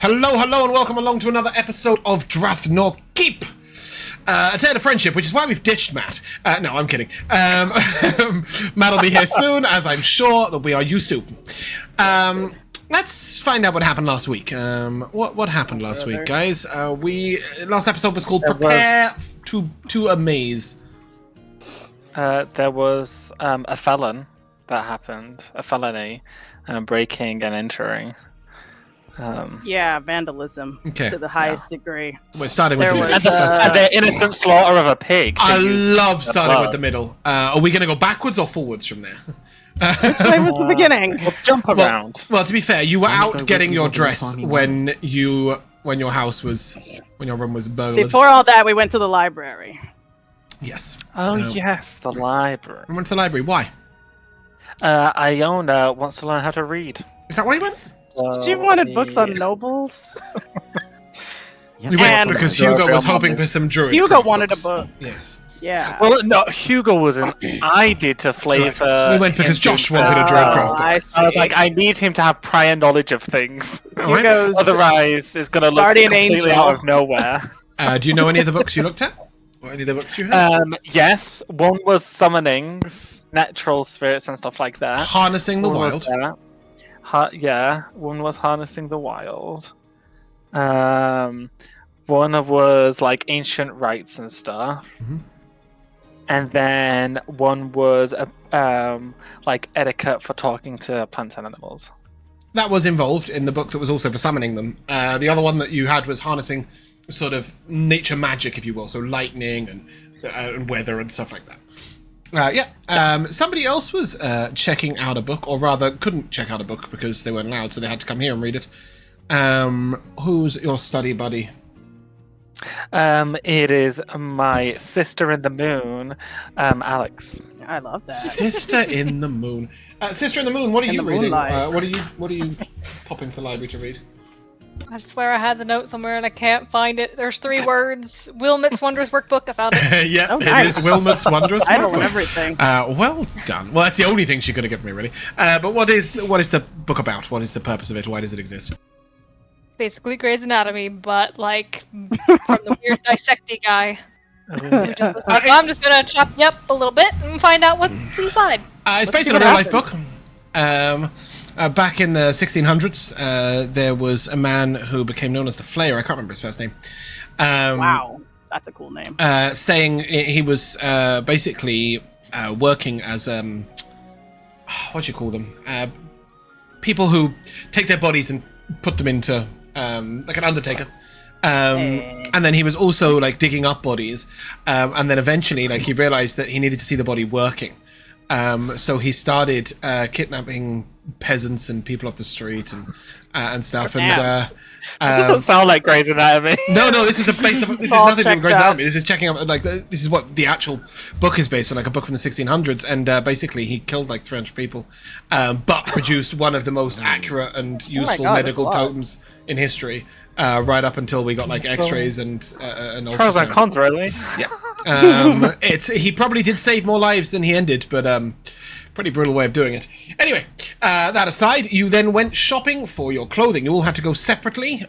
Hello, hello, and welcome along to another episode of Drathnor Keep. A tale of friendship, which is why we've ditched Matt. No, I'm kidding. Matt will be here soon, as I'm sure that we are used to. Let's find out what happened last week. What happened last week, guys? Last episode was called Prepare to Amaze. There was a felon that happened, a felony, breaking and entering. Yeah, vandalism to the highest degree. We're starting with the middle. And the innocent slaughter of a pig. I love starting with the middle. Are we going to go backwards or forwards from there? Which way was the beginning? We'll jump around. Well, to be fair, you were out getting your dress when your room was burgled. Before all that, we went to the library. Yes. Oh yes, the library. We went to the library. Why? Iona wants to learn how to read. Is that why you went? She wanted books on nobles. We went because Hugo was hoping for some druid. Hugo wanted a book. Yes. Yeah. Well, no, Hugo wasn't. I did to flavor. We went because Josh wanted a druidcraft book. I was like, I need him to have prior knowledge of things. Hugo's Otherwise, it's going to look completely out of nowhere. Do you know any of the books you looked at? Or any of the books you had? Yes, one was summonings, natural spirits, and stuff like that. Harnessing the wild. One was harnessing the wild. One was like ancient rites and stuff. Mm-hmm. And then one was like etiquette for talking to plants and animals. That was involved in the book that was also for summoning them. The other one that you had was harnessing sort of nature magic, if you will, so lightning and weather and stuff like that. Somebody else was checking out a book, or rather couldn't check out a book because they weren't allowed, so they had to come here and read it. Who's your study buddy? It is my sister in the moon, Alex. I love that. Sister in the moon. Sister in the moon, what are you reading? What are you popping to the library to read? I swear I had the note somewhere and I can't find it. There's 3 words. Wilmot's Wondrous Workbook. I found it. It is Wilmot's Wondrous Workbook. I know everything. Well done. Well, that's the only thing she could have given me, really. But what is the book about? What is the purpose of it? Why does it exist? Basically Grey's Anatomy, but like from the weird dissecting guy. I'm just gonna chop you up a little bit and find out what's inside. It's based on a real life book. Back in the 1600s, there was a man who became known as the Flayer. I can't remember his first name. Wow, that's a cool name. He was basically working as what do you call them? People who take their bodies and put them into like an undertaker. And then he was also like digging up bodies, and then eventually like he realized that he needed to see the body working. So he started kidnapping peasants and people off the street and stuff. And doesn't sound like Grey's Anatomy. No, this is a place. This is nothing to do with Grey's Anatomy. This is checking out. Like this is what the actual book is based on, like a book from the 1600s. And basically, he killed like 300 people, but produced one of the most accurate and useful medical totems in history. Right up until we got like X-rays and ultrasound. Pros and cons, really. Yeah. He probably did save more lives than he ended, but pretty brutal way of doing it. Anyway, that aside, you then went shopping for your clothing. You all had to go separately.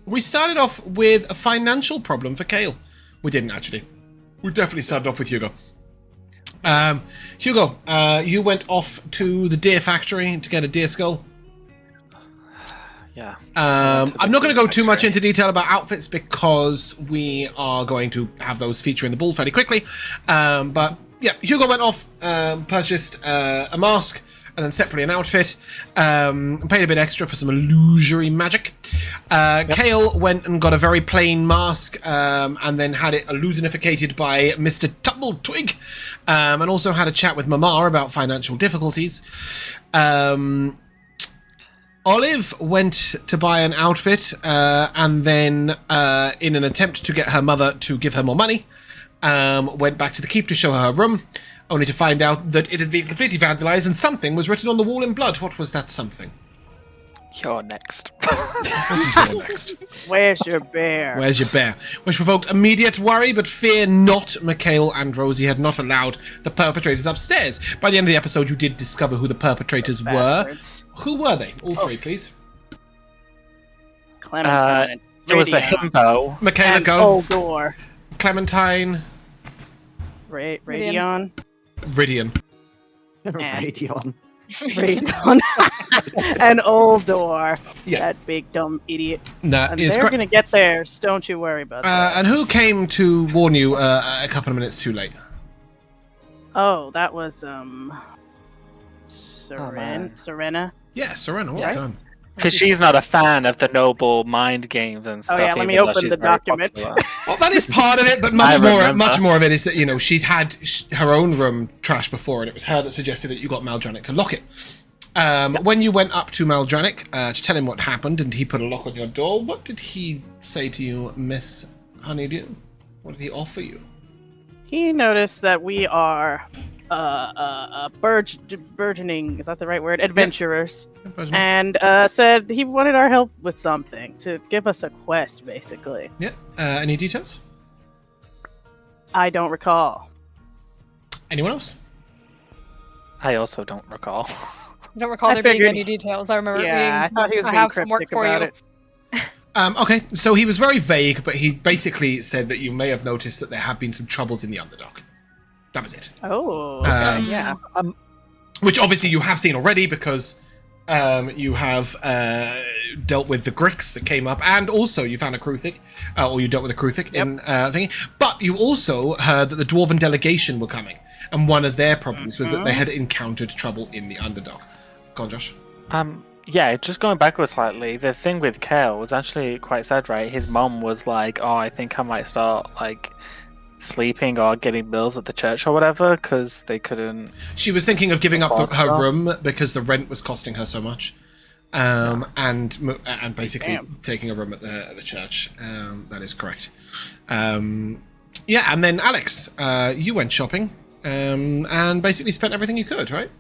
We started off with a financial problem for Kale. We didn't actually. We definitely started off with Hugo. Hugo, you went off to the deer factory to get a deer skull. Yeah. I'm not going to go too much into detail about outfits because we are going to have those feature in the bull fairly quickly. But yeah, Hugo went off, purchased a mask, and then separately an outfit. Paid a bit extra for some illusory magic. Kale went and got a very plain mask, and then had it illusionificated by Mr. Tumblebump, and also had a chat with Mama about financial difficulties. Olive went to buy an outfit, and then, in an attempt to get her mother to give her more money, went back to the keep to show her room, only to find out that it had been completely vandalized and something was written on the wall in blood. What was that something? You're next. You're next. Where's your bear? Where's your bear? Which provoked immediate worry, but fear not, Mikhail and Rosie had not allowed the perpetrators upstairs. By the end of the episode, you did discover who the perpetrators were. Who were they? All three, please. Clementine. It was the Radion, himbo. Michaela, and go. Oldor. Clementine. Radion. Ridian. Radion. Radion. And Oldor. Yeah. That big dumb idiot. That And is they're correct. gonna get theirs. Don't you worry about that. And who came to warn you a couple of minutes too late? Oh, that was man. Serena. Yeah, Serena. Well Yes. done. Because she's not a fan of the noble mind games and stuff. Oh yeah, let me even though open she's the very document. popular. Well, that is part of it, but I remember. much more of it is that she'd had her own room trashed before, and it was her that suggested that you got Maldranic to lock it. When you went up to Maldranic to tell him what happened, and he put a lock on your door, what did he say to you, Miss Honeydew? What did he offer you? He noticed that we are burgeoning, is that the right word? Adventurers. And said he wanted our help with something, to give us a quest, basically. Yeah. Any details? I don't recall. Anyone else? I also don't recall. I don't recall I there being figured- any details. I remember Yeah, I thought he was being have some work cryptic for about you. it. Okay, so he was very vague, but he basically said that you may have noticed that there have been some troubles in the Underdark. That was it. Oh, okay, yeah. Which obviously you have seen already because you have dealt with the Grix that came up, and also you found a Kruthic, or you dealt with a Kruthic in thingy. But you also heard that the Dwarven delegation were coming, and one of their problems was that they had encountered trouble in the Underdark. Go on, Josh. Yeah, just going backwards slightly, the thing with Kel was actually quite sad, right? His mom was like, oh, I think I might start, like, sleeping or getting meals at the church or whatever, because they couldn't... She was thinking of giving up her Boxxo. room because the rent was costing her so much. And basically taking a room at the church. That is correct. Yeah, and then Alex, you went shopping and basically spent everything you could, right?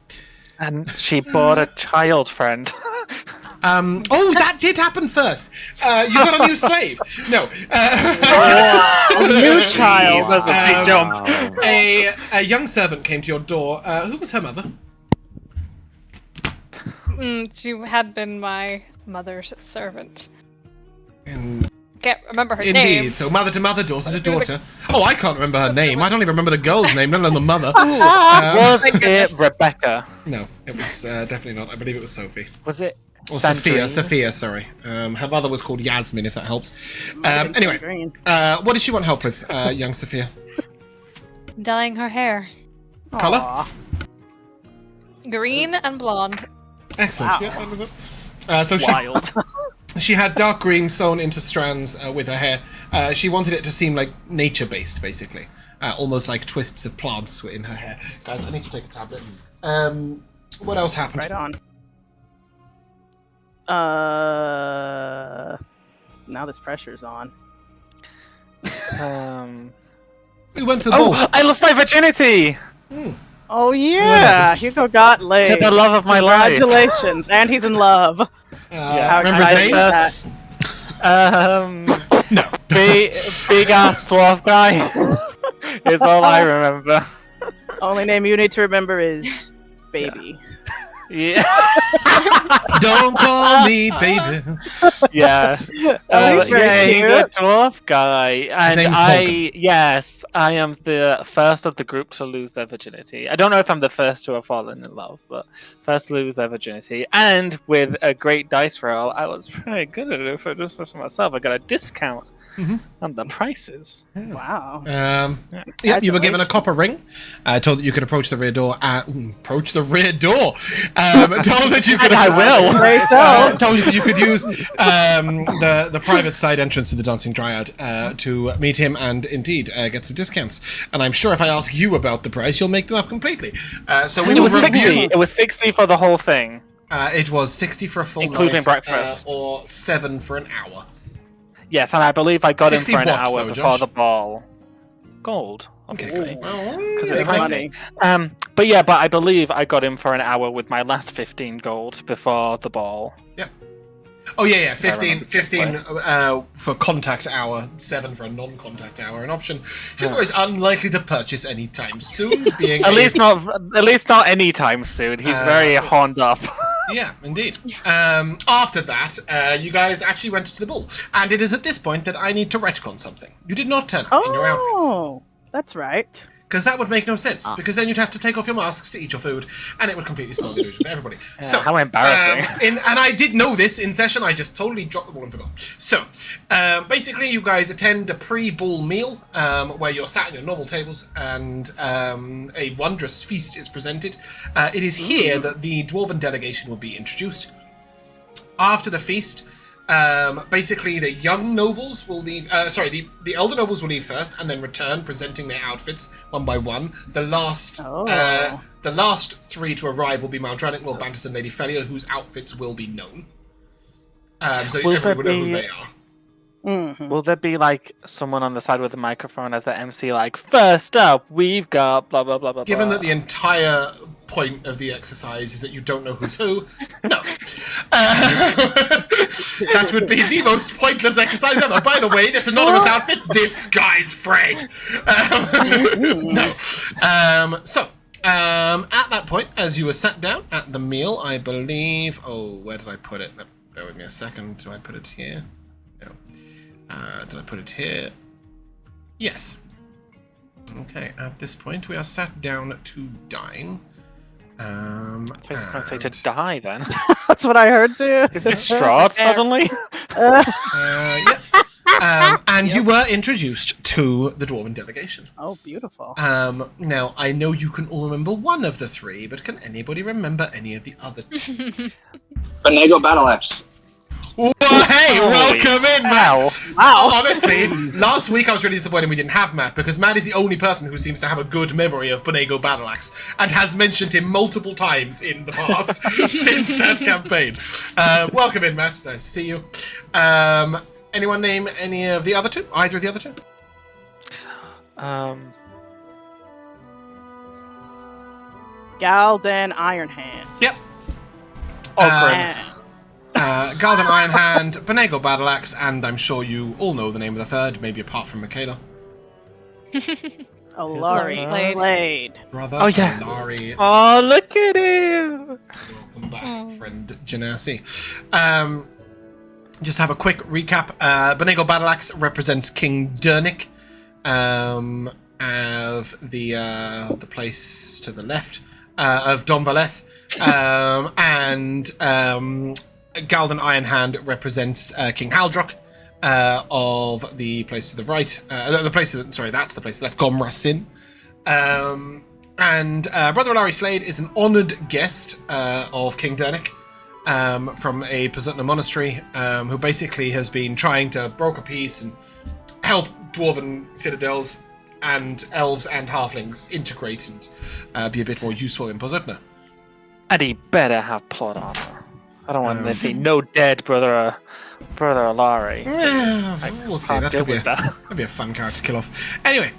And she bought a child friend. That did happen first. You got a new slave. No. A new child. That's a big jump. A young servant came to your door. Who was her mother? She had been my mother's servant. And Can't remember her indeed. name. So mother to mother, daughter to daughter. Oh, I can't remember her name. I don't even remember the girl's name, let alone the mother. Was it Rebecca? No, it was definitely not. I believe it was Sophie. Was it Or Sandrine? Sophia, sorry. Her mother was called Yasmin, if that helps. Anyway, Green. what does she want help with, young Sophia? Dyeing her hair. Colour? Aw. Green and blonde. Excellent. Wow. Yeah, that was it. So Wild. she had dark green sewn into strands with her hair. She wanted it to seem like nature-based, basically. Almost like twists of plants were in her hair. Guys, I need to take a tablet. What else happened? Right on. Now this pressure's on. We went to the ball. Oh, I lost my virginity! Oh yeah, Hugo got laid. To the love of my life. Congratulations, and he's in love. How remember his exciting name? is that? No. Big ass dwarf guy is all I remember. Only name you need to remember is Baby. Yeah. Don't call me baby. Yeah. Oh, he's very he's a cute. dwarf guy. And name's I am the first of the group to lose their virginity. I don't know if I'm the first to have fallen in love, but first to lose their virginity. And with a great dice roll, I was very good at it for just for myself. I got a discount on the prices. Wow. Yeah, you were given a copper ring. Told that you could approach the rear door. Approach the rear door. Told that you could. I will. Say so. Told you that you could use the private side entrance to the Dancing Dryad to meet him and indeed get some discounts. And I'm sure if I ask you about the price, you'll make them up completely. So we It will was 60. review. It was 60 for the whole thing. It was 60 for a full Including night, breakfast. or 7 for an hour. Yes, and I believe I got him 60 for an what, hour though, before Josh? the ball. Gold, obviously. Because it's Big pricey. money. But I believe I got him for an hour with my last 15 gold before the ball. Yep. Oh yeah, I 15 remember 15 for contact hour, 7 for a non-contact hour. An option Hugo is unlikely to purchase anytime soon, being At least not anytime soon. He's very horned up. Yeah, indeed. After that, you guys actually went to the bull. And it is at this point that I need to retcon something. You did not turn up in your outfits. Oh, that's right. Because that would make no sense, because then you'd have to take off your masks to eat your food, and it would completely spoil the illusion for everybody. So, how embarrassing. And I did know this in session, I just totally dropped the ball and forgot. So, basically you guys attend a pre-ball meal, where you're sat at your normal tables, and a wondrous feast is presented. It is here that the Dwarven delegation will be introduced. After the feast, basically the young nobles will leave, the elder nobles will leave first and then return presenting their outfits one by one. The last three to arrive will be Maldranic, Lord Bantus and Lady Felia, whose outfits will be known. So everyone will know who they are. Mm-hmm. Will there be like someone on the side with a microphone as the MC, like, first up, we've got blah blah blah blah. Given blah. that the entire point of the exercise is that you don't know who's who, no. That would be the most pointless exercise ever. By the way, this anonymous outfit, this guy's Fred. No. At that point, as you were sat down at the meal, I believe... Oh, where did I put it? Bear with me a second. Do I put it here? No. Did I put it here? Yes. Okay, at this point, we are sat down to dine. I was going to say to die then. That's what I heard too. Is this Strahd suddenly? Yeah. And you were introduced to the Dwarven delegation. Oh, beautiful. Now, I know you can all remember one of the three, but can anybody remember any of the other two? Benego Battle Axe. Well, hey, welcome in, Matt. Wow. Honestly, last week I was really disappointed we didn't have Matt, because Matt is the only person who seems to have a good memory of Benego Battleaxe, and has mentioned him multiple times in the past since that campaign. Welcome in, Matt. Nice to see you. Anyone name any of the other two? Either of the other two? Galdan Ironhand. Yep. Galdan Ironhand, Benego Battleaxe, and I'm sure you all know the name of the third, maybe apart from Michaela. Olari Slade. Slade. Brother, Oh, yeah. Olari. Oh, look at him! Welcome back, friend Genasi. Just have a quick recap. Benego Battleaxe represents King Dernic of the place to the left of Don Valeth, and Galdan Ironhand represents King Haldrock of the place to the right. That's the place to the left, Gomrasin. And Brother Olari Slade is an honoured guest of King Dernic from a Pazutna monastery, who basically has been trying to broker peace and help dwarven citadels and elves and halflings integrate and be a bit more useful in Pazutna. And he better have plot armor. I don't want to see no dead brother Olari. We'll see. That could be a fun character to kill off. Anyway,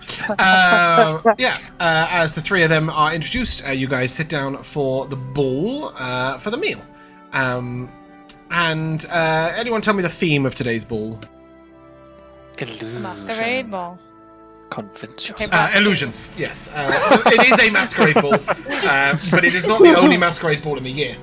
as the three of them are introduced, you guys sit down for the ball for the meal. And anyone tell me the theme of today's ball? Illusion. Masquerade ball. Convention. Illusions, yes. It is a masquerade ball, but it is not the only masquerade ball in the year.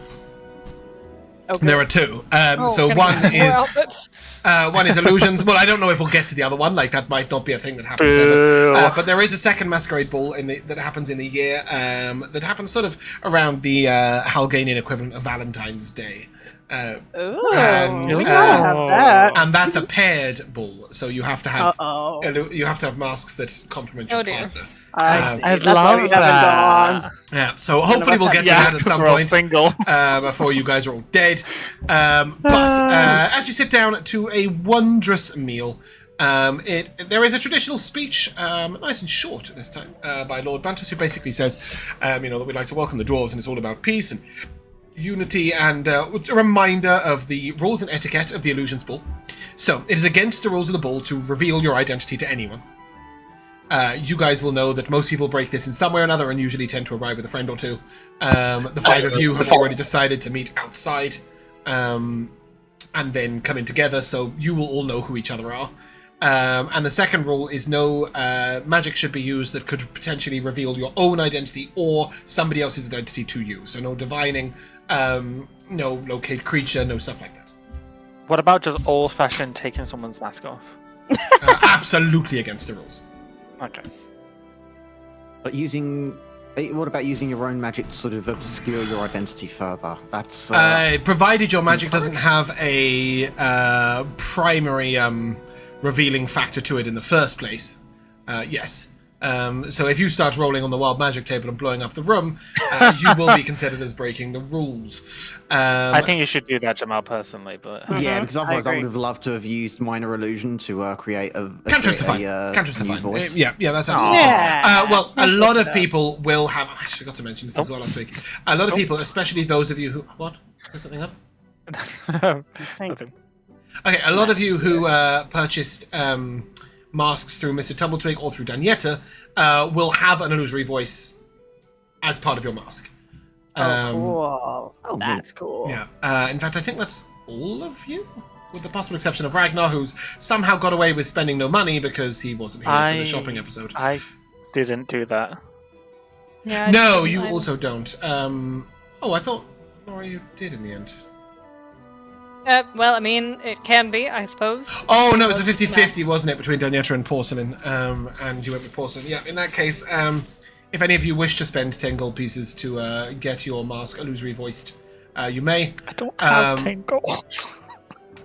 Okay. There are two. So can one we- more is outfits? one is illusions. Well, I don't know if we'll get to the other one. Like that might not be a thing that happens ever. But there is a second masquerade ball that happens in the year. That happens sort of around the Halganian equivalent of Valentine's Day. Ooh, and, we gotta have that. And that's a paired ball, so you have to have Uh-oh. you have to have masks that complement your Oh, dear. partner. I see. I That's why we love haven't that. gone. Yeah, so hopefully we'll get to that at some we're all point single. before you guys are all dead. But as you sit down to a wondrous meal, there is a traditional speech, nice and short this time, by Lord Bantus, who basically says, that we'd like to welcome the dwarves, and it's all about peace and unity, and a reminder of the rules and etiquette of the Illusions Ball. So, it is against the rules of the ball to reveal your identity to anyone. You guys will know that most people break this in some way or another and usually tend to arrive with a friend or two. The five of you have already decided to meet outside and then come in together, so you will all know who each other are. And the second rule is no magic should be used that could potentially reveal your own identity or somebody else's identity to you. So no divining, no locate creature, no stuff like that. What about just old-fashioned taking someone's mask off? Absolutely against the rules. Okay. But what about using your own magic to sort of obscure your identity further? That's provided your magic doesn't have a primary revealing factor to it in the first place. Yes. So if you start rolling on the wild magic table and blowing up the room, you will be considered as breaking the rules. I think you should do that, Jamal, personally, but yeah, because otherwise I would have loved to have used minor illusion to create a cantrips are fine. Cantrips are fine. Yeah, that's absolutely Yeah. fine. Well, a lot of people will have. I forgot to mention this as well last week. A lot of people, especially those of you who what? Is there something up? Okay, a lot of you who purchased masks through Mr. Tumbletwig or through Danietta will have an illusory voice as part of your mask. Cool. Oh, That's cool. Yeah. In fact, I think that's all of you, with the possible exception of Ragnar, who's somehow got away with spending no money because he wasn't here for the shopping episode. I didn't do that. Yeah, No, you also don't. I thought Nora, you did in the end. Well, I mean, it can be, I suppose. Oh, no, it was a 50-50, wasn't it, between Danietta and Porcelain? And you went with Porcelain. Yeah, in that case, if any of you wish to spend 10 gold pieces to get your mask illusory voiced, you may. I don't have 10 gold.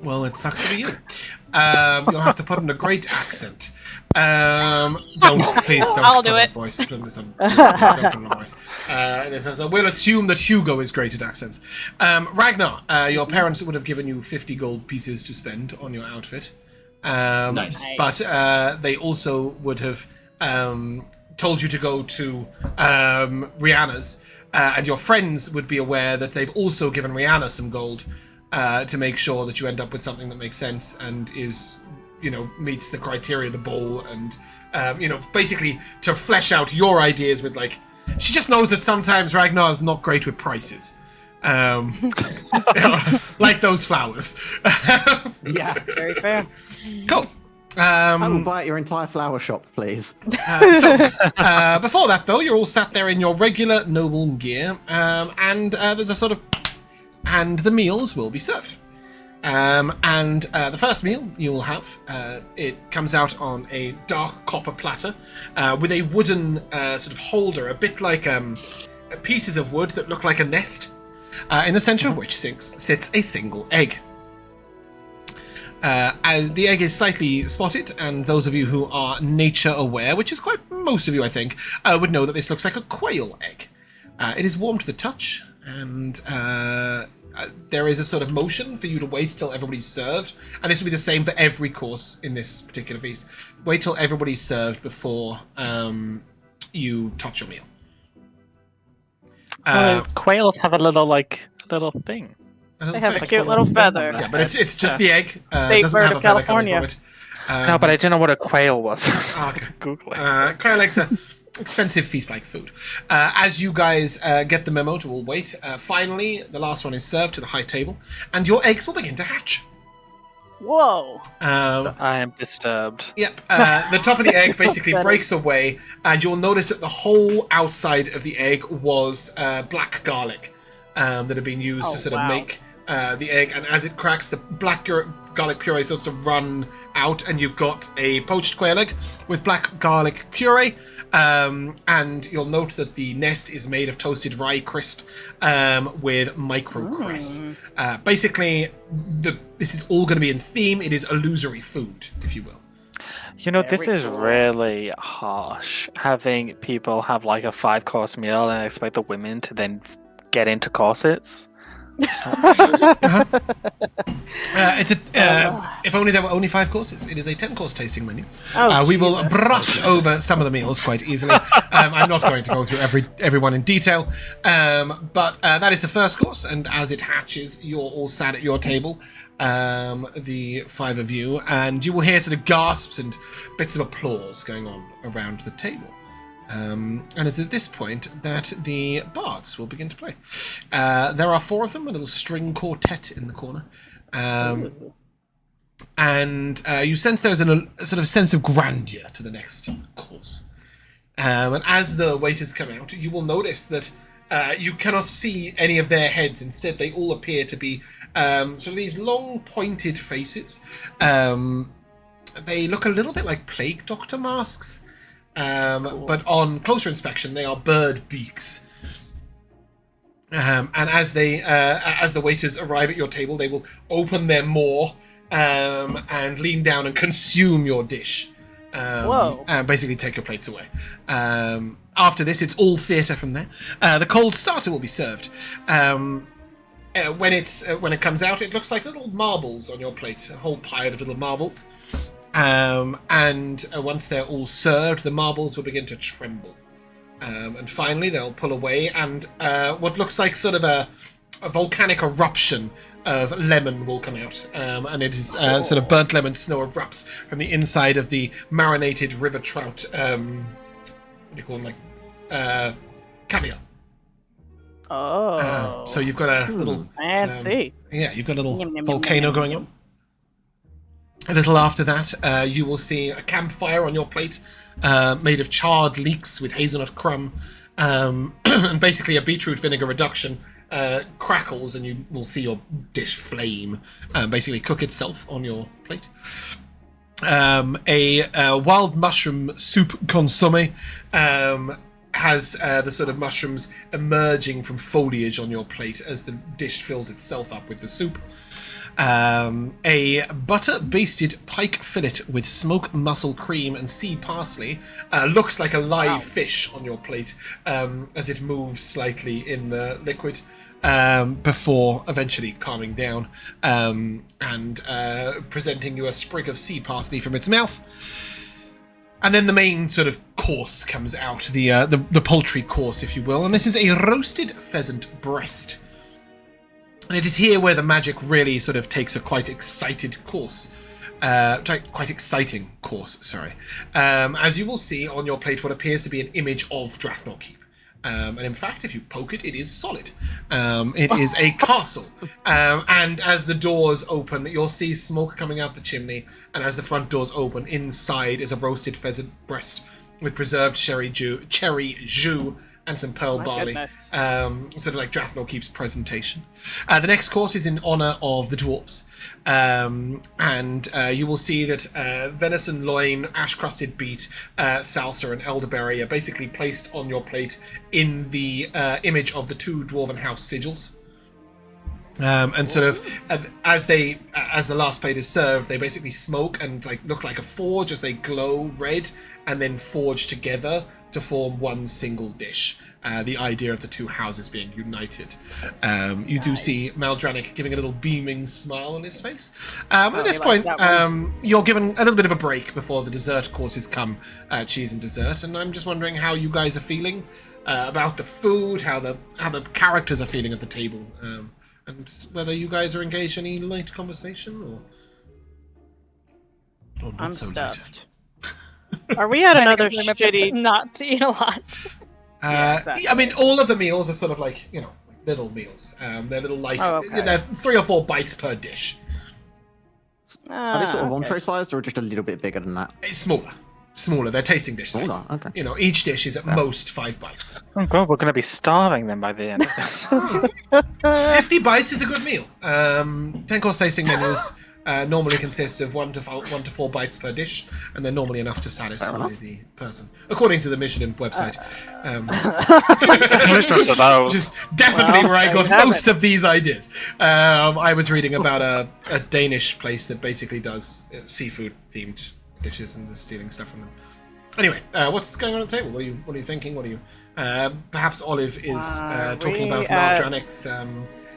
Well, it sucks to be you. You'll have to put on a great accent. Please don't. I'll do it. Voice. Don't put on a voice. We'll assume that Hugo is great at accents. Ragnar, your parents would have given you 50 gold pieces to spend on your outfit. Nice. But they also would have told you to go to Rihanna's, and your friends would be aware that they've also given Rihanna some gold to make sure that you end up with something that makes sense and is, meets the criteria of the bowl, and basically to flesh out your ideas with, like, she just knows that sometimes Ragnar's not great with prices. Like those flowers. Yeah. Very fair. Cool. I will buy at your entire flower shop, please. Before that, though, you're all sat there in your regular noble gear, and there's a sort of... And the meals will be served. The first meal you will have, it comes out on a dark copper platter with a wooden sort of holder, a bit like pieces of wood that look like a nest, in the center of which sits a single egg. As the egg is slightly spotted, and those of you who are nature aware, which is quite most of you, I think, would know that this looks like a quail egg. It is warm to the touch, and there is a sort of motion for you to wait till everybody's served, and this will be the same for every course in this particular feast. Wait till everybody's served before you touch your meal. Quails have a little thing. They have a cute little feather. Yeah, but it's just the egg. State Doesn't bird have of a feather coming California. from it. No, but I didn't know what a quail was. Okay. Google it. Quail eggs are expensive feast-like food. As you guys get the memo to all wait, finally, the last one is served to the high table, and your eggs will begin to hatch. Whoa. I am disturbed. Yep. The top of the egg basically breaks away, and you'll notice that the whole outside of the egg was black garlic that had been used to sort of make the egg. And as it cracks, the black garlic puree starts to run out, and you've got a poached quail egg with black garlic puree. And you'll note that the nest is made of toasted rye crisp with micro cress. Basically, this is all going to be in theme. It is illusory food, if you will. This is really harsh. Having people have like a 5-course meal and expect the women to then get into corsets. It's if only there were only 5 courses. It is a 10-course tasting menu. We will Jesus. brush over some of the meals quite easily. I'm not going to go through everyone in detail, but that is the first course. And as it hatches, you're all sat at your table, the 5 of you, and you will hear sort of gasps and bits of applause going on around the table. And it's at this point that the bards will begin to play. There are 4 of them, a little string quartet in the corner. and you sense there's a sort of sense of grandeur to the next course. And as the waiters come out, you will notice that you cannot see any of their heads. Instead, they all appear to be sort of these long, pointed faces. They look a little bit like plague doctor masks, but on closer inspection, they are bird beaks. And as the waiters arrive at your table, they will open their maw and lean down and consume your dish. And basically take your plates away. After this, it's all theatre from there. The cold starter will be served. When it comes out, it looks like little marbles on your plate, a whole pile of little marbles. And once they're all served, the marbles will begin to tremble. And finally, they'll pull away, and what looks like sort of a volcanic eruption of lemon will come out, and it is sort of burnt lemon snow erupts from the inside of the marinated river trout. What do you call them? Like caviar. Oh. So you've got a little fancy. You've got a little volcano going on. A little after that, you will see a campfire on your plate, made of charred leeks with hazelnut crumb, and basically a beetroot vinegar reduction. Crackles, and you will see your dish flame, basically cook itself on your plate. A wild mushroom soup consomme has the sort of mushrooms emerging from foliage on your plate as the dish fills itself up with the soup. A butter basted pike fillet with smoked mussel cream and sea parsley looks like a live fish on your plate as it moves slightly in liquid before eventually calming down and presenting you a sprig of sea parsley from its mouth. And then the main sort of course comes out, the poultry course, if you will, and this is a roasted pheasant breast. And it is here where the magic really sort of takes a quite exciting course. As you will see on your plate what appears to be an image of Drathnor Keep. And in fact, if you poke it, it is solid. It is a castle. And as the doors open, you'll see smoke coming out the chimney. And as the front doors open, inside is a roasted pheasant breast with preserved cherry jus, and some pearl barley. Sort of like Drathnor Keep's presentation. The next course is in honour of the dwarves. And you will see that venison loin, ash-crusted beet, salsa, and elderberry are basically placed on your plate in the image of the two dwarven house sigils. And sort of as the last plate is served, they basically smoke and look like a forge as they glow red and then forge together to form one single dish. The idea of the two houses being united. You do see Maldranik giving a little beaming smile on his face. At this point, you're given a little bit of a break before the dessert courses come, cheese and dessert, and I'm just wondering how you guys are feeling about the food, how the characters are feeling at the table. And whether you guys are engaged in any light conversation or not. I'm so stuffed. Are we at another shitty? shitty? Not to eat a lot. Exactly. I mean, all of the meals are sort of like, little meals. They're little light. They're 3 or 4 bites per dish. Are they sort of entree sized or just a little bit bigger than that? It's smaller. They're tasting dish size. Okay. Each dish is at most 5 bites. Oh god, we're going to be starving then by the end of this. 50 bites is a good meal. 10-course tasting menus normally consist of 1 to 4 bites per dish, and they're normally enough to satisfy the person, according to the Michelin website. Listen to those. Which is definitely where I got most of these ideas. I was reading about a Danish place that basically does seafood-themed dishes and is stealing stuff from them. Anyway, what's going on at the table? What are you thinking? What are you? Perhaps Olive is talking about Maldranik's.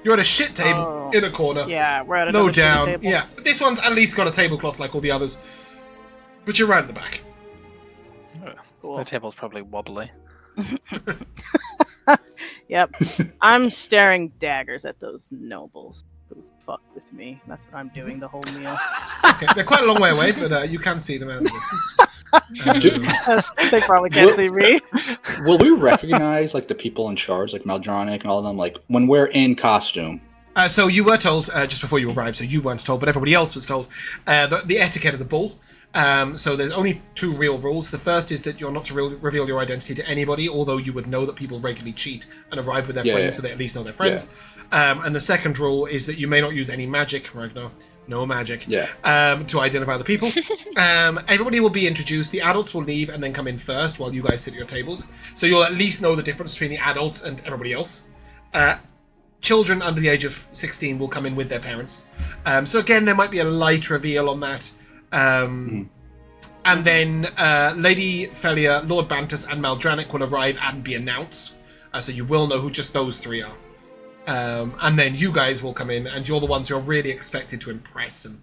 You're at a shit table in a corner. Yeah, we're at a low down. table. Yeah, this one's at least got a tablecloth like all the others, but you're right at the back. Cool. The table's probably wobbly. Yep. I'm staring daggers at those nobles who fucked with me. That's what I'm doing the whole meal. Okay, they're quite a long way away, but you can see them out of the distance. They probably can't see me. Will we recognize the people in charge, like Maldranik and all of them, when we're in costume? So you were told just before you arrived, so you weren't told, but everybody else was told the etiquette of the ball. So there's only 2 real rules. The first is that you're not to reveal your identity to anybody, although you would know that people regularly cheat and arrive with their friends, so they at least know their friends. And the second rule is that you may not use any magic, Ragnar. No magic. To identify the people. Everybody will be introduced. The adults will leave and then come in first while you guys sit at your tables. So you'll at least know the difference between the adults and everybody else. Children under the age of 16 will come in with their parents. So again, there might be a light reveal on that. And then Lady Felia, Lord Bantus, and Maldranic will arrive and be announced. So you will know who just those 3 are. And then you guys will come in, and you're the ones who are really expected to impress, and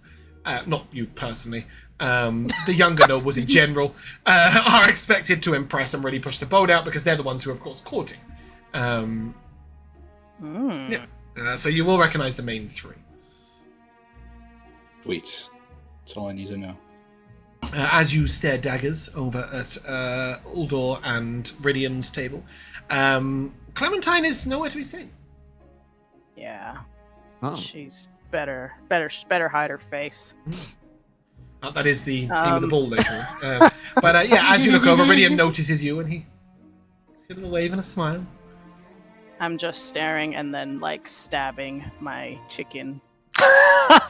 not you personally, the younger nobles in general are expected to impress and really push the boat out, because they're the ones who are, of course, courting. So you will recognize the main 3. Sweet. That's all I need to know. As you stare daggers over at Uldor and Ridian's table, Clementine is nowhere to be seen. Yeah. Oh. She's better hide her face. That is the theme of the ball later. But as you look over, Ridian notices you, and he gives a little wave and a smile. I'm just staring and then like stabbing my chicken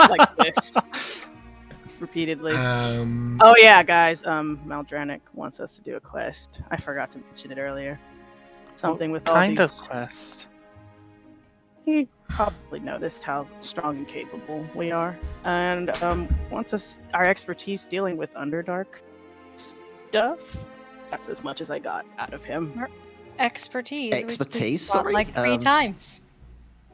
like this repeatedly. Oh yeah, guys. Maldranic wants us to do a quest. I forgot to mention it earlier. Something with all these. Kind of quest. He probably noticed how strong and capable we are, and wants us our expertise dealing with Underdark stuff. That's as much as I got out of him. Expertise. Expertise, We fought sorry? like 3 times.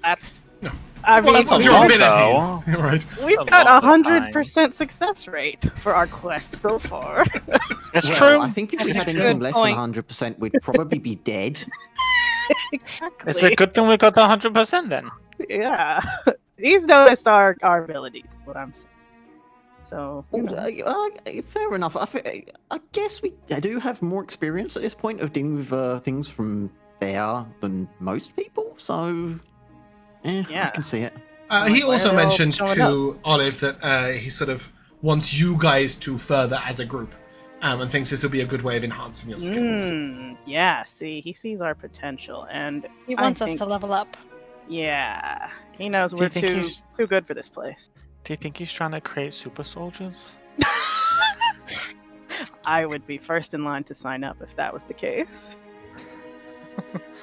That's. No. I mean, That's your abilities. Right. We've got 100% success rate for our quest so far. That's Well, true. I think if we had Good anything less point. than 100%, we'd probably be dead. Exactly. It's a good thing we got the 100% then. Yeah. He's noticed our abilities, what I'm saying. So, you know. Fair enough. I guess we do have more experience at this point of dealing with things from there than most people, so Yeah. I can see it. He also they're all mentioned showing to Olive that he sort of wants you guys to further as a group, and thinks this will be a good way of enhancing your skills. Yeah, see, he sees our potential, and He wants I us think, to level up. Yeah, he knows Do we're you think too good for this place. Do you think he's trying to create super soldiers? I would be first in line to sign up if that was the case.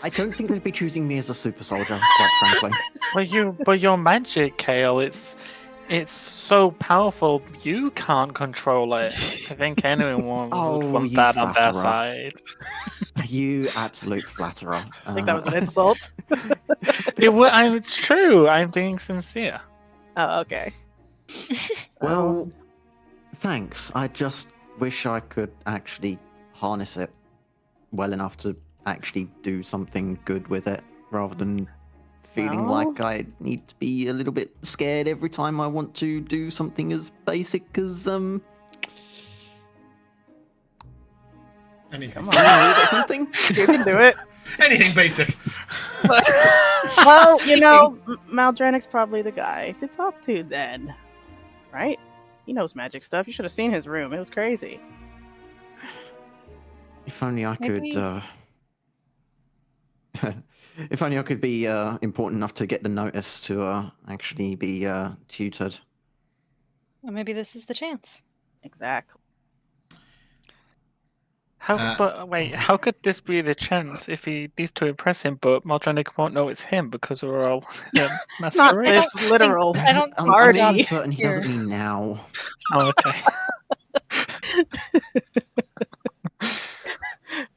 I don't think they'd be choosing me as a super soldier, quite frankly. But your magic, Kale, it's so powerful you can't control it. I think anyone would want you that on their flatterer. side. You absolute flatterer. I think that was an insult. It's true. I'm being sincere. Oh, okay. Well, thanks. I just wish I could actually harness it well enough to actually do something good with it, rather than feeling Well. like I need to be a little bit scared every time I want to do something as basic as Anything. Come you know, something. You can do it. Anything basic. Well, you know, Maldranic's probably the guy to talk to then. Right? He knows magic stuff. You should have seen his room. It was crazy. If only I Maybe- could. If only I could be important enough to get the notice to actually be tutored. Well, maybe this is the chance. Exactly. How could this be the chance if he needs to impress him, but Maldranic won't know it's him because we're all Not masquerade? this literal I don't I'm party. only certain he doesn't here. mean now. Oh, okay.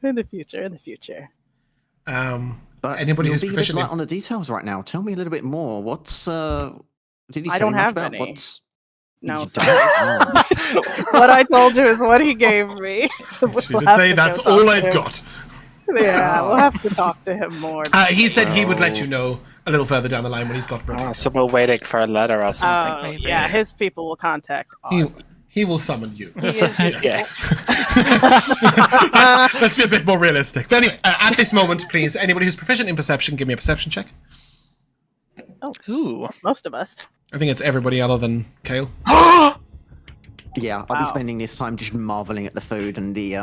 In the future. But Anybody you're who's being a bit proficient in- light on the details right now. Tell me a little bit more. What's did he I tell don't you much have about any. what's No, You sorry. don't? Oh. What I told you is what he gave me. She did say that's all I've got. Yeah, we'll have to talk to him more. He said he would let you know a little further down the line when he's got rid So we're waiting for a letter or something, maybe. Yeah, his people will contact. He will summon you. He is- Yeah. Let's be a bit more realistic. But anyway, at this moment, please, anybody who's proficient in perception, give me a perception check. Ooh. Most of us. I think it's everybody other than Kale. Yeah, I'll be Wow. spending this time just marveling at the food and the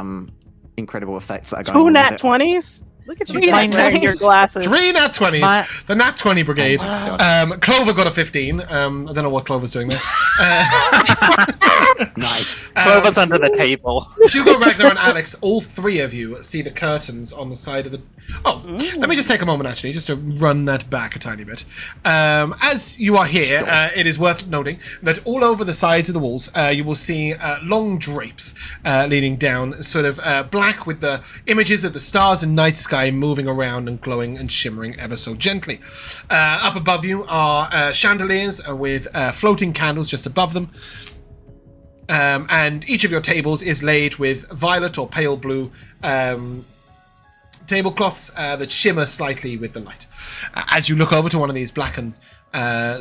incredible effects that are going 2 on nat with it. 20s? Look at you Three guys nat wearing 20s. your glasses. 3 nat 20s. My- The nat 20 brigade. Oh, Clover got a 15. I don't know what Clover's doing there. Nice. Clover's under the table. Hugo, Ragnar, and Alex, all three of you see the curtains on the side of the... Oh, let me just take a moment, actually, just to run that back a tiny bit. As you are here, it is worth noting that all over the sides of the walls, you will see long drapes leading down, sort of black with the images of the stars and night sky moving around and glowing and shimmering ever so gently. Up above you are chandeliers with floating candles just above them. And each of your tables is laid with violet or pale blue tablecloths that shimmer slightly with the light. As you look over to one of these black and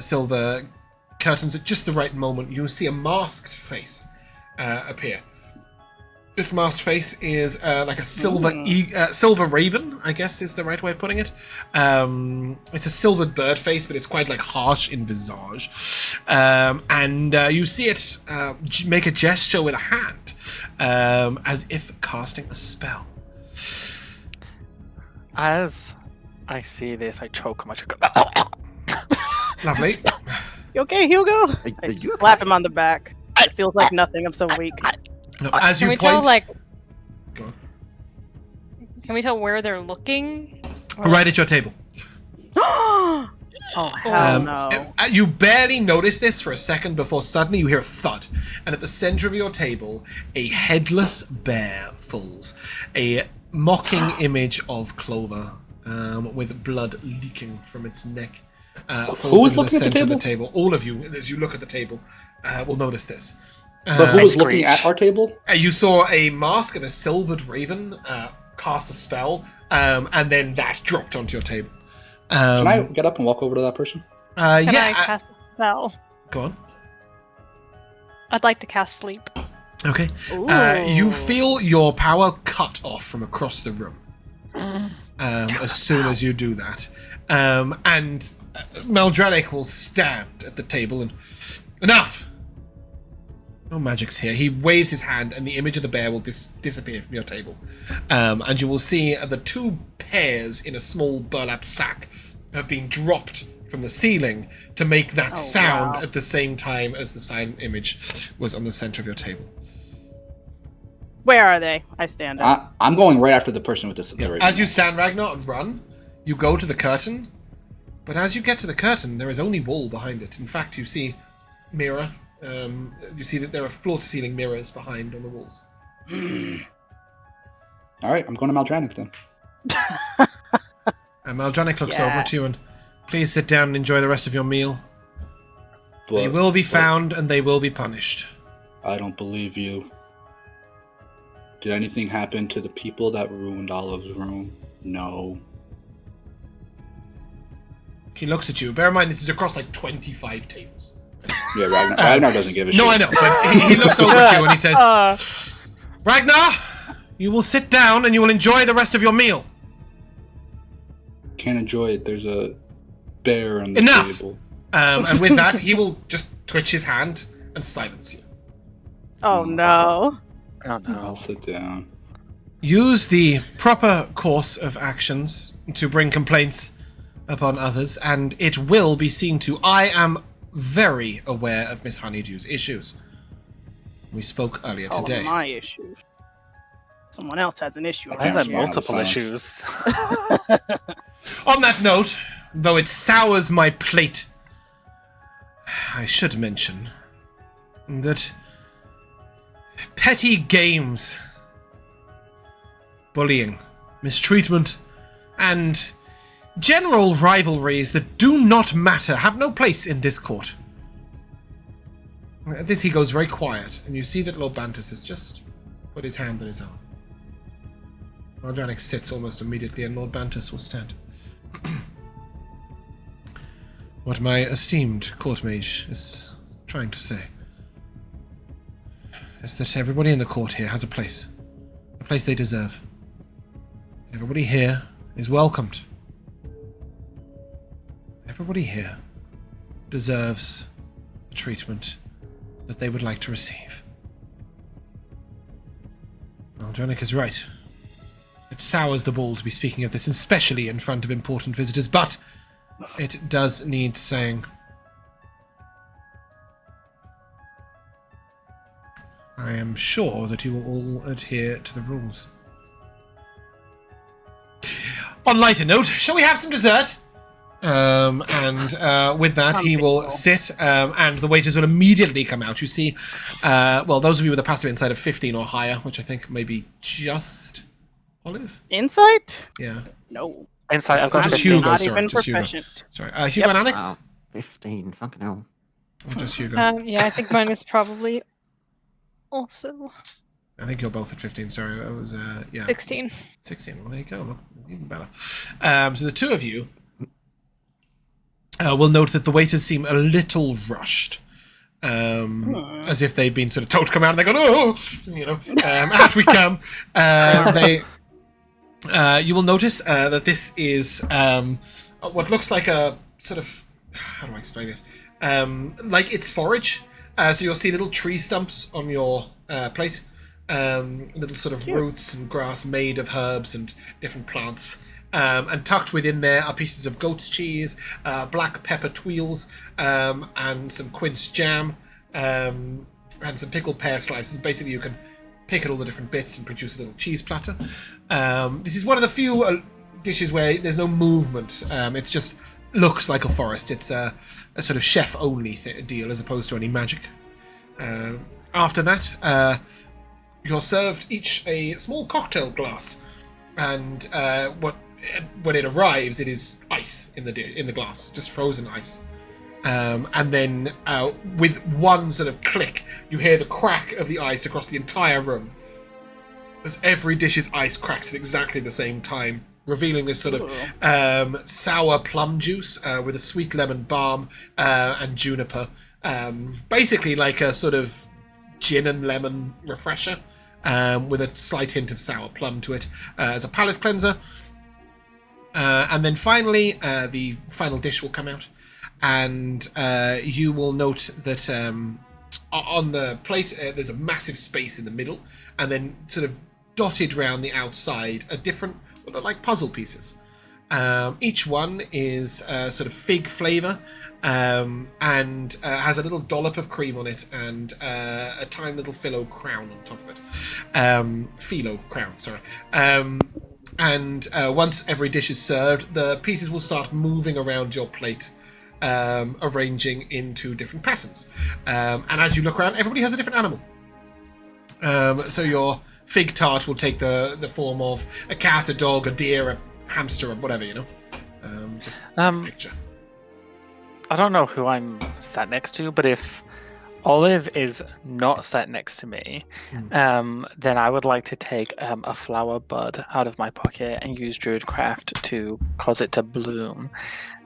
silver curtains at just the right moment, you see a masked face appear. This masked face is like a silver raven, I guess is the right way of putting it. It's a silvered bird face, but it's quite like harsh in visage. And you see it make a gesture with a hand, as if casting a spell. As I see this, I choke on my choke. Lovely. You okay, Hugo? I Are you slap him on the back. It feels like nothing. I'm so weak. No, as Can you we tell point, like? Go on. Can we tell where they're looking? Right at your table. Oh, hell no. You barely notice this for a second before suddenly you hear a thud, and at the center of your table, a headless bear falls. A mocking image of Clover, with blood leaking from its neck, falls into the center of the table. All of you, as you look at the table, will notice this. But who was looking at our table? You saw a mask of a silvered raven cast a spell, and then that dropped onto your table. Can I get up and walk over to that person? Can I Yeah. cast a spell? Go on. I'd like to cast sleep. Okay. You feel your power cut off from across the room as soon as you do that. And Meldranic will stand at the table and... Enough! No magic's here. He waves his hand and the image of the bear will disappear from your table. And you will see the 2 pears in a small burlap sack have been dropped from the ceiling to make that sound at the same time as the silent image was on the center of your table. Where are they? I stand up. I'm going right after the person with this. Yeah. As you stand, Ragnar, and run, you go to the curtain. But as you get to the curtain, there is only wall behind it. In fact, you see mirror. You see that there are floor-to-ceiling mirrors behind on the walls. All right, I'm going to Maldranic then. And Maldranic looks over to you and, please sit down and enjoy the rest of your meal. They will be found and they will be punished. I don't believe you. Did anything happen to the people that ruined Olive's room? No. He looks at you. Bear in mind, this is across like 25 tables. Yeah, Ragnar doesn't give a shit. No, I know, but he looks over at you and he says, Ragnar, you will sit down and you will enjoy the rest of your meal. Can't enjoy it. There's a bear on the Enough! table. And with that, he will just twitch his hand and silence you. Oh no. Oh no. I'll sit down. Use the proper course of actions to bring complaints upon others, and it will be seen to. I am very aware of Miss Honeydew's issues. We spoke earlier today. My issues. Someone else has an issue. I have here. multiple Silence. issues. On that note, though it sours my plate, I should mention that petty games, bullying, mistreatment, and general rivalries that do not matter have no place in this court. At this he goes very quiet, and you see that Lord Bantus has just put his hand on his arm. Maldranic sits almost immediately, and Lord Bantus will stand. What my esteemed court mage is trying to say is that everybody in the court here has a place they deserve. Everybody here is welcomed. Everybody here deserves the treatment that they would like to receive. Aldronic is right. It sours the ball to be speaking of this, especially in front of important visitors, but it does need saying. I am sure that you will all adhere to the rules. On lighter note, shall we have some dessert? With that, he will sit, and the waiters will immediately come out. You see, those of you with a passive insight of 15 or higher, which I think may be just Olive? Insight? Yeah. No. Insight, I've got just 15. Hugo, Not sorry. even Just Hugo. proficient. Sorry. Hugo and Alex? Wow, 15, fucking hell. Or just Hugo? Yeah, I think mine is probably also I think you're both at 15, sorry. I was, 16. 16, well, there you go. Look, even better. So the two of you will note that the waiters seem a little rushed. As if they've been sort of told to come out and they go, out we come. You will notice that this is what looks like a sort of, how do I explain it? Like it's forage. So you'll see little tree stumps on your plate. Little sort of roots and grass made of herbs and different plants. And tucked within there are pieces of goat's cheese, black pepper tweels, and some quince jam, and some pickled pear slices. Basically, you can pick at all the different bits and produce a little cheese platter. This is one of the few dishes where there's no movement. It just looks like a forest. It's a sort of chef-only deal as opposed to any magic. After that, you're served each a small cocktail glass, and when it arrives, it is ice in the glass, just frozen ice. And then with one sort of click, you hear the crack of the ice across the entire room. As every dish's ice cracks at exactly the same time, revealing this sort of sour plum juice with a sweet lemon balm and juniper. Basically like a sort of gin and lemon refresher with a slight hint of sour plum to it as a palate cleanser. And then finally, the final dish will come out, and you will note that on the plate there's a massive space in the middle, and then sort of dotted around the outside are different, what look like puzzle pieces. Each one is sort of fig flavour, and has a little dollop of cream on it, and a tiny little phyllo crown on top of it. Phyllo crown, sorry. And once every dish is served, the pieces will start moving around your plate, arranging into different patterns. And as you look around, everybody has a different animal. So your fig tart will take the form of a cat, a dog, a deer, a hamster, or whatever, just picture. I don't know who I'm sat next to, but if Olive is not sat next to me, then I would like to take a flower bud out of my pocket and use Druidcraft to cause it to bloom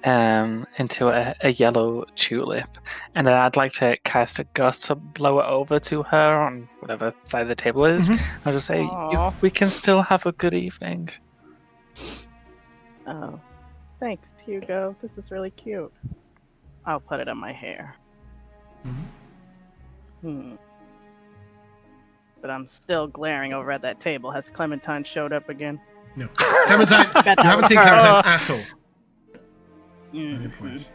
into a yellow tulip. And then I'd like to cast a gust to blow it over to her on whatever side the table is. I'll just say, we can still have a good evening. Oh, thanks, Hugo. This is really cute. I'll put it on my hair. But I'm still glaring over at that table. Has Clementine showed up again? No. Clementine, you haven't seen Clementine at all. Any point.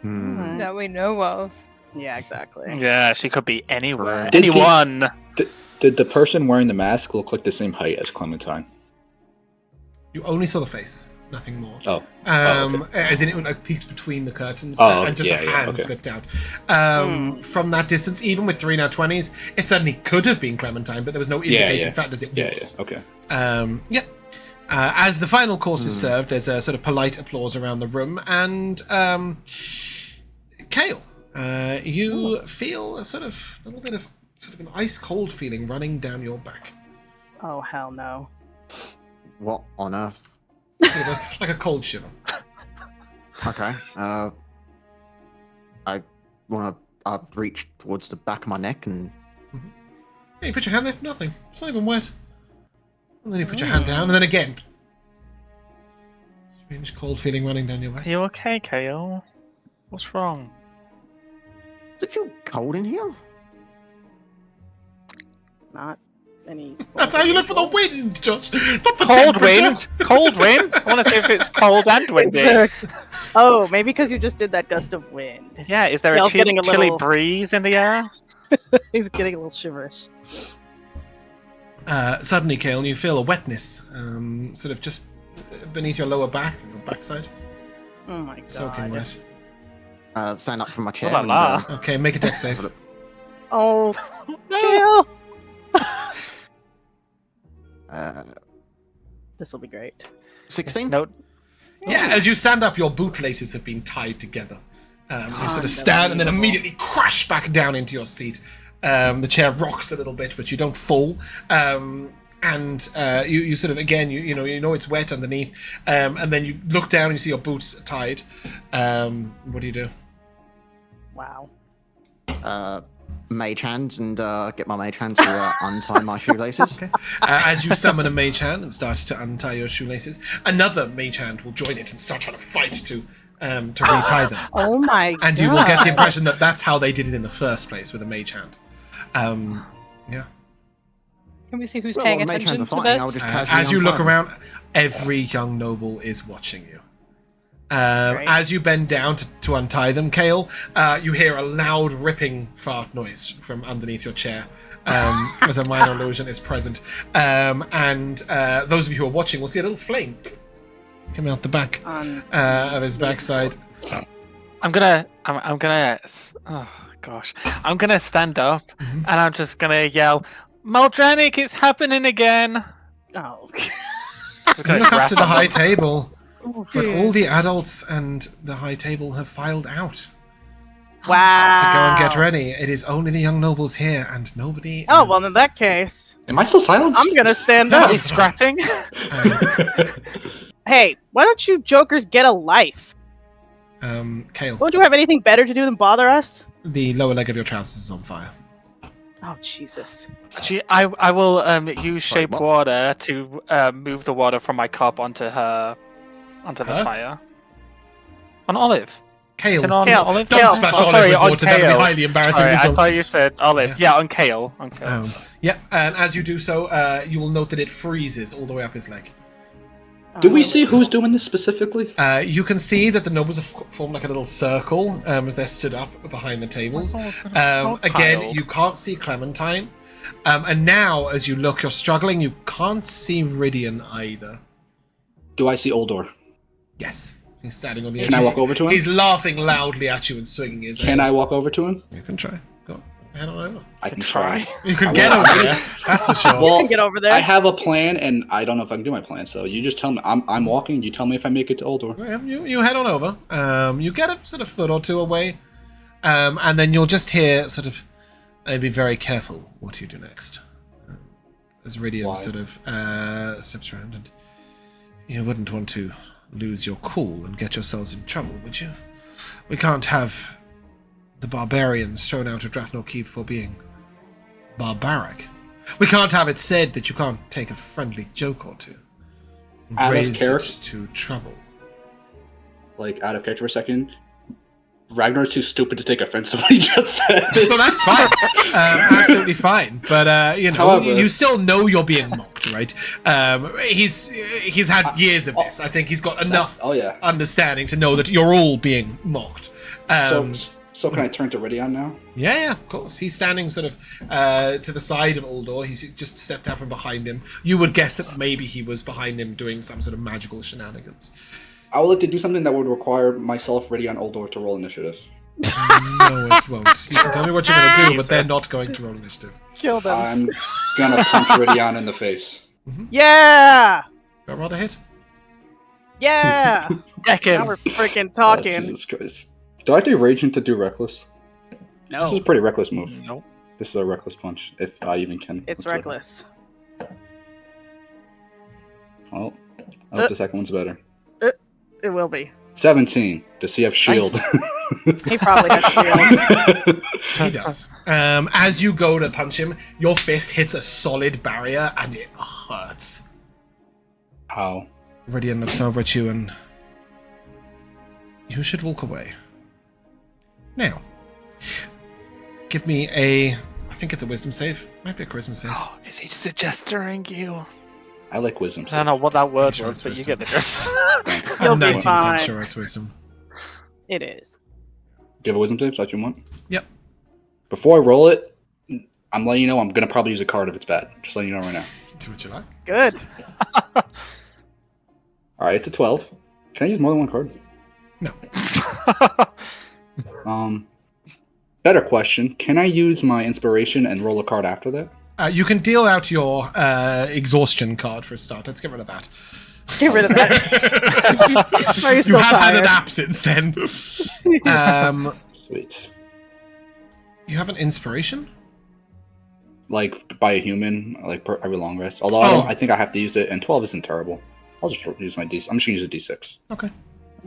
That we know of. Yeah, exactly. Yeah, she could be anywhere. Did Anyone. Did the person wearing the mask look like the same height as Clementine? You only saw the face, nothing more. Oh. Okay. As in it like peeked between the curtains and just a hand slipped out. From that distance, even with 3 nat 20s, it certainly could have been Clementine, but there was no indicating fact as it was. Okay. As the final course is served, there's a sort of polite applause around the room, and Kale, you feel a little bit of an ice cold feeling running down your back. Oh hell no! What on earth? Sort of like a cold shiver. Okay. I want to reach towards the back of my neck and. Yeah, you put your hand there. Nothing. It's not even wet. And then you put your hand down, and then again. Strange cold feeling running down your back. Are you okay, Kale? What's wrong? Does it feel cold in here? Not any. That's how you look for the wind, Josh. Not the Cold temperature. wind? Cold wind? I want to see if it's cold and windy. Oh, maybe because you just did that gust of wind. Yeah, is there Kale's a getting a chilly little- breeze in the air? He's getting a little shiverish. Suddenly, Kale, you feel a wetness, sort of just beneath your lower back, your backside, Oh my god. soaking wet. Stand up from my chair. la la. Okay, make a dex save. Oh, Kale! This will be great. 16? No. Yeah, as you stand up, your bootlaces have been tied together. You sort of stand and then immediately crash back down into your seat. The chair rocks a little bit, but you don't fall. And you sort of, again, you know it's wet underneath. And then you look down and you see your boots tied. What do you do? Wow. Mage hand and get my mage hand to untie my shoelaces. Okay. As you summon a mage hand and start to untie your shoelaces, another mage hand will join it and start trying to fight to retie them. Oh my god. And you will get the impression that that's how they did it in the first place with a mage hand. Yeah. Can we see who's Well, paying while mage hands attention are to fighting, this? I'll just casually As you look untie them. around, every young noble is watching you. Great. As you bend down to untie them, Kale, you hear a loud ripping fart noise from underneath your chair, as a minor illusion is present. And those of you who are watching will see a little flame come out the back of his backside. I'm gonna stand up and I'm just gonna yell, Maldranik, it's happening again. Oh. Just You gonna look up to the grasp high him. table, but all the adults and the high table have filed out Wow. to go and get ready. It is only the young nobles here, and nobody. Oh, is- well, in that case, Am I still silenced? I'm gonna stand No. up. He's scrapping. Hey, why don't you jokers get a life? Kale, Don't you have anything better to do than bother us? the lower leg of your trousers is on fire. Oh, Jesus. Actually, I will use Sorry, shape what? water to move the water from my cup onto the Huh? fire. On Olive. Kale, Is it on Kale. Olive? don't Kale. splash Oh, Olive sorry, with on water. That would be Kale. highly embarrassing. Sorry, this I one. thought you said Olive. Yeah. Yeah, on Kale. On Kale. Yep, and as you do so, you will note that it freezes all the way up his leg. Do we see who's doing this specifically? You can see that the nobles have formed like a little circle as they're stood up behind the tables. Again, Piled. you can't see Clementine. And now, as you look, you're struggling. You can't see Ridian either. Do I see Oldor? Yes, he's standing on the edge. Can I walk over to him? He's laughing loudly at you and swinging his Can I walk over to him? You can try. Go on. Head on over. I can try. You can I get will. over there. That's for sure. Well, You can get over there. I have a plan, and I don't know if I can do my plan. So you just tell me. I'm walking. You tell me if I make it to Oldor. Yeah, you head on over. You get a sort of foot or two away, and then you'll just hear sort of. Be very careful what you do next. As Ridian Why? sort of steps around, and you wouldn't want to lose your cool and get yourselves in trouble, would you? We can't have the barbarians thrown out of Drathnor Keep for being barbaric. We can't have it said that you can't take a friendly joke or two. And Out of raise it character? to trouble. Like out of character for a second. Ragnar's too stupid to take offense to what he just said. So that's fine. Absolutely fine. But, However- you still know you're being mocked, right? He's had years of this. I think he's got enough Oh yeah. understanding to know that you're all being mocked. So can I turn to Ridian now? Yeah, of course. He's standing sort of to the side of Uldor. He's just stepped out from behind him. You would guess that maybe he was behind him doing some sort of magical shenanigans. I would like to do something that would require myself, Ridian, Oldor to roll initiative. No, it won't. You can tell me what you're going to do, but they're not going to roll initiative. Kill them. I'm gonna punch Ridian in the face. Yeah! Got a rather hit? Yeah! Deck Now him. we're freaking Oh, talking. Jesus Christ. Do I have to be raging to do reckless? This is a No, pretty reckless move. Nope. This is a reckless punch, if I even can. it's consider. reckless. Well, I hope the second one's better. It will be. 17. Does he have shield? He probably has shield. He does. As you go to punch him, your fist hits a solid barrier and it hurts. How? Ridian looks over at you and... You should walk away. Now, give me a... I think it's a wisdom save. Might be a charisma save. Oh, is he just gesturing you? I like wisdom. I don't know what that word Sure was, it's but you wisdom. get the drift. You'll I'm be 90% fine. sure it's wisdom. It is. Do you have a wisdom save? Is that what you want? Yep. Before I roll it, I'm letting you know I'm gonna probably use a card if it's bad. Just letting you know right now. Do what you like. Good. All right, it's a 12. Can I use more than one card? No. Better question. Can I use my inspiration and roll a card after that? You can deal out your exhaustion card for a start. Let's get rid of that. Get rid of that. Are you You still have had a tired? nap since then. Sweet. You have an inspiration? Like by a human, like per every long rest. Although I think I have to use it, and 12 isn't terrible. I'll just use my D. I'm just gonna use a D6. Okay.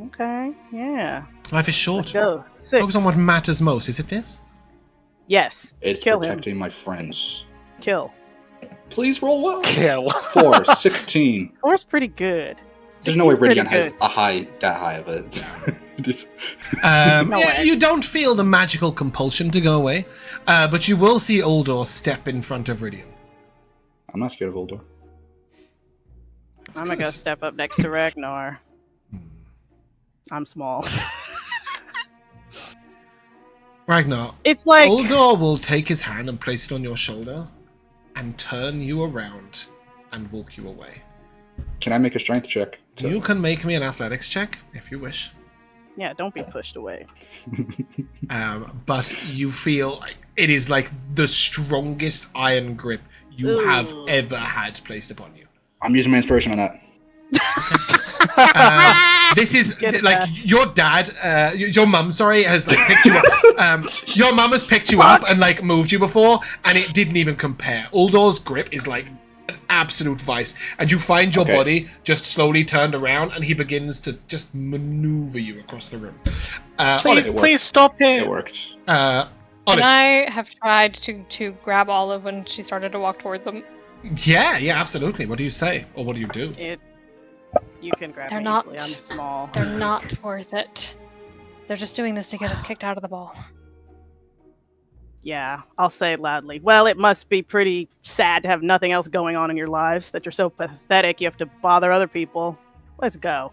Okay, yeah. Life is short. Let's go. 6. Focus on what matters most. Is it this? Yes. It's Kill him. protecting my friends. Kill. Please roll well. Kill. 4, 16. Score's pretty good. There's no way 16's pretty Ridian has good. that high of it. Just- No Yeah, way. you don't feel the magical compulsion to go away, but you will see Uldor step in front of Ridian. I'm not scared of Uldor. That's I'm gonna good. go step up next to Ragnar. I'm small. Ragnar, It's like Uldor will take his hand and place it on your shoulder and turn you around and walk you away. Can I make a strength check? You can make me an athletics check if you wish. yeah, don't be pushed away. But you feel like it is like the strongest iron grip you have ever had placed upon you. I'm using my inspiration on that. This is Get it like back. your dad, your mum, sorry, has like picked you up. Your mum has picked you up and like moved you before, and it didn't even compare. Uldor's grip is like an absolute vice, and you find your Okay. body just slowly turned around, and he begins to just maneuver you across the room. Please, Olive, please stop It him. worked. Olive, And I have tried to grab Olive when she started to walk toward them. yeah, absolutely. What do you say, or what do you do? You can grab They're me not- easily. I'm small. They're not worth it. They're just doing this to get us kicked out of the ball. Yeah, I'll say it loudly. Well, it must be pretty sad to have nothing else going on in your lives, that you're so pathetic you have to bother other people. Let's go.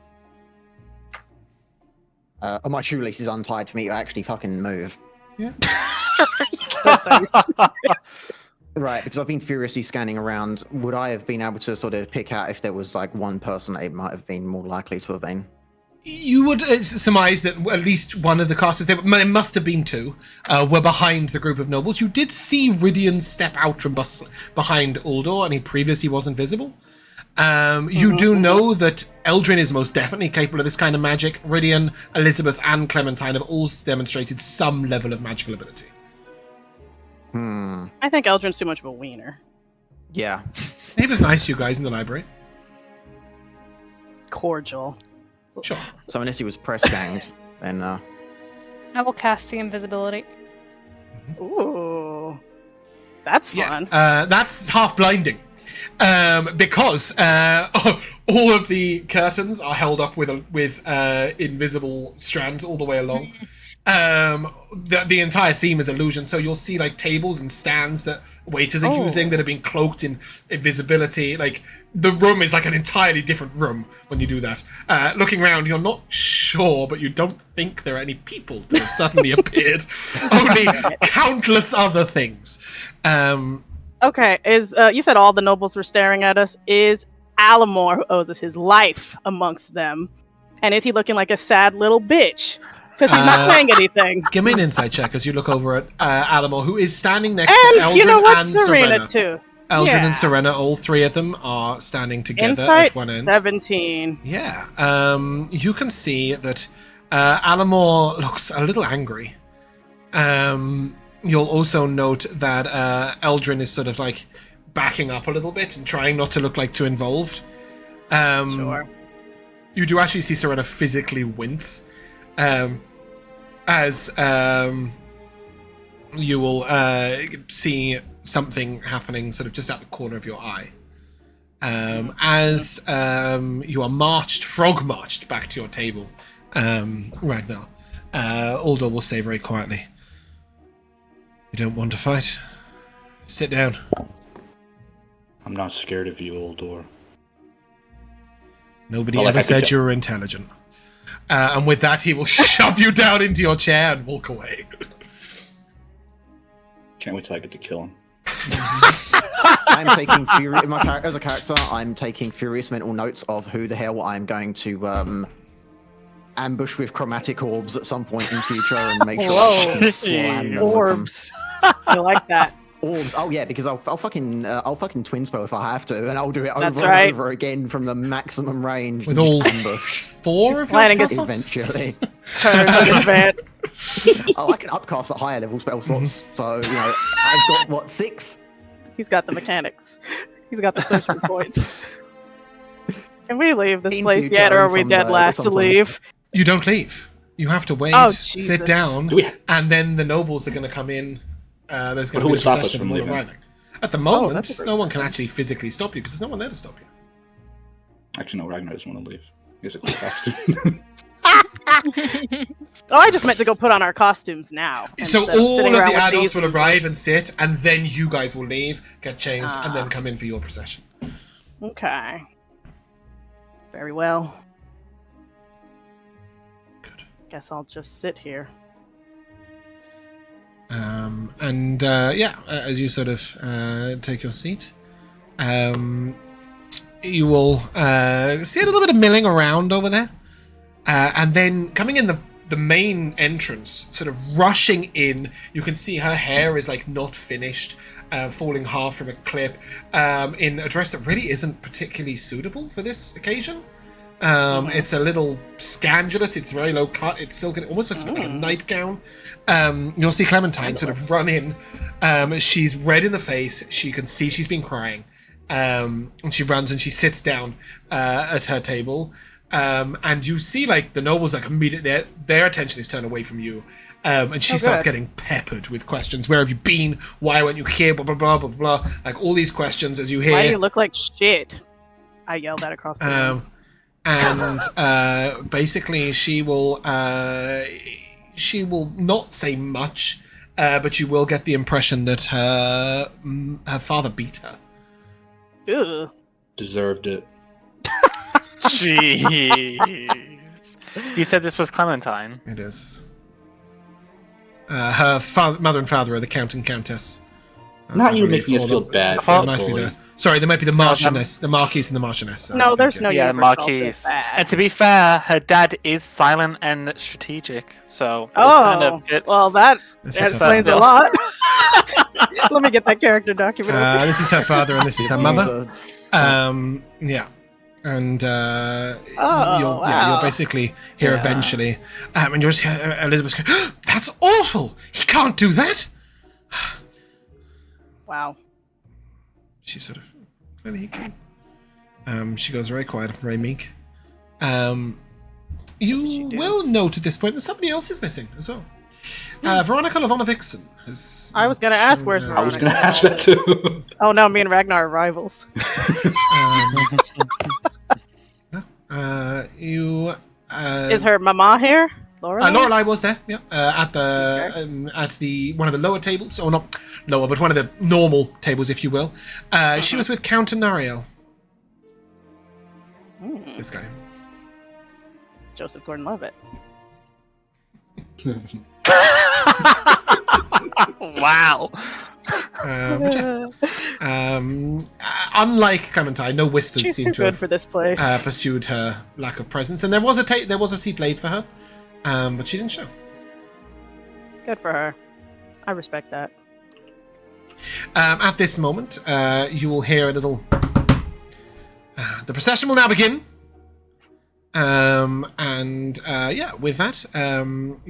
My shoelace is untied for me to actually fucking move. Yeah. Right, because I've been furiously scanning around. Would I have been able to sort of pick out if there was like one person it might have been more likely to have been? You would surmise that at least one of the casters, there must have been two, were behind the group of nobles. You did see Ridian step out from behind Uldor, and he previously wasn't visible. You do know that Eldrin is most definitely capable of this kind of magic. Ridian, Elizabeth, and Clementine have all demonstrated some level of magical ability. I think Eldrin's too much of a wiener. Yeah. It was nice, you guys, in the library. Cordial. Sure. So unless he was press ganged, then I will cast the invisibility. Ooh. That's fun. Yeah, that's half blinding. Because all of the curtains are held up with invisible strands all the way along. The entire theme is illusion, so you'll see like tables and stands that waiters are using that have been cloaked in invisibility. Like the room is like an entirely different room when you do that. Looking around, you're not sure, but you don't think there are any people that have suddenly appeared. Only countless other things. Okay, you said all the nobles were staring at us. Is Alamor, who owes us his life, amongst them? And is he looking like a sad little bitch? Because he's not saying anything. Give me an insight check as you look over at Alamor, who is standing next And to Eldrin you know what? and Serena, Serena. too. Eldrin Yeah. and Serena, all three of them are standing together Insight at one end. 17. Yeah. You can see that Alamor looks a little angry. You'll also note that Eldrin is sort of like backing up a little bit and trying not to look like too involved. Sure. You do actually see Serena physically wince. As you will see something happening sort of just at the corner of your eye. As you are frog marched back to your table right now. Uldor will say very quietly, "You don't want to fight? Sit down." I'm not scared of you, Uldor. Nobody ever said you were intelligent. And with that, he will shove you down into your chair and walk away. Can't wait till I get to kill him. I'm taking as a character. I'm taking furious mental notes of who the hell I'm going to ambush with chromatic orbs at some point in future and make sure I can slam them Orbs. I like that. Orbs. Oh yeah, because I'll fucking twin spell if I have to, and I'll do it over That's and right. over again from the maximum range With all ambush. 4 of your Planning is- spells? Eventually. Turn in advance. I can upcast at higher level spell slots, so I've got what 6. He's got the mechanics. He's got the sorcery points. Can we leave this In place future, yet, or are we someday, dead last to sometime. leave? You don't leave. You have to wait, Oh, sit Jesus. down, Do we- and then the nobles are going to come in. There's going Who to be would a stop us procession of from them all leaving? arriving. At the moment, that's a great no one can actually physically stop you because there's no one there to stop you. Actually, no, Ragnar doesn't want to leave. He has a cool costume. Oh, I just meant to go put on our costumes now. So instead all sitting of the around with adults these will arrive losers. and sit, and then you guys will leave, get changed, and then Ah. come in for your procession. Okay. Very well. Good. Guess I'll just sit here. As you sort of take your seat, you will see a little bit of milling around over there, and then coming in the main entrance, sort of rushing in, you can see her hair is like not finished, falling half from a clip, in a dress that really isn't particularly suitable for this occasion. It's a little scandalous, it's very low cut, it's silken, it almost looks a bit like a nightgown. You'll see Clementine sort of run in. She's red in the face, she can see she's been crying. And she runs and she sits down at her table. And you see like the nobles like immediately their attention is turned away from you. And she starts good. getting peppered with questions. Where have you been? Why weren't you here? Blah blah blah blah blah. Like all these questions as you hear. Why do you look like shit? I yelled that across the room. And basically she will not say much, but you will get the impression that her father beat her. Ugh. Deserved it. Jeez. You said this was Clementine. It is. Her mother and father are the Count and Countess. Not I you believe, making us feel although bad. there might be Bully. there might be the Marchioness, the Marquise and the Marchioness. No, there's no Yeah, universal Marquise. bad. And to be fair, her dad is silent and strategic, so this Oh, kind of fits. well, that This is her explains a father. lot. Let me get that character document. This is her father and this is her mother. Yeah. And you'll wow. basically hear Yeah. eventually, and you'll just hear Elizabeth go, "That's awful! He can't do that!" Wow. She sort of, clearly he can. She goes very quiet, very meek. You will note at this point that somebody else is missing as well. Veronica Lavona-Vixen has... I was gonna ask where's I was Veronica. gonna ask that too. Oh no, me and Ragnar are rivals. You... Is her mama here? Laura? Lorelei was there, yeah, at the one of the lower tables, or not lower, but one of the normal tables, if you will. She was with Count Nariel, this guy. Joseph Gordon-Levitt. Wow. But yeah. Unlike Clementine, no whispers She's seem too to good have for this place. pursued her lack of presence, and there was a seat laid for her, but she didn't show. Good for her. I respect that. At this moment, you will hear a little. The procession will now begin. With that,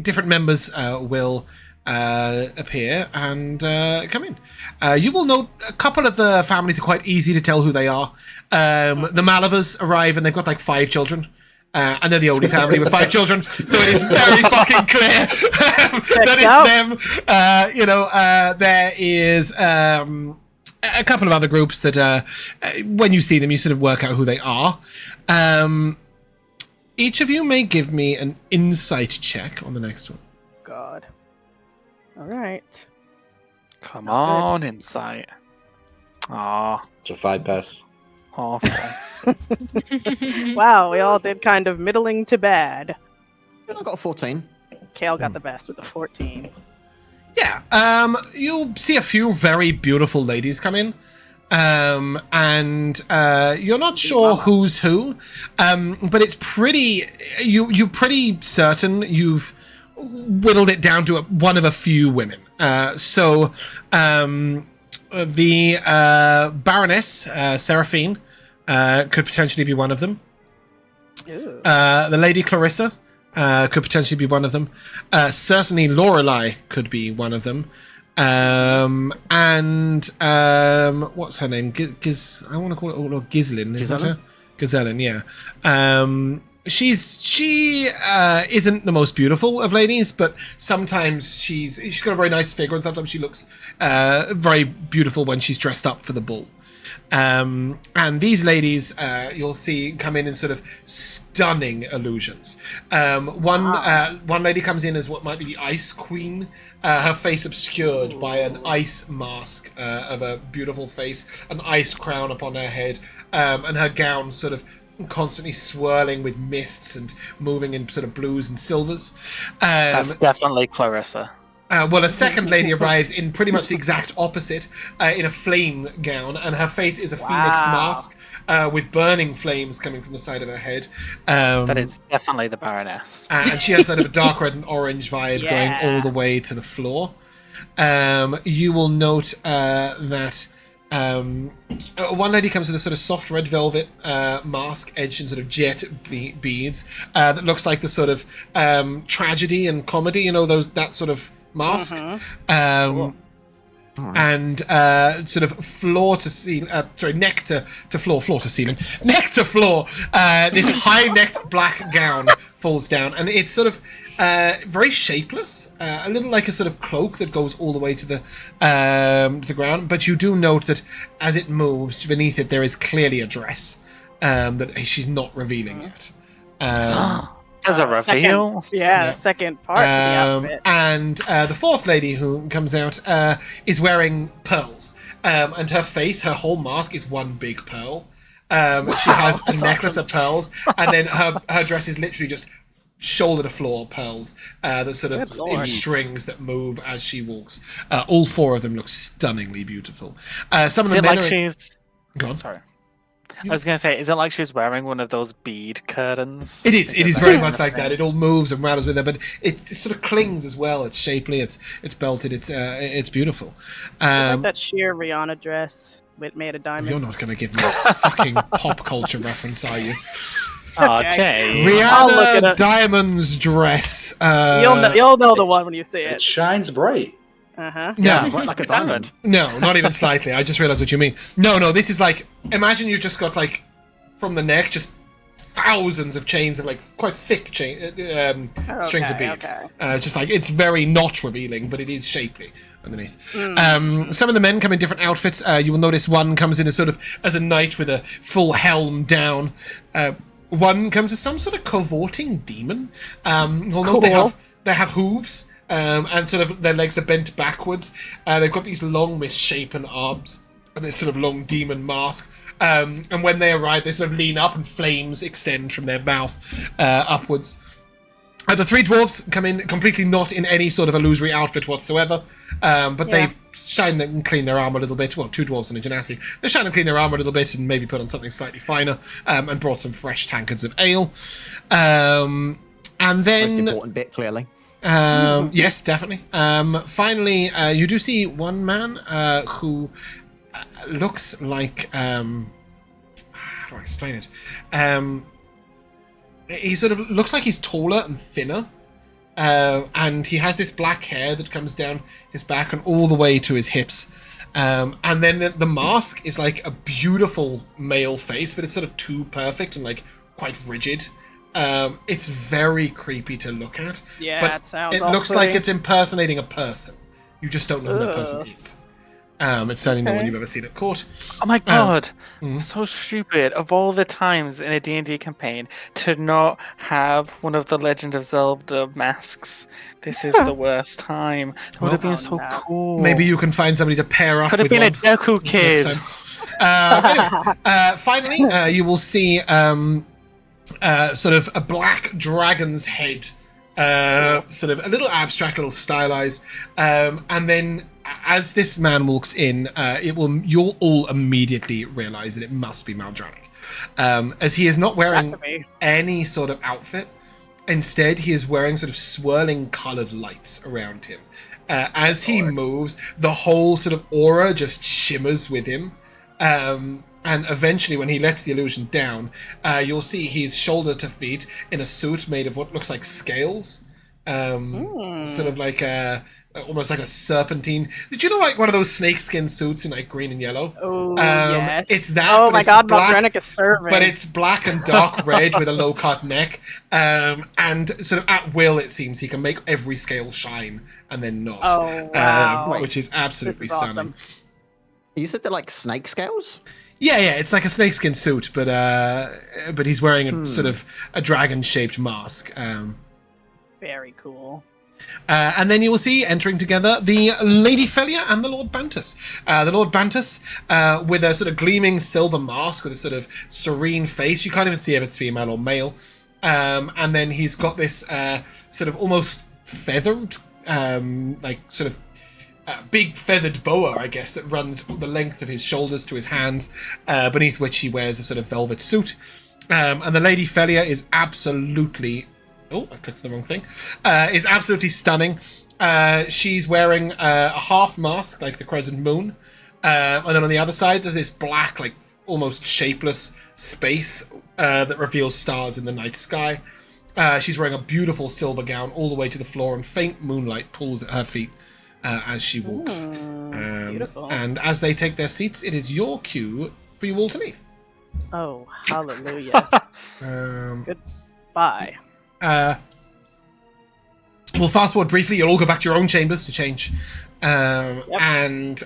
different members will appear and come in. You will note a couple of the families are quite easy to tell who they are. The Malavers arrive and they've got like 5 children. And they're the only family with 5 children, so it is very fucking clear that it's them. There is a couple of other groups that when you see them, you sort of work out who they are. each of you may give me an insight check on the next one. God. All right. Come Not good. on, insight. Aw, It's a 5 pass. awful. Wow, we all did kind of middling to bad. I got a 14. Kale got the best with a 14. Yeah, you'll see a few very beautiful ladies come in, and you're not sure who's who, but it's pretty. You're pretty certain you've whittled it down to one of a few women. So the Baroness Seraphine could potentially be one of them. Ooh. The Lady Clarissa could potentially be one of them. Certainly Lorelei could be one of them. And what's her name? I want to call it Ghislaine. Is that her? Ghislaine, yeah. She isn't the most beautiful of ladies, but sometimes she's got a very nice figure, and sometimes she looks very beautiful when she's dressed up for the ball. And these ladies, you'll see, come in sort of stunning illusions. One lady comes in as what might be the Ice Queen, her face obscured by an ice mask of a beautiful face, an ice crown upon her head, and her gown sort of constantly swirling with mists and moving in sort of blues and silvers. That's definitely Clarissa. Well, a second lady arrives in pretty much the exact opposite, in a flame gown, and her face is a phoenix mask with burning flames coming from the side of her head. That is definitely the Baroness. And she has sort of a dark red and orange vibe going all the way to the floor. You will note that one lady comes with a sort of soft red velvet mask edged in sort of jet beads that looks like the sort of tragedy and comedy, that sort of mask. Cool. And sort of floor to ceiling, neck to floor to ceiling, neck to floor, this high-necked black gown falls down, and it's sort of very shapeless, a little like a sort of cloak that goes all the way to the ground, but you do note that as it moves, beneath it there is clearly a dress that she's not revealing yet. As a reveal? Second part to the outfit. And the fourth lady who comes out is wearing pearls. And her face, her whole mask is one big pearl. She has a necklace of pearls, and then her dress is literally just shoulder to floor pearls that sort of in strings that move as she walks. All four of them look stunningly beautiful. Some of the men she's... Go on. Sorry. I was going to say, is it like she's wearing one of those bead curtains? It is. It is very much like that. It all moves and rattles with her, but it sort of clings as well. It's shapely. It's belted. It's beautiful. Like that sheer Rihanna dress made of diamonds. You're not going to give me a fucking pop culture reference, are you? Oh, Jay. Rihanna Diamond's dress. You'll know the one when you see It it. shines bright. Uh-huh. No, Right, like a diamond. no, not even slightly. I just realized what you mean. No, this is like, imagine you just got like, from the neck, just thousands of chains of like quite thick strings of beads. Okay. Just like, it's very not revealing, but it is shapely underneath. Some of the men come in different outfits. You will notice one comes in as a knight with a full helm down. One comes as some sort of cavorting demon. You'll note they have hooves. And sort of their legs are bent backwards. They've got these long misshapen arms and this sort of long demon mask. And when they arrive, they sort of lean up and flames extend from their mouth upwards. The three dwarves come in completely not in any sort of illusory outfit whatsoever, but they've shined and cleaned their armor a little bit. Well, two dwarves and a Genasi. They shine and clean their armor a little bit and maybe put on something slightly finer, and brought some fresh tankards of ale. And then... Most important bit, clearly. Yes, definitely. Finally, you do see one man who looks like... how do I explain it? He sort of looks like he's taller and thinner, and he has this black hair that comes down his back and all the way to his hips. And then the mask is like a beautiful male face, but it's sort of too perfect and like quite rigid. It's very creepy to look at. Yeah, but it sounds it looks like it's impersonating a person. You just don't know who that person is. It's certainly no one you've ever seen at court. Oh my god, so stupid. Of all the times in a D&D campaign to not have one of the Legend of Zelda masks, this is the worst time. It would have been so cool. Maybe you can find somebody to pair up Could have with been one a Deku kid. Anyway, finally, you will see sort of a black dragon's head, sort of a little abstract, a little stylized, and then as this man walks in, you'll all immediately realize that it must be Maldranic, as he is not wearing any sort of outfit. Instead, he is wearing sort of swirling colored lights around him. As he moves, the whole sort of aura just shimmers with him. And eventually, when he lets the illusion down, you'll see he's shoulder to feet in a suit made of what looks like scales. Sort of like almost like a serpentine. Did you know like one of those snakeskin suits in like green and yellow? Oh, yes. It's that. Oh but my it's god, black, Maldranic is serving. but it's black and dark red with a low cut neck. And sort of at will, it seems he can make every scale shine and then not. Oh, wow. Which is absolutely This is stunning. awesome. You said they're like snake scales? Yeah, it's like a snakeskin suit, but he's wearing a sort of a dragon-shaped mask. Very cool. And then you will see entering together the Lady Felia and the Lord Bantus. The Lord Bantus, with a sort of gleaming silver mask with a sort of serene face. You can't even see if it's female or male. And then he's got this sort of almost feathered, like sort of big feathered boa, I guess, that runs the length of his shoulders to his hands, beneath which he wears a sort of velvet suit. And the Lady Felia is absolutely... Oh, I clicked the wrong thing. Is absolutely stunning. She's wearing a half mask, like the crescent moon. And then on the other side, there's this black, like almost shapeless space that reveals stars in the night sky. She's wearing a beautiful silver gown all the way to the floor, and faint moonlight pulls at her feet as she walks. Beautiful. And as they take their seats, it is your cue for you all to leave. Oh, hallelujah. Goodbye. We'll fast forward briefly. You'll all go back to your own chambers to change. And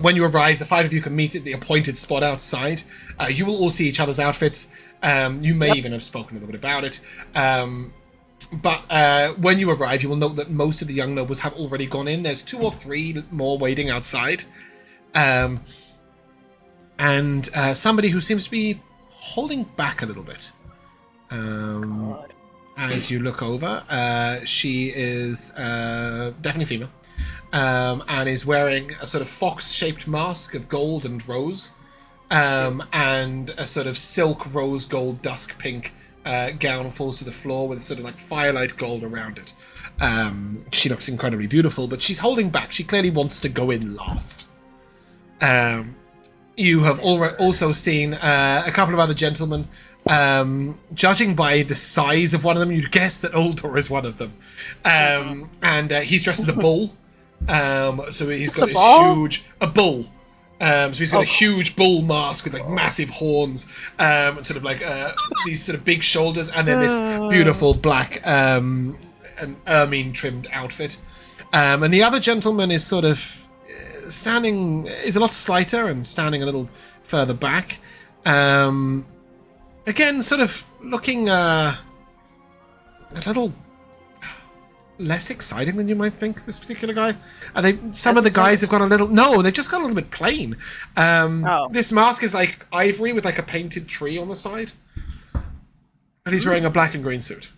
when you arrive, the five of you can meet at the appointed spot outside. You will all see each other's outfits. You may even have spoken a little bit about it. But when you arrive, you will note that most of the young nobles have already gone in. There's 2 or 3 more waiting outside. And somebody who seems to be holding back a little bit. As you look over, she is definitely female, and is wearing a sort of fox-shaped mask of gold and rose, and a sort of silk rose gold dusk pink gown falls to the floor with sort of like firelight gold around it. She looks incredibly beautiful, but she's holding back. She clearly wants to go in last. You have also seen a couple of other gentlemen. Judging by the size of one of them, you'd guess that Uldor is one of them. And he's dressed as a bull. So he's got this huge... A bull. So he's got a huge bull mask with like massive horns, and sort of like these sort of big shoulders, and then this beautiful black an ermine trimmed outfit. And the other gentleman is sort of is a lot slighter and standing a little further back. Again, sort of looking a little less exciting than you might think, this particular guy. Some of the guys have gone a little... No, they've just gone a little bit plain. This mask is like ivory with like a painted tree on the side. And he's wearing a black and green suit.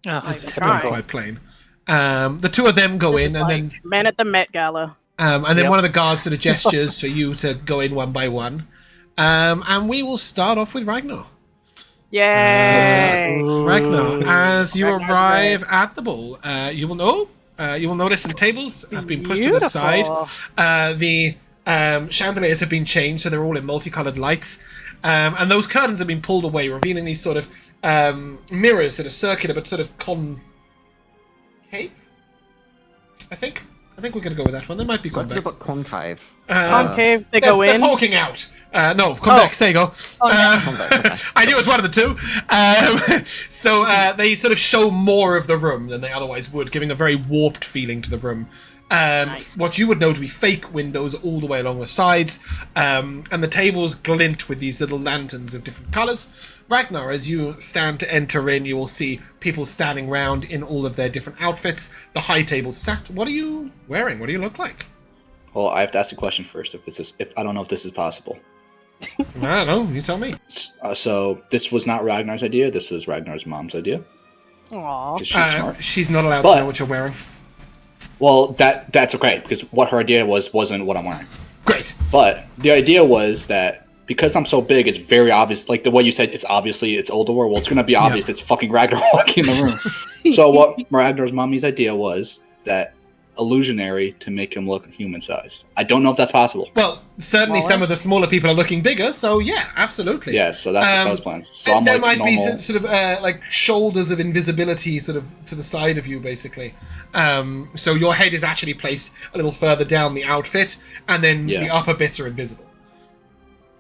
It's quite plain. The 2 of them go in, and then... Man at the Met Gala. And then one of the guards sort of gestures for you to go in one by one. And we will start off with Ragnar. Yay! Ragnar, as you arrive at the ball, you will notice the tables have been pushed to the side. The chandeliers have been changed, so they're all in multicolored lights. And those curtains have been pulled away, revealing these sort of mirrors that are circular but sort of concave. I think we're going to go with that one. They might be Circular convex. but concave. Concave, they go in. They're poking out. No, convex. There you go. Convex, okay. I knew it was one of the 2. So they sort of show more of the room than they otherwise would, giving a very warped feeling to the room. Nice. What you would know to be fake windows all the way along the sides, and the tables glint with these little lanterns of different colours. Ragnar, as you stand to enter in, you will see people standing round in all of their different outfits. The high table's sat. What are you wearing? What do you look like? Well, I have to ask a question first. If I don't know if this is possible. I don't know. You tell me. So this was not Ragnar's idea. This was Ragnar's mom's idea. Aww. 'Cause she's smart. She's not allowed to know what you're wearing. Well, that's okay, because what her idea wasn't what I'm wearing. Great. But the idea was that because I'm so big, it's very obvious. Like the way you said, it's Older. Well, it's going to be obvious. It's fucking Ragnar walking in the room. So what Ragnar's mommy's idea was that illusionary to make him look human-sized. I don't know if that's possible. Well, certainly Smaller? some of the smaller people are looking bigger, so yeah, absolutely. Yeah, so that's what I was planning. So And I'm there like might be normal. sort of like shoulders of invisibility sort of to the side of you, basically. So your head is actually placed a little further down the outfit, and then the upper bits are invisible.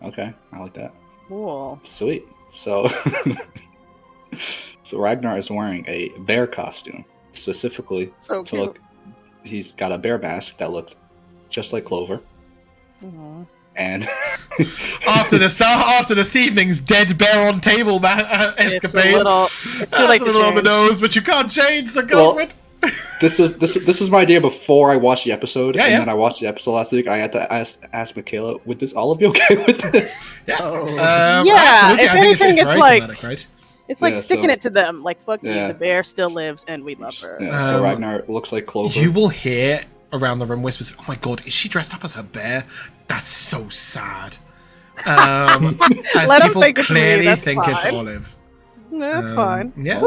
Okay, I like that. Cool. Sweet. So, so Ragnar is wearing a bear costume, specifically So to cute. look. He's got a bear mask that looks just like Clover, Mhm. and After this evening's dead bear on table escapade, It's too late that's a to little on the change. nose, but you can't change, so go for it. this was my idea before I watched the episode, Yeah, and yeah. then I watched the episode last week. I had to ask Michaela, "Would this all be okay with this?" Yeah, Yeah, absolutely. if I think anything, it's it's very like- thematic, right? It's like Yeah, sticking so- it to them. Like, fuck you, Yeah. the bear still lives and we love her. Yeah, so Um, Ragnar looks like Clover. You will hear around the room whispers, "Oh my god, is she dressed up as a bear? That's so sad." As Let 'em people think it's me, clearly that's think it's fine. Olive. That's fine. Yeah.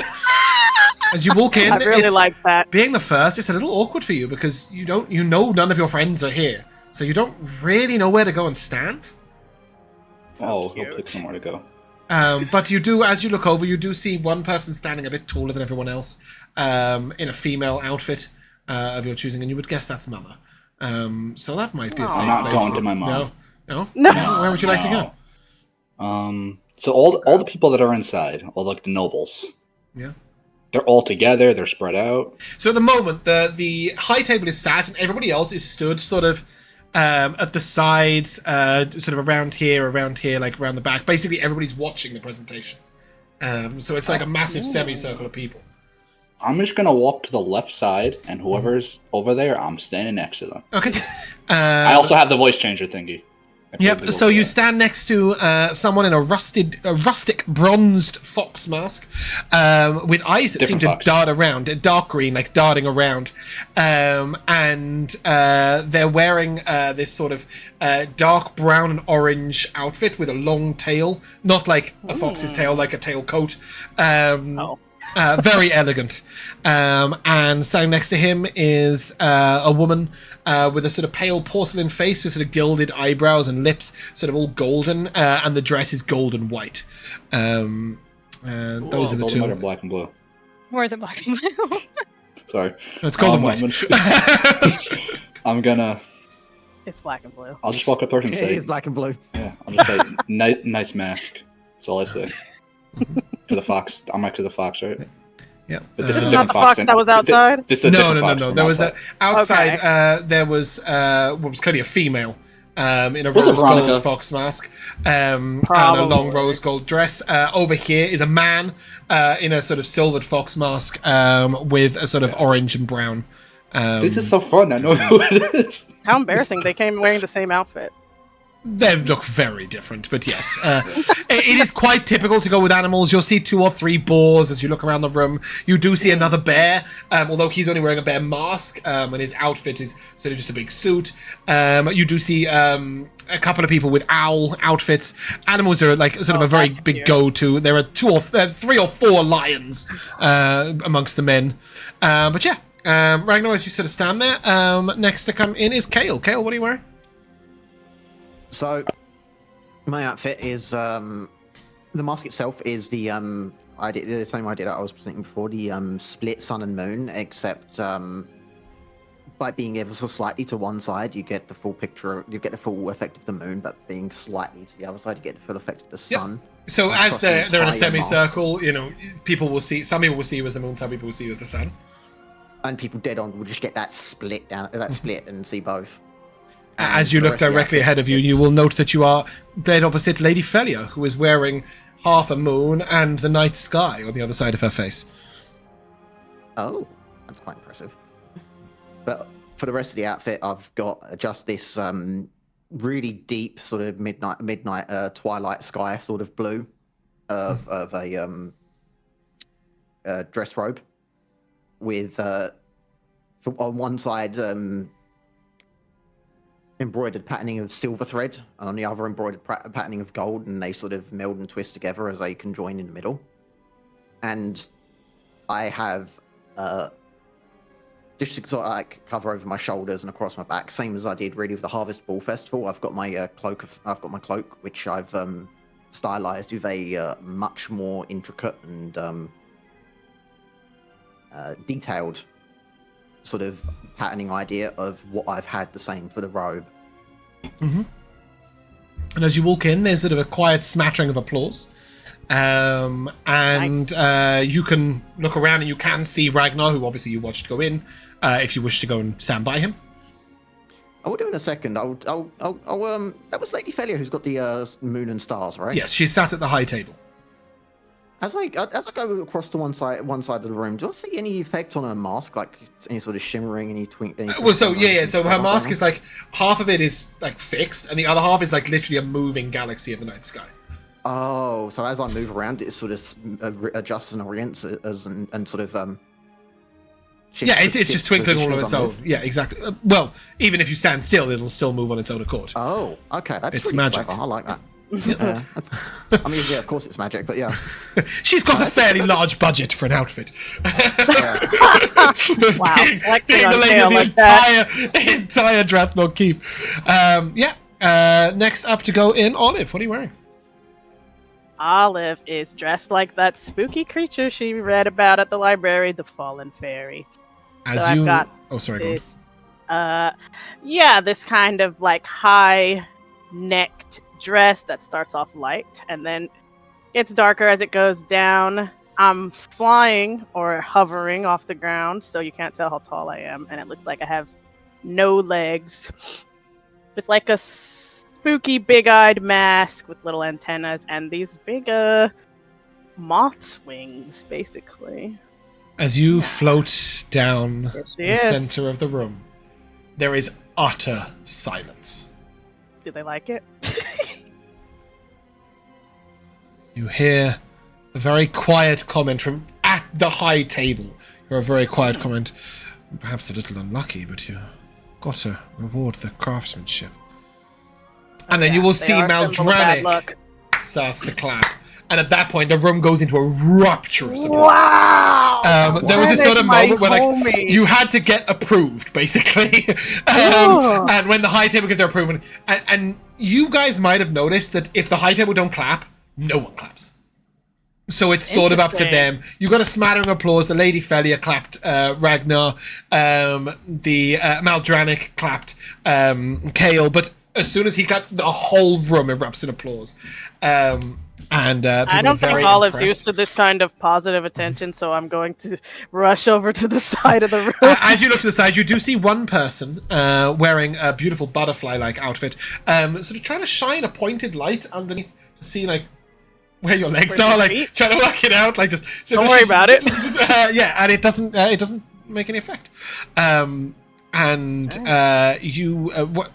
As you walk in, I really it's, like that. being the first, it's a little awkward for you because you know none of your friends are here, so you don't really know where to go and stand. he'll cute. pick somewhere to go. But you do, as you look over, you do see one person standing a bit taller than everyone else, in a female outfit of your choosing, and you would guess that's Mama. So that might be a safe I'm not place. going to my mom. No. No. Where would you like to go? So all the people that are inside, all like the nobles, Yeah. they're all together. They're spread out. So at the moment, the high table is sat, and everybody else is stood sort of at the sides, sort of around here, like around the back. Basically, everybody's watching the presentation. So it's like a massive semicircle of people. I'm just gonna walk to the left side, and whoever's over there, I'm standing next to them. Okay. I also have the voice changer thingy. Yep. So you stand next to someone in a rustic bronzed fox mask, with eyes that Different seem fox. to dart around, dark green, like darting around, and they're wearing this sort of dark brown and orange outfit with a long tail, not like a fox's tail, like a tail coat. Very elegant. And standing next to him is a woman with a sort of pale porcelain face with sort of gilded eyebrows and lips, sort of all golden, and the dress is gold and white. Those are the Golden white or two. black and blue. Or is it black and blue? Sorry. No, it's gold and white. I'm gonna. It's black and blue. I'll just walk up to her and It say, is black and blue. "Yeah." I'll just say, "Nice mask." That's all I say. To the fox. I'm next to the fox, right? Yeah. But this is a Not different the fox. fox that was outside? This is a No. different fox from There was outside. outside. There was what was clearly a female in a Was it rose Veronica? gold fox mask and a Probably. long rose gold dress. Over here is a man in a sort of silvered fox mask with a sort of orange and brown. This is so fun. I know who it is. How embarrassing. They came wearing the same outfit. They look very different, but yes. It is quite typical to go with animals. You'll see 2 or 3 boars as you look around the room. You do see another bear, although he's only wearing a bear mask, and his outfit is sort of just a big suit. You do see a couple of people with owl outfits. Animals are like sort of a very that's big cute. go-to. There are 3 or 4 lions amongst the men. But yeah, Ragnar, as you sort of stand there, next to come in is Kale. Kale, what are you wearing? So, my outfit is the mask itself is the same idea that I was presenting before, the split sun and moon, except by being ever so slightly to one side, you get the full picture, you get the full effect of the moon, but being slightly to the other side, you get the full effect of the Yep. sun. So across as the they're in a entire mask. semicircle, you know, people will see. Some people will see you as the moon. Some people will see you as the sun. and people dead on will just get that split and see both. As you look directly ahead of you, you will note that you are dead opposite Lady Felia, who is wearing half a moon and the night sky on the other side of her face. Oh, that's quite impressive. But for the rest of the outfit, I've got just this really deep sort of midnight twilight sky sort of blue of a dress robe with on one side embroidered patterning of silver thread, and on the other embroidered patterning of gold, and they sort of meld and twist together as they conjoin in the middle. And I have just to sort of like cover over my shoulders and across my back, same as I did really with the Harvest Ball Festival. I've got my cloak, which I've stylized with a much more intricate and detailed sort of patterning idea of what I've had the same for the robe. Mm-hmm. And as you walk in, there's sort of a quiet smattering of applause. Nice. You can look around and you can see Ragnar, who obviously you watched go in, if you wish to go and stand by him. I will do in a second. I'll that was Lady Felia who's got the moon and stars, right? Yes, she's sat at the high table. As I go across to one side of the room, do I see any effect on her mask, like any sort of shimmering, any twink? So her mask is like half of it is like fixed, and the other half is like literally a moving galaxy of the night sky. Oh, so as I move around, it sort of adjusts and orients and sort of it's just twinkling all on its own. Yeah, exactly. Well, even if you stand still, it'll still move on its own accord. Oh, okay, it's really magic. Clever. I like that. I mean, yeah, of course it's magic, but yeah. She's got a fairly large budget for an outfit. Wow. being the lady of the entire Drathnor Keep. Next up to go in, Olive. What are you wearing? Olive is dressed like that spooky creature she read about at the library, the Fallen Fairy. I've got this, this kind of like high-necked dress that starts off light and then gets darker as it goes down. I'm flying or hovering off the ground, so you can't tell how tall I am, and it looks like I have no legs, with like a spooky big-eyed mask with little antennas and these big moth wings, basically. As you float down the center of the room, there is utter silence. Do they like it? You hear a very quiet comment from at the high table. You're a very quiet comment. Perhaps a little unlucky, but you got to reward the craftsmanship. And then you will see Maldranic starts to clap. And at that point, the room goes into a rapturous applause. Wow! There was a sort of moment where you had to get approved, basically. And when the high table gives their approval, and you guys might have noticed that if the high table don't clap, no one claps. So it's sort of up to them. You got a smattering of applause. The Lady Felia clapped Ragnar. The Maldranic clapped Kale. But as soon as he clapped, the whole room erupts in applause. I don't think Olive's used to this kind of positive attention, so I'm going to rush over to the side of the room. As you look to the side, you do see one person wearing a beautiful butterfly-like outfit, sort of trying to shine a pointed light underneath to see like where your legs are, like feet? Trying to work it out, like just. So don't worry about it. And it doesn't make any effect. A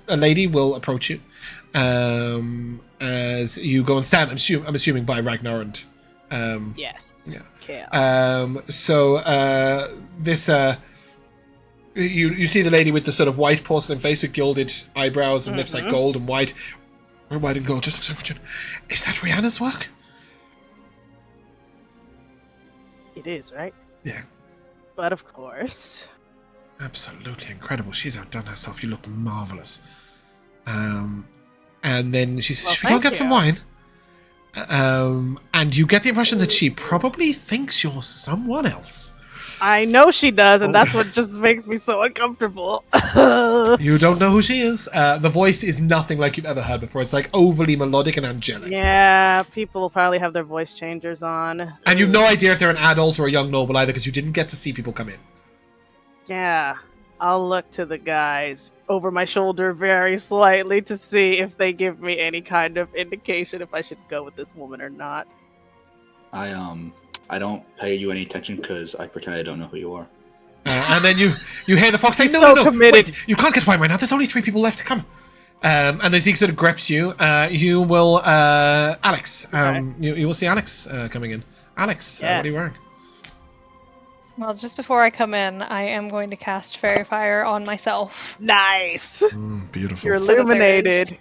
lady will approach you. As you go and stand, I'm assuming by Ragnar and yes. Yeah. You see the lady with the sort of white porcelain face with gilded eyebrows and lips like gold and white. White and gold, just looks over to Is that Rihanna's work? It is, right? Yeah. But of course. Absolutely incredible. She's outdone herself. You look marvelous. And then she says, should we go get some wine? And you get the impression that she probably thinks you're someone else. I know she does, and that's what just makes me so uncomfortable. You don't know who she is. The voice is nothing like you've ever heard before. It's like overly melodic and angelic. Yeah, people probably have their voice changers on. And you've no idea if they're an adult or a young noble either, because you didn't get to see people come in. Yeah. I'll look to the guys over my shoulder very slightly to see if they give me any kind of indication if I should go with this woman or not. I don't pay you any attention because I pretend I don't know who you are. And then you hear the fox say, He's no, so no, committed. wait, you can't get away right now. There's only 3 people left to come. And as he sort of grips you, you will, Alex, you will see Alex coming in. Alex, what are you wearing? Well, just before I come in, I am going to cast Fairy Fire on myself. Nice. Beautiful. You're illuminated.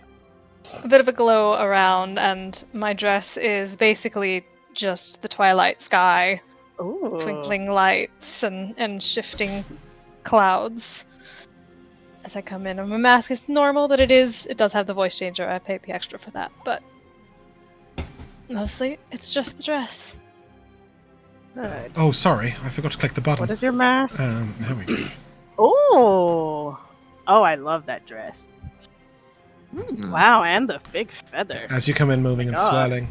A bit of a glow around, and my dress is basically just the twilight sky, Ooh. twinkling lights and shifting clouds. As I come in, and my mask is normal, but it does have the voice changer. I paid the extra for that, but mostly it's just the dress. Good. Oh, sorry, I forgot to click the button. What is your mask? There we go. Oh, I love that dress. Wow, and the big feather. As you come in, moving and swirling,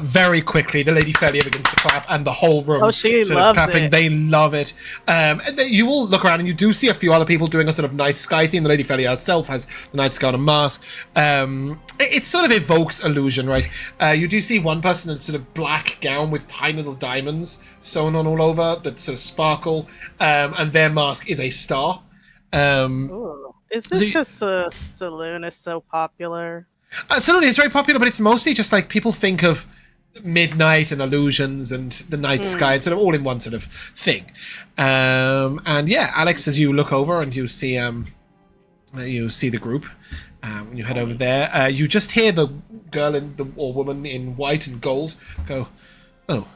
very quickly, the Lady Felia begins to clap, and the whole room she sort of loves clapping. it. They love it. And then you will look around, and you do see a few other people doing a sort of night sky theme. The Lady Felia herself has the night sky on a mask. It sort of evokes illusion, right? You do see one person in a sort of black gown with tiny little diamonds sewn on all over that sort of sparkle, and their mask is a star. Ooh. Is this just a saloon is so popular? Saloon is very popular, but it's mostly just like people think of midnight and illusions and the night sky, and sort of all in one sort of thing. And yeah, Alex, as you look over and you see the group, you head over there. You just hear the girl or woman in white and gold go, "Oh,"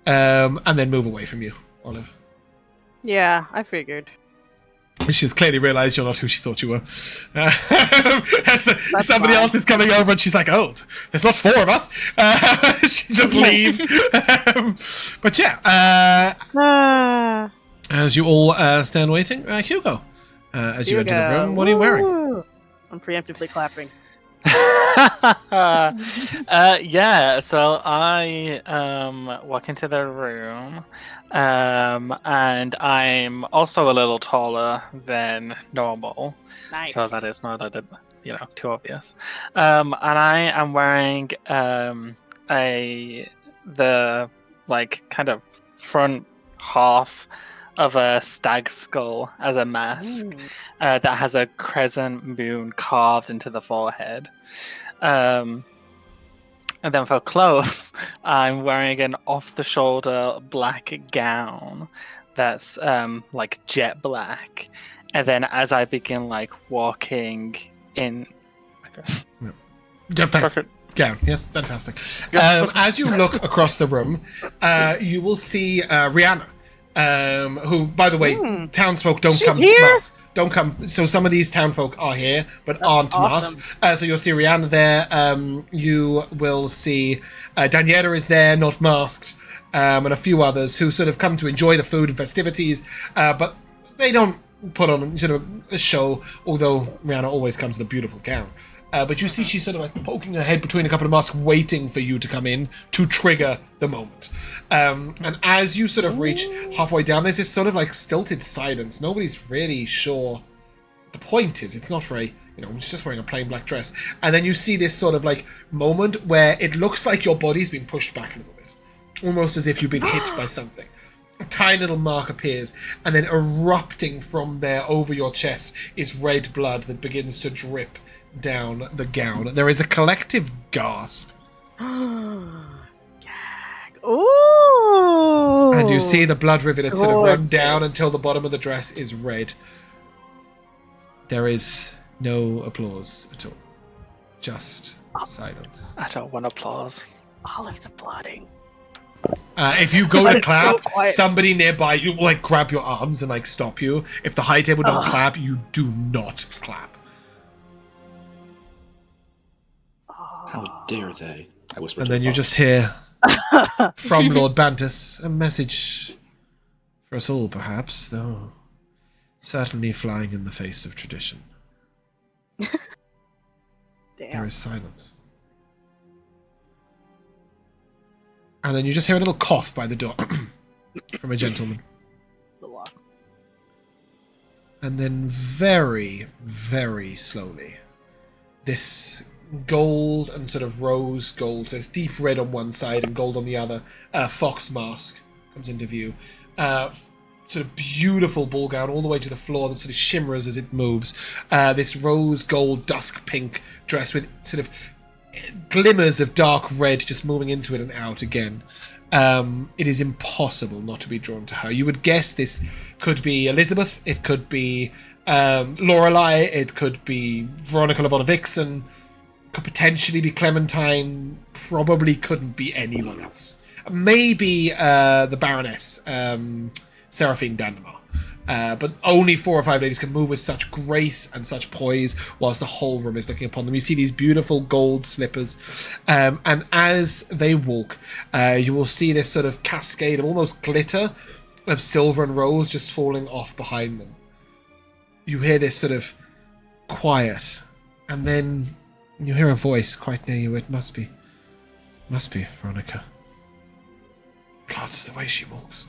and then move away from you, Olive. Yeah, I figured. She's clearly realised you're not who she thought you were. Somebody else is coming over, and she's like, "Oh, there's not 4 of us." She just leaves. But yeah, as you all stand waiting, Hugo, as you enter the room, what are you wearing? Woo! I'm preemptively clapping. Yeah, so I walk into the room, and I'm also a little taller than normal. Nice. So that is not too obvious. And I am wearing the like kind of front half of a stag skull as a mask that has a crescent moon carved into the forehead. And then for clothes, I'm wearing an off-the-shoulder black gown that's like jet black. And then as I begin like walking in, Jet black perfect. gown. Yes, fantastic. Yeah. As you look across the room, you will see Rihanna. Who, by the way, townsfolk don't come masked. Don't come. So some of these townfolk are here, but aren't masked. So you'll see Rihanna there. You will see Daniela is there, not masked, and a few others who sort of come to enjoy the food and festivities, but they don't put on sort of a show. Although Rihanna always comes in a beautiful gown. But you see she's sort of like poking her head between a couple of masks, waiting for you to come in to trigger the moment. And as you sort of reach halfway down, there's this sort of like stilted silence. Nobody's really sure the point is. It's not very, she's just wearing a plain black dress. And then you see this sort of like moment where it looks like your body's been pushed back a little bit. Almost as if you've been hit by something. A tiny little mark appears, and then erupting from there over your chest is red blood that begins to drip down the gown. There is a collective gasp. Gag. Ooh. And you see the blood rivulets sort of run down until the bottom of the dress is red. There is no applause at all. Just silence. I don't want applause. Olive's applauding. If you go to clap, so quiet. somebody nearby you will like grab your arms and like stop you. If the high table don't clap, you do not clap. How dare they? I whispered. And to then the you fox. just hear from Lord Bantus a message for us all, perhaps, though certainly flying in the face of tradition. There Damn. is silence. And then you just hear a little cough by the door from a gentleman. And then very, very slowly, this gold and sort of rose gold, so it's deep red on one side and gold on the other, fox mask comes into view. Sort of beautiful ball gown all the way to the floor that sort of shimmers as it moves. This rose gold dusk pink dress with sort of glimmers of dark red just moving into it and out again. It is impossible not to be drawn to her. You would guess this could be Elizabeth, it could be Lorelei, it could be Veronica Lavonna Vixen, could potentially be Clementine, probably couldn't be anyone else. Maybe the Baroness, Seraphine Dandemar. But only 4 or 5 ladies can move with such grace and such poise whilst the whole room is looking upon them. You see these beautiful gold slippers, and as they walk, you will see this sort of cascade of almost glitter of silver and rose just falling off behind them. You hear this sort of quiet, and then you hear a voice quite near you. It must be Veronica. God, it's the way she walks.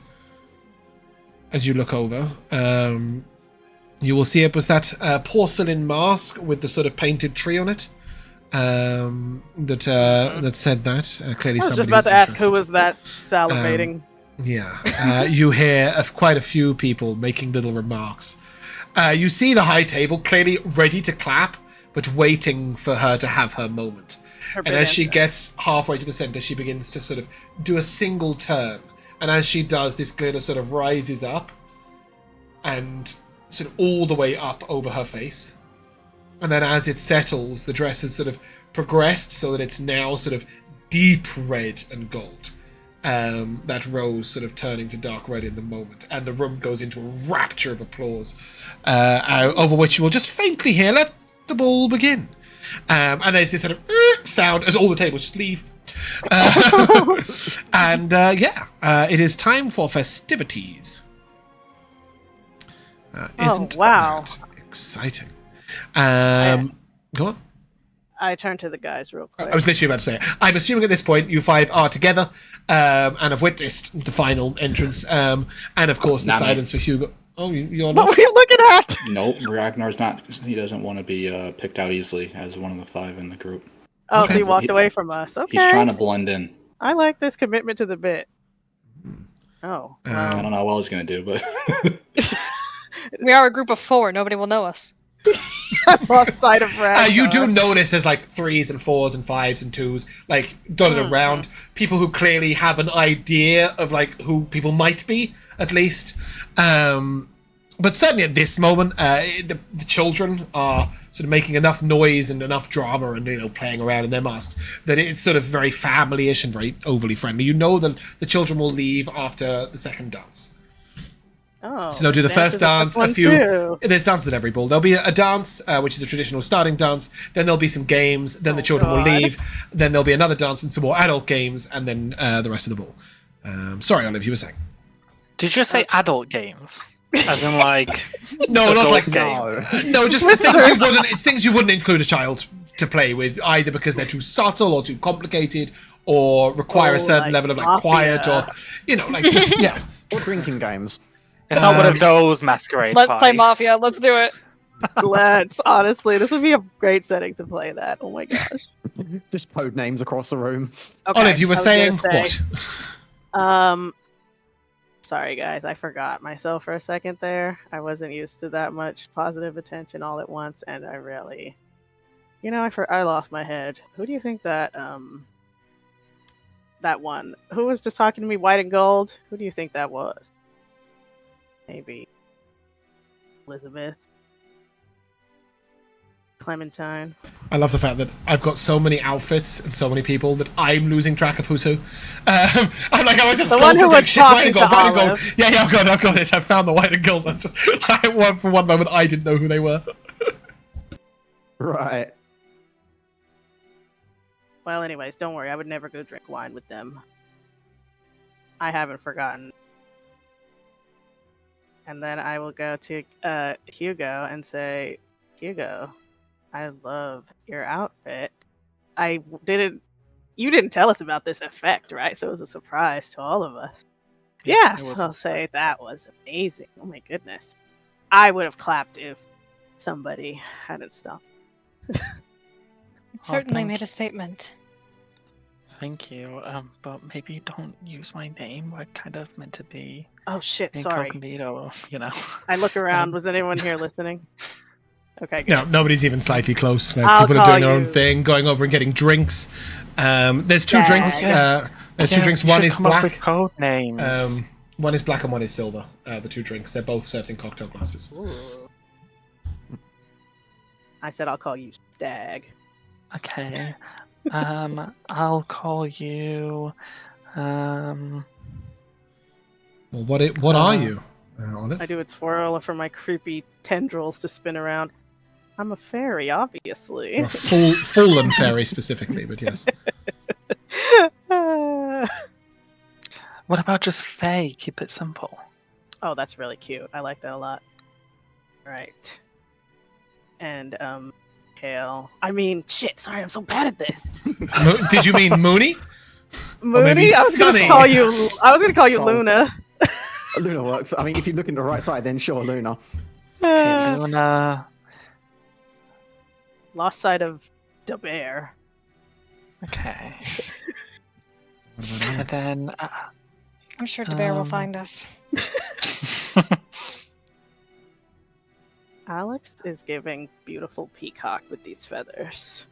As you look over, you will see it was that porcelain mask with the sort of painted tree on it. That said that. Clearly, I was somebody just about to ask interested. who was that salivating. You hear of quite a few people making little remarks. You see the high table clearly ready to clap, but waiting for her to have her moment. And as she gets halfway to the center, she begins to sort of do a single turn. And as she does, this glitter sort of rises up and sort of all the way up over her face. And then as it settles, the dress has sort of progressed so that it's now sort of deep red and gold. That rose sort of turning to dark red in the moment. And the room goes into a rapture of applause, over which you will just faintly hear, "Let the ball begin." And there's this sort of sound as all the tables just leave. It is time for festivities. Isn't that exciting? Go on. I turned to the guys real quick. I was literally about to say it. I'm assuming at this point you 5 are together and have witnessed the final entrance, and of course the silence for Hugo. Oh, you're not? What are you looking at? Nope, Ragnar's not. He doesn't want to be picked out easily as one of the 5 in the group. Oh, so he walked away from us. Okay. He's trying to blend in. I like this commitment to the bit. Oh. I don't know how well he's going to do, but... We are a group of 4. Nobody will know us. I lost sight of Ragnar. You do notice there's like 3s and 4s and 5s and 2s, like dotted around. People who clearly have an idea of like who people might be, at least. But certainly at this moment, the children are sort of making enough noise and enough drama and playing around in their masks that it's sort of very family-ish and very overly friendly. You know that the children will leave after the second dance. Oh, so they'll do the first dance, a few... Too. There's dances at every ball. There'll be a dance, which is a traditional starting dance. Then there'll be some games. Then the children will leave. Then there'll be another dance and some more adult games. And then the rest of the ball. Sorry, Olive, you were saying. Did you say adult games? As in, like... No, not like... games. No, just the things you wouldn't include a child to play with, either because they're too subtle or too complicated or require a certain level of like quiet or, just, yeah. Or drinking games. It's not one of those masquerade Let's parties. play Mafia. Let's do it. Let's. Honestly, this would be a great setting to play that. Oh my gosh. Just code names across the room. Okay, Olive, you were saying what? Sorry guys, I forgot myself for a second there. I wasn't used to that much positive attention all at once, and I really, I lost my head. Who do you think that one? Who was just talking to me, white and gold? Who do you think that was? Maybe Elizabeth, Clementine. I love the fact that I've got so many outfits and so many people that I'm losing track of who's who. I'm like, I went to the one who was white and gold, talking white and to gold. Yeah, I've got it. I found the white and gold. That's just, for one moment, I didn't know who they were. Right. Well, anyways, don't worry. I would never go drink wine with them. I haven't forgotten. And then I will go to Hugo and say, Hugo, I love your outfit. You didn't tell us about this effect, right? So it was a surprise to all of us. Yes, I'll say that was amazing. Oh my goodness. I would have clapped if somebody hadn't stopped. Certainly made a statement. Thank you. But maybe don't use my name. We're kind of meant to be Oh shit! Sorry. incognito, you know. I look around. Was anyone here listening? Okay, good. No, nobody's even slightly close. Like, I'll people are doing call their own you. thing, going over and getting drinks. There's two Stag. drinks. There's two drinks. One is Come up with black. code names. One is black and one is silver. The two drinks. They're both served in cocktail glasses. Ooh. I said I'll call you Stag. Okay. I'll call you. Well, what are you, Olive? I do a twirl for my creepy tendrils to spin around. I'm a fairy, obviously. You're a fallen fairy specifically, but yes. What about just Faye? Keep it simple. Oh, that's really cute. I like that a lot. Right. And, Kale. I mean, shit, sorry, I'm so bad at this. Did you mean Mooney? Mooney? maybe I was Sunny. gonna call you Sorry. Luna. Luna works. I mean, if you look in the right side, then sure, Luna. Okay, Luna. Lost sight of the bear. Okay. What about And Alex? then. I'm sure the bear will find us. Alex is giving beautiful peacock with these feathers.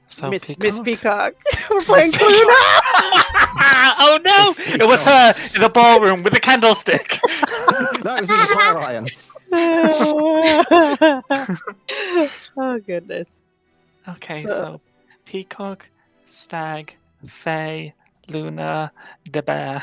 So Miss Peacock? Peacock. We're playing Luna. Oh no! Miss It was her in the ballroom with the candlestick. No, it was in the tire iron. Oh goodness. Okay, So- so Peacock, Stag, Faye, Luna, the bear.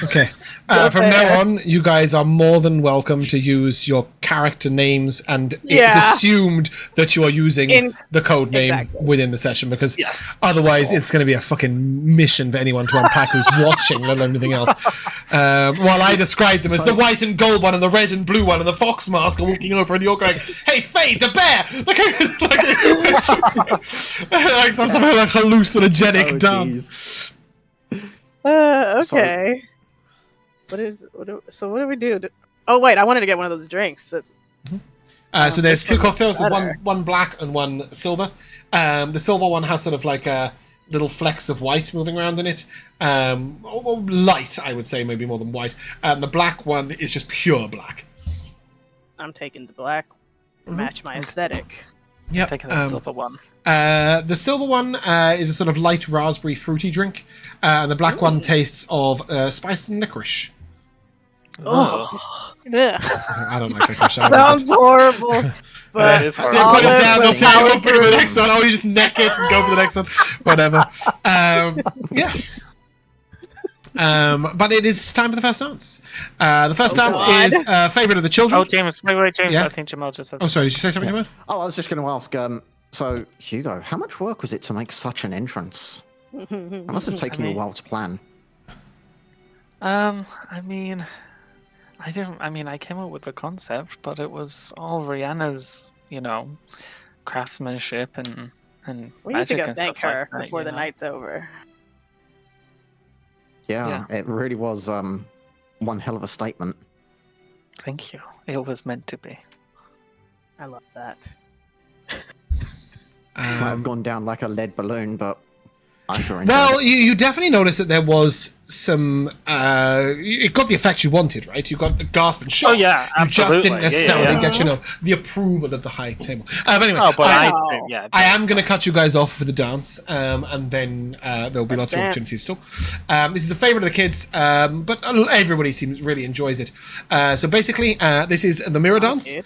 Okay. Go From there. now on, you guys are more than welcome to use your character names, and it's Yeah. assumed that you are using the code name Exactly. within the session, because Yes. otherwise it's going to be a fucking mission for anyone to unpack who's watching, let alone anything else. While I describe them as the white and gold one and the red and blue one and the fox mask are walking over, and you're going, "Hey, Faye, the bear!" Like some sort of like hallucinogenic Oh, dance. Okay. So what do we do? Oh wait, I wanted to get one of those drinks. So there's which two one is cocktails. There's better? one black and one silver. The silver one has sort of like a little flecks of white moving around in it. Light, I would say, maybe more than white. And the black one is just pure black. I'm taking the black. Match my aesthetic. Yep. Taking the silver one. The silver one is a sort of light raspberry fruity drink. And the black one tastes of spiced and licorice. Oh, Ugh. I don't like licorice. sounds horrible. That But is Yeah, horrible. put it down, Olive don't with take it, won't put it with the power next one. Oh, you just neck it and go for the next one. Whatever. Yeah. But it is time for the first dance. The first dance God. is favourite of the children. Oh, James, wait, James. Yeah. I think Jamal just said. Oh, sorry, did you say something, Jamal? Oh, I was just going to ask. So, Hugo, how much work was it to make such an entrance? It must have taken you a while to plan. I mean, I came up with the concept, but it was all Rihanna's, craftsmanship and We need to magic go and thank stuff like her that, before you the know? night's over. Yeah, it really was one hell of a statement. Thank you. It was meant to be. I love that. Might have gone down like a lead balloon, but I sure enjoyed Well, it. you definitely noticed that there was some. It got the effect you wanted, right? You got a gasp and shock. Oh, yeah, You just absolutely. didn't necessarily Yeah. get, the approval of the high table. But anyway, Oh, but I I am going to cut you guys off for the dance, and then there'll be lots of dance. opportunities to talk. This is a favourite of the kids, but everybody really enjoys it. So basically, this is the mirror dance. Cute.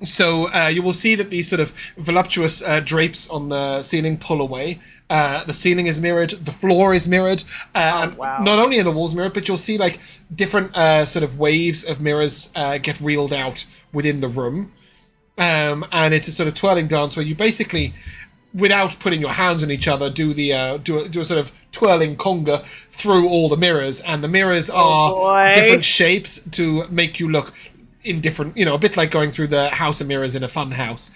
So you will see that these sort of voluptuous drapes on the ceiling pull away. The ceiling is mirrored, the floor is mirrored, and wow. not only are the walls mirrored, but you'll see like different sort of waves of mirrors get reeled out within the room. And it's a sort of twirling dance where you basically, without putting your hands on each other, do a sort of twirling conga through all the mirrors, and the mirrors are boy. different shapes to make you look in different, a bit like going through the house of mirrors in a fun house,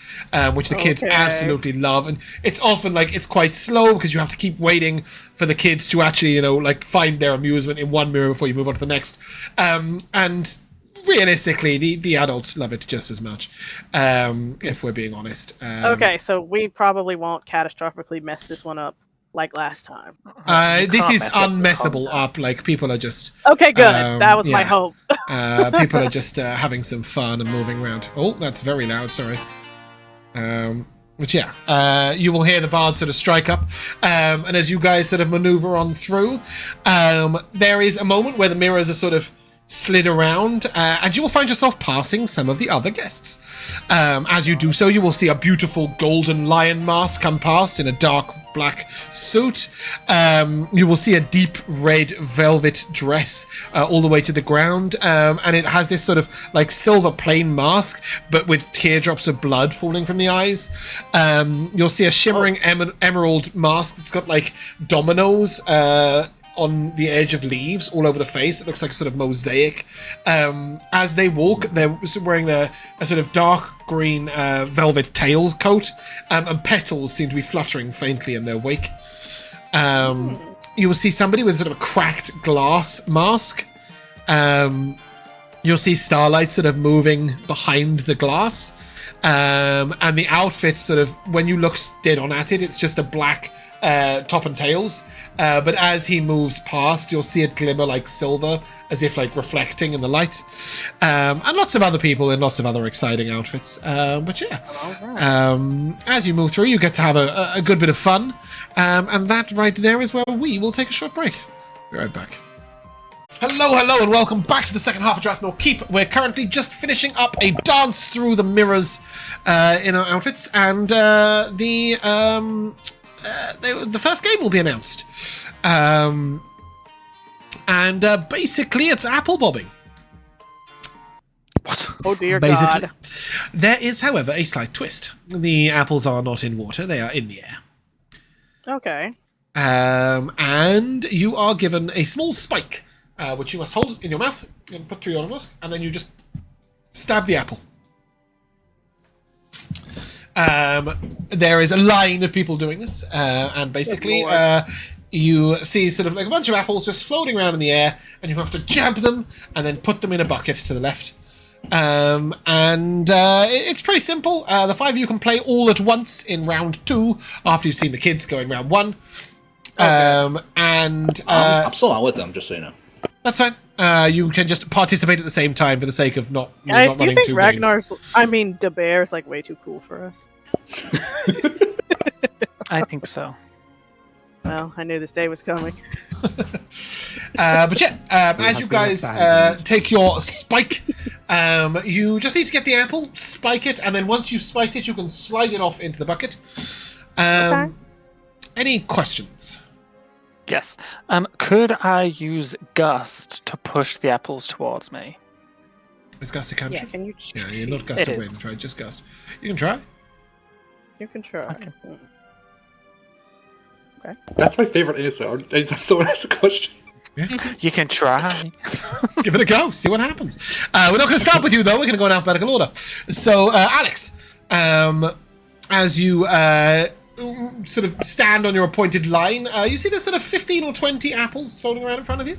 which the kids Okay. absolutely love. And it's often like it's quite slow because you have to keep waiting for the kids to actually, find their amusement in one mirror before you move on to the next. And realistically, the adults love it just as much, if we're being honest. Okay, so we probably won't catastrophically mess this one up like last time. This is unmessable up. Like, people are just... Okay, good. That was my hope. People are just having some fun and moving around. Oh, that's very loud, sorry. But yeah, you will hear the bard sort of strike up, and as you guys sort of maneuver on through, there is a moment where the mirrors are sort of slid around, and you will find yourself passing some of the other guests. As you do so, you will see a beautiful golden lion mask come past in a dark black suit. You will see a deep red velvet dress all the way to the ground, and it has this sort of like silver plain mask, but with teardrops of blood falling from the eyes. You'll see a shimmering emerald mask that's got like dominoes on the edge of leaves all over the face. It looks like a sort of mosaic. As they walk, they're wearing a sort of dark green velvet tails coat, and petals seem to be fluttering faintly in their wake. You will see somebody with sort of a cracked glass mask. You'll see starlight sort of moving behind the glass. And the outfit sort of, when you look dead on at it, it's just a black top and tails, but as he moves past, you'll see it glimmer like silver, as if like reflecting in the light, and lots of other people in lots of other exciting outfits. But yeah, as you move through, you get to have a good bit of fun, and that right there is where we will take a short break. Be right back. Hello, and welcome back to the second half of Drathnor Keep. We're currently just finishing up a dance through the mirrors in our outfits, and the first game will be announced. Basically, it's apple bobbing. What? Oh dear basically. God. There is, however, a slight twist. The apples are not in water, they are in the air. Okay. And you are given a small spike, which you must hold in your mouth and put through your mask, and then you just stab the apple. There is a line of people doing this, and basically you see sort of like a bunch of apples just floating around in the air, and you have to jab them and then put them in a bucket to the left. It's pretty simple. The five of you can play all at once in round 2 after you've seen the kids go in round 1. Okay. I'm still not with them, just so you know. That's fine. You can just participate at the same time for the sake of not Guys, running do you two think Ragnar's... games. I mean, De Bear's like way too cool for us. I think so. Well, I knew this day was coming. But yeah, as you guys take your spike, you just need to get the apple, spike it, and then once you've spiked it, you can slide it off into the bucket. Okay. Any questions? Yes. Could I use Gust to push the apples towards me? Is Gust a cantrip? Yeah, can you... Yeah, you're not Gust It a win, is. try just Gust. You can try. You can try. Okay. Okay. That's my favorite answer. Anytime someone asks a question. Yeah. You can try. Give it a go, see what happens. We're not going to start with you, though. We're going to go in alphabetical order. So, Alex, as you sort of stand on your appointed line, you see there's sort of 15 or 20 apples floating around in front of you.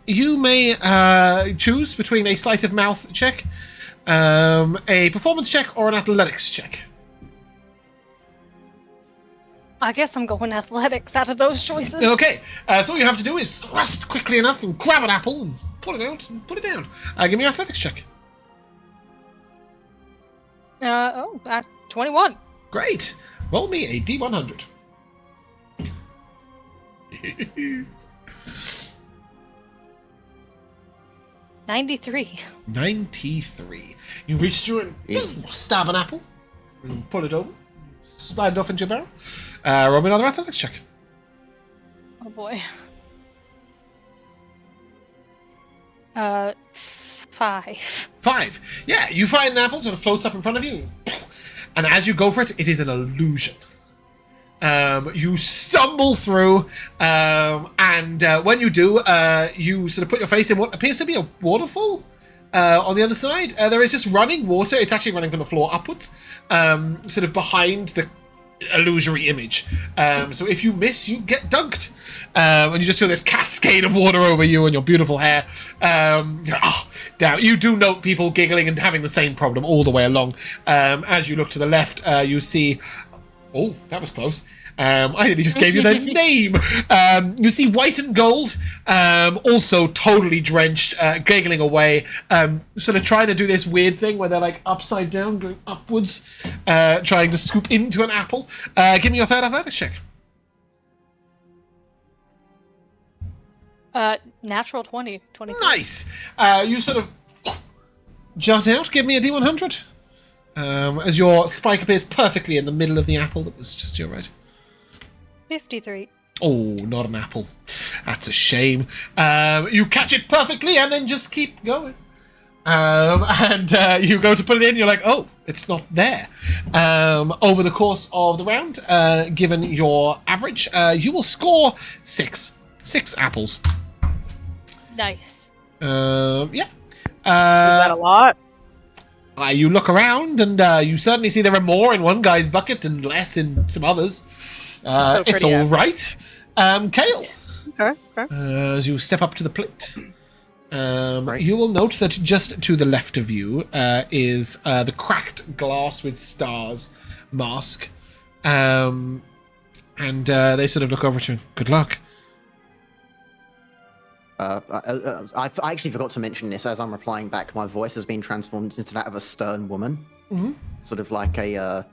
You may choose between a sleight of mouth check, a performance check, or an athletics check. I guess I'm going athletics out of those choices. Okay, so all you have to do is thrust quickly enough and grab an apple and pull it out and put it down. Give me your athletics check. 21. Great. Roll me a D100. 93. 93. You reach through and stab an apple and pull it over. Slide it off into your barrel. Roll me another athletics check. Oh boy. 5. 5. Yeah, you find an apple sort of floats up in front of you. And as you go for it, it is an illusion. You stumble through, and when you do, you sort of put your face in what appears to be a waterfall on the other side. There is just running water. It's actually running from the floor upwards, sort of behind the illusory image. So if you miss, you get dunked. And you just feel this cascade of water over you and your beautiful hair. Damn. You do note people giggling and having the same problem all the way along. As you look to the left, you see... Oh, that was close. I nearly just gave you their name. You see white and gold, also totally drenched, giggling away, sort of trying to do this weird thing where they're like upside down, going upwards, trying to scoop into an apple. Give me your third athletics check. Natural 20. Nice. You sort of jut out. Give me a D100. As your spike appears perfectly in the middle of the apple that was just to your right. 53. Oh, not an apple. That's a shame. You catch it perfectly and then just keep going. You go to put it in, you're like, oh, it's not there. Over the course of the round, given your average, you will score 6 apples. Nice. Yeah. Is that a lot? You look around and you certainly see there are more in one guy's bucket and less in some others. It's all right. Kale. Okay. As you step up to the plate, you will note that just to the left of you is the cracked glass with stars mask. And they sort of look over to you. Good luck. I actually forgot to mention this as I'm replying back. My voice has been transformed into that of a stern woman. Mm-hmm. Sort of like a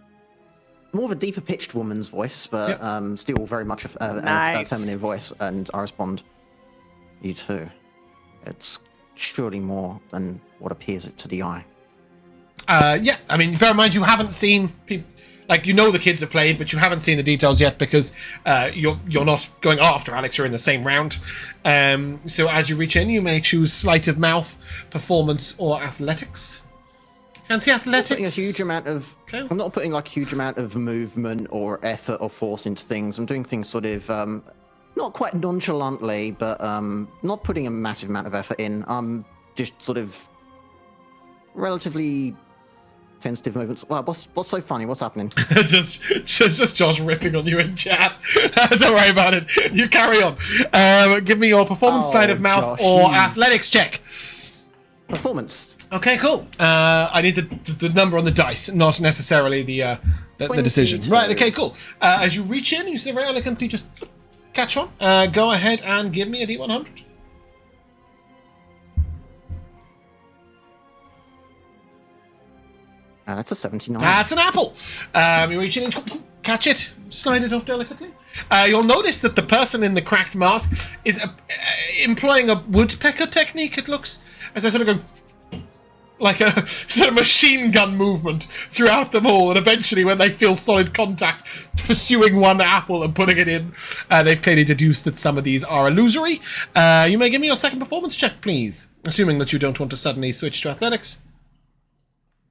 more of a deeper pitched woman's voice, but still very much a feminine voice. And I respond, "You too. It's surely more than what appears to the eye." Yeah, I mean, bear in mind you haven't seen people. Like, you know the kids have played, but you haven't seen the details yet because you're not going after Alex. You're in the same round. So as you reach in, you may choose sleight of mouth, performance, or athletics. Fancy athletics? I'm not putting like a huge amount of movement or effort or force into things. I'm doing things sort of not quite nonchalantly, but not putting a massive amount of effort in. I'm just sort of relatively tentative movements. Well, what's so funny? What's happening? just Josh ripping on you in chat. Don't worry about it. You carry on. Give me your performance sleight of mouth or athletics check. Performance. Okay, cool. I need the number on the dice, not necessarily the decision. Right. Okay, cool. As you reach in, you see very elegantly just catch one. Go ahead and give me a D100. That's a 79. That's an apple. You reach in and catch it, slide it off delicately. You'll notice that the person in the cracked mask is employing a woodpecker technique, it looks, as I sort of go like a sort of machine gun movement throughout them all, and eventually when they feel solid contact, pursuing one apple and putting it in, they've clearly deduced that some of these are illusory. You may give me your second performance check, please, assuming that you don't want to suddenly switch to athletics.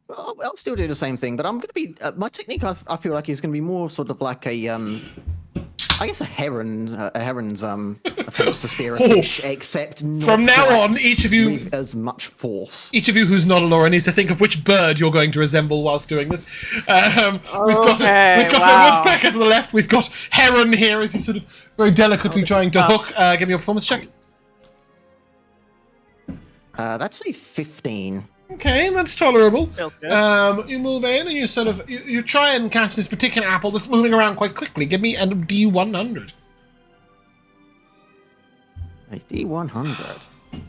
I'll still do the same thing, but I'm going to be... my technique, I feel like, is going to be more sort of like a... I guess a heron's attempts to spear a fish, except not from now on, each of you with as much force. Each of you who's not a Laura needs to think of which bird you're going to resemble whilst doing this. We've got a woodpecker to the left. We've got heron here as he's sort of very delicately trying to hook. Give me a performance check. That's a 15. Okay, that's tolerable. You move in and you sort of you try and catch this particular apple that's moving around quite quickly. Give me a D100. A D100.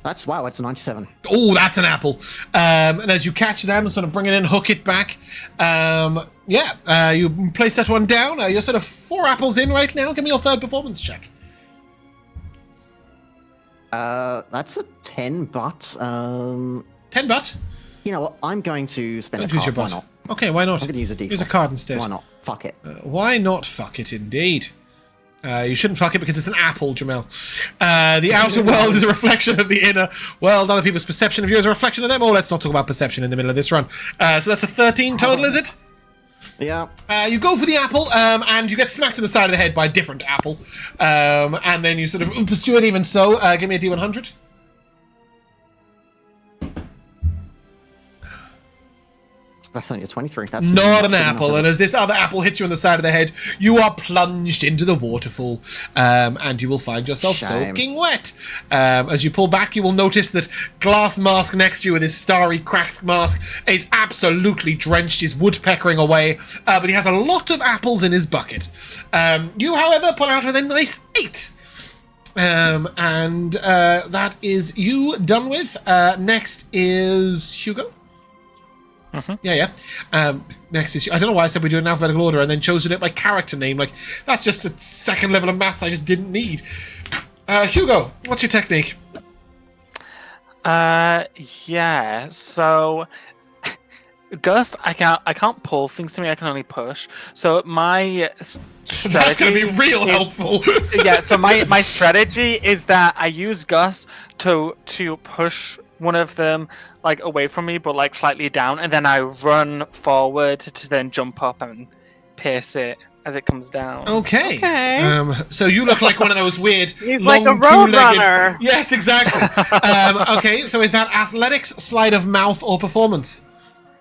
That's wow. It's a 97. Oh, that's an apple. And as you catch that and sort of bring it in, hook it back. You place that one down. You're sort of 4 apples in right now. Give me your third performance check. That's a 10, but 10 but? You know what? I'm going to spend Don't a use card. your Why butt. not? Okay, why not? I'm going to use a D4. Use a card instead. Why not? Fuck it. Why not fuck it, indeed. You shouldn't fuck it because it's an apple, Jamel. The outer world is a reflection of the inner world. Other people's perception of you is a reflection of them. Oh, let's not talk about perception in the middle of this run. So that's a 13 total, is it? Yeah. You go for the apple, and you get smacked in the side of the head by a different apple. And then you sort of pursue it even so. Give me a D100. That's only a 23. That's not an good apple. enough. And as this other apple hits you on the side of the head, you are plunged into the waterfall, and you will find yourself Shame. soaking wet. As you pull back, you will notice that Glass Mask next to you with his starry, cracked mask is absolutely drenched. He's woodpeckering away, but he has a lot of apples in his bucket. You, however, pull out with a nice 8. And that is you done with. Next is Hugo. Yeah. Next is, I don't know why I said we do it in alphabetical order and then chosen it by character name. Like, that's just a second level of maths I just didn't need. Hugo, what's your technique? Yeah. So, Gust, I can't pull things to me. I can only push. So my strategy That's going to be real helpful. Yeah. So my strategy is that I use Gust to push one of them like away from me, but like slightly down, and then I run forward to then jump up and pierce it as it comes down. Okay. So you look like one of those weird, He's long, like a road two-legged... runner. Yes, exactly. Okay, so is that athletics, sleight of mouth, or performance?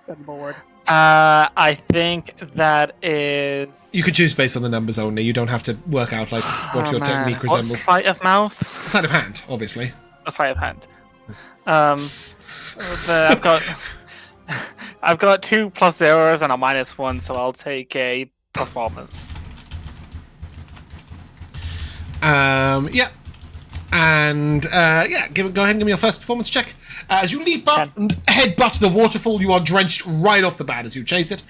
Good lord. I think that is. You could choose based on the numbers only. You don't have to work out like what your technique resembles. What's sleight of mouth? Sleight of hand, obviously. A sleight of hand. I've got 2 plus 0s and a -1, so I'll take a performance. Yeah. And go ahead and give me your first performance check. As you leap up and headbutt the waterfall, you are drenched right off the bat as you chase it.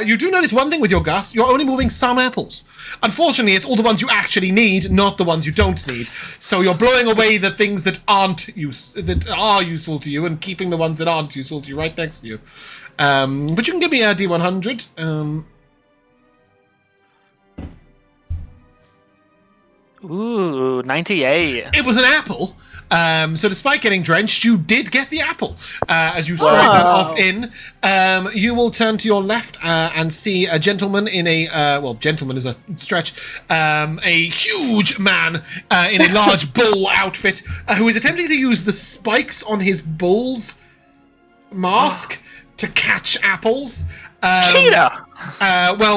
You do notice one thing with your Gust: you're only moving some apples. Unfortunately, it's all the ones you actually need, not the ones you don't need. So you're blowing away the things that are useful to you, and keeping the ones that aren't useful to you right next to you. But you can give me a D100. Ooh, 98. It was an apple. So despite getting drenched, you did get the apple. As you strike that off in, you will turn to your left and see a gentleman in a, gentleman is a stretch, a huge man in a large bull outfit who is attempting to use the spikes on his bull's mask to catch apples. Cheetah!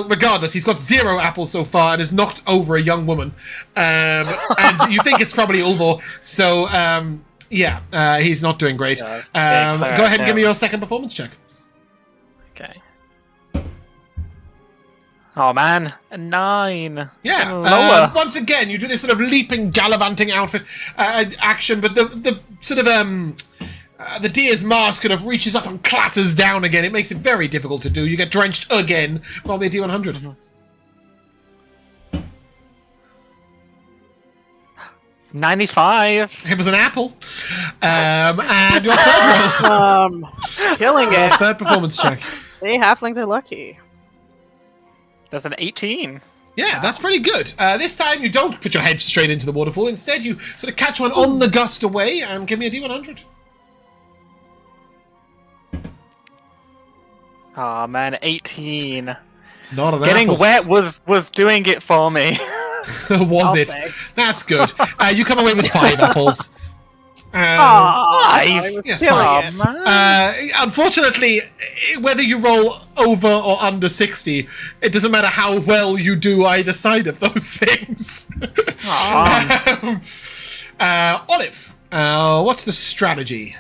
Regardless, he's got 0 apples so far and has knocked over a young woman. And you think it's probably Ulvor. So, he's not doing great. Go ahead and give me your second performance check. Okay. Oh, man. A 9. Yeah. Lower. Once again, you do this sort of leaping, gallivanting outfit action, but the sort of... the deer's mask kind of reaches up and clatters down again. It makes it very difficult to do. You get drenched again. Probably a D100. 95. It was an apple. And your third roll. Killing it. Third performance check. See, halflings are lucky. That's an 18. Yeah, that's pretty good. This time you don't put your head straight into the waterfall. Instead, you sort of catch one on the gust away and give me a D100. Oh man, 18. Not an Getting apple. wet was doing it for me. Was it? That's good. You come away with 5 apples. Yes, fine. Unfortunately, whether you roll over or under 60, it doesn't matter how well you do either side of those things. Olive, what's the strategy?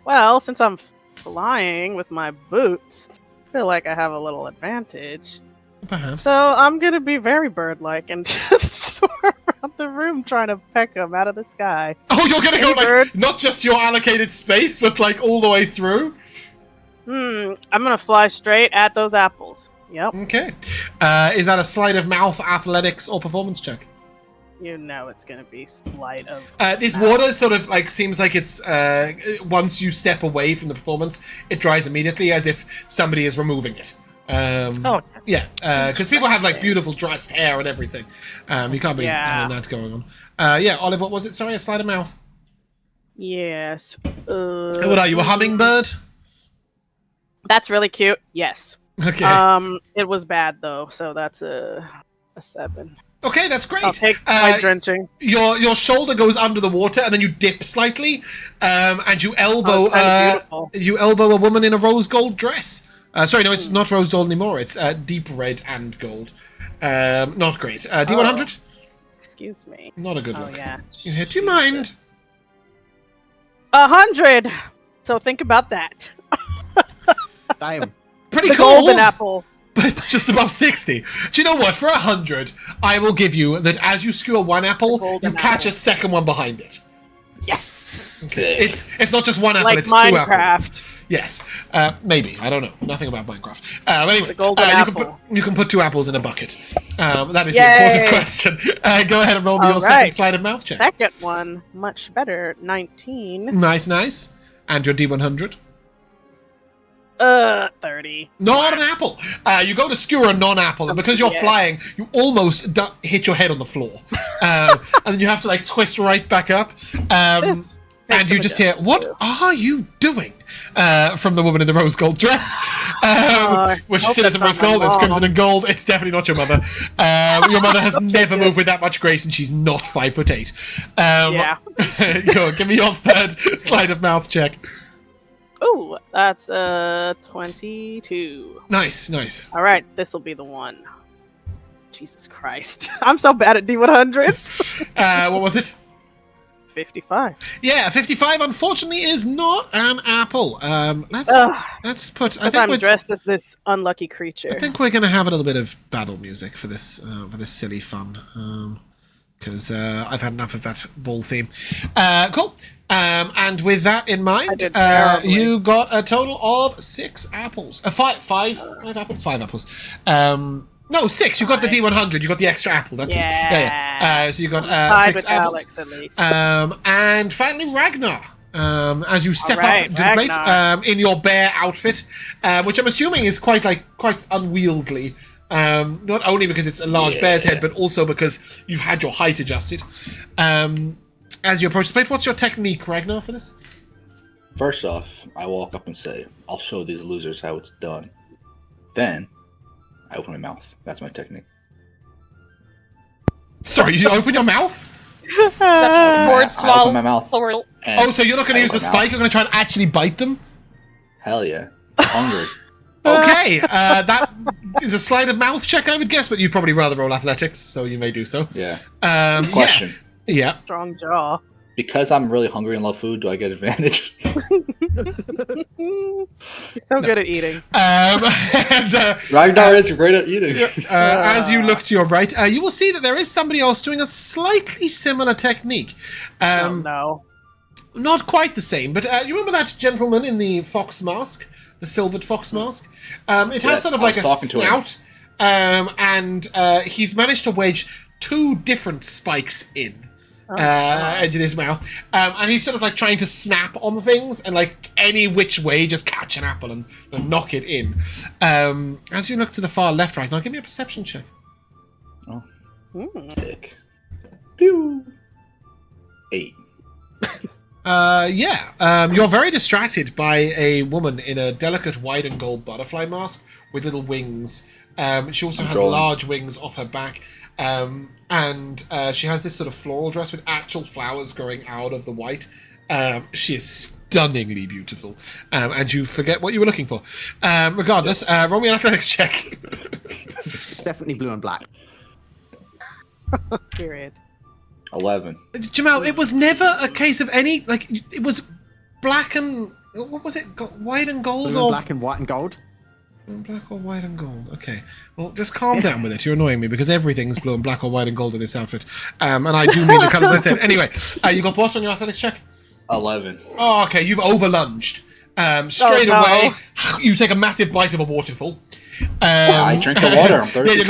Well, since I'm flying with my boots, I feel like I have a little advantage. Perhaps. So I'm gonna be very bird-like and just soar around the room trying to peck them out of the sky. Oh, you're gonna go bird. like not just your allocated space, but like all the way through? I'm gonna fly straight at those apples. Yep. Okay. Is that a sleight of mouth, athletics, or performance check? You know it's gonna be sleight of. This water sort of like seems like it's once you step away from the performance, it dries immediately as if somebody is removing it. Yeah, because people have like beautiful dressed hair and everything. You can't be having that going on. Olive, what was it? Sorry, a sleight of mouth. Yes. What are you, a hummingbird? That's really cute. Yes. Okay. It was bad though, so that's a 7. Okay, that's great. I'll take my drenching. Your shoulder goes under the water, and then you dip slightly, and you elbow a woman in a rose gold dress. Sorry, no, it's not rose gold anymore. It's deep red and gold. Not great. D100. Excuse me. Not a good look. Oh yeah. You hit. Do you mind? 100. So think about that. Damn. Pretty The cool. golden apple. But it's just above 60. Do you know what? For 100, I will give you that as you skewer one apple, you catch a second one behind it. Yes. Okay. It's not just one apple, Like it's two Minecraft. apples. Yes. Maybe. I don't know. Nothing about Minecraft. But anyway, The golden apple. you can put two apples in a bucket. That is Yay. the important question. Go ahead and roll me your second sleight of mouth check. Second one, much better. 19. Nice. And your D100. 30. Not an apple. You go to skewer a non-apple, and because you're flying, you almost hit your head on the floor, and then you have to like twist right back up. And you just hear, "What are you doing?" From the woman in the rose gold dress, which still isn't rose gold. It's crimson and gold. It's definitely not your mother. Your mother has never moved with that much grace, and she's not 5'8". Go, give me your third sleight of mouth check. Ooh, that's 22. Nice. All right, this will be the one. Jesus Christ, I'm so bad at D100s. What was it? 55. Yeah, 55 unfortunately is not an apple. Let's put. I think I'm dressed as this unlucky creature. I think we're going to have a little bit of battle music for this silly fun, because I've had enough of that ball theme. Cool. And with that in mind, you got a total of 6 apples. Five apples. No, 6. You got the D100. You got the extra apple. That's it. Yeah. So you got 6 apples. Alex, at least. And finally, Ragnar. As you step up to the plate in your bear outfit, which I'm assuming is quite unwieldy. Not only because it's a large bear's head, but also because you've had your height adjusted. As you approach the plate, what's your technique, Ragnar, for this? First off, I walk up and say, "I'll show these losers how it's done." Then, I open my mouth. That's my technique. Sorry, you open your mouth? Word swallow. I open my mouth. So you're not going to use the spike? You're going to try and actually bite them? Hell yeah. I'm hungry. Okay, that is a sleight of mouth check, I would guess, but you'd probably rather roll athletics, so you may do so. Yeah. Question. Yeah. Strong jaw. Because I'm really hungry and love food, do I get advantage? He's so good at eating. Ragnar is great at eating. As you look to your right, you will see that there is somebody else doing a slightly similar technique. No. Not quite the same, but you remember that gentleman in the fox mask? The silvered fox mask? It has sort of like a snout, and he's managed to wedge 2 different spikes into his mouth, and he's sort of like trying to snap on things and like any which way just catch an apple and knock it in. As you look to the far left, right now, give me a perception check. Oh, sick. Pew. 8. You're very distracted by a woman in a delicate white and gold butterfly mask with little wings. She also has large wings off her back. And she has this sort of floral dress with actual flowers growing out of the white. She is stunningly beautiful. And you forget what you were looking for. Regardless, roll me an athletics check. It's definitely blue and black. Period. 11. Jamal, it was never a case of any, like, it was black and, what was it, white and gold? Blue and black and white and gold? Black or white and gold. Okay. Well, just calm down with it. You're annoying me because everything's blue and black or white and gold in this outfit. And I do mean the colours I said. Anyway, you got what on your athletics check? 11. Oh, okay. You've overlunged. Straight away, you take a massive bite of a waterfall. I drink the water. I'm thirsty.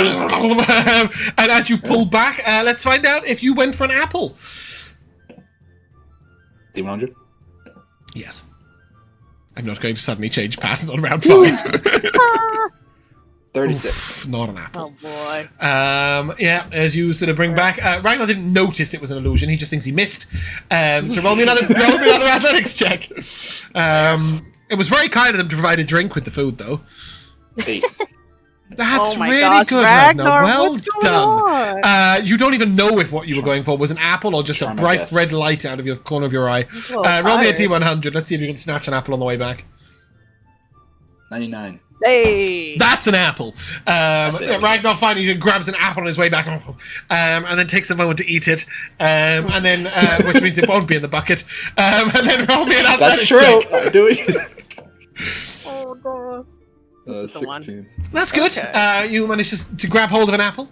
And as you pull back, let's find out if you went for an apple. D100? Yes. I'm not going to suddenly change pattern on round 5. 36. Oof, not an apple. Oh boy. As you sort of bring back, Ragnar didn't notice it was an illusion. He just thinks he missed. So roll me another athletics check. It was very kind of them to provide a drink with the food, though. 8. That's Oh my really gosh, good, Ragnar. Well What's going done. on? You don't even know if what you were going for was an apple or just a Try my bright best. red light out of your corner of your eye. Roll me a D100. Let's see if you can snatch an apple on the way back. 99. Hey! That's an apple. Ragnar finally grabs an apple on his way back, and then takes a moment to eat it, and then which means it won't be in the bucket. And then roll me an That's athletics true. check. I'm doing it. Oh, God. This is the one. 16. That's good. Okay. You managed to grab hold of an apple.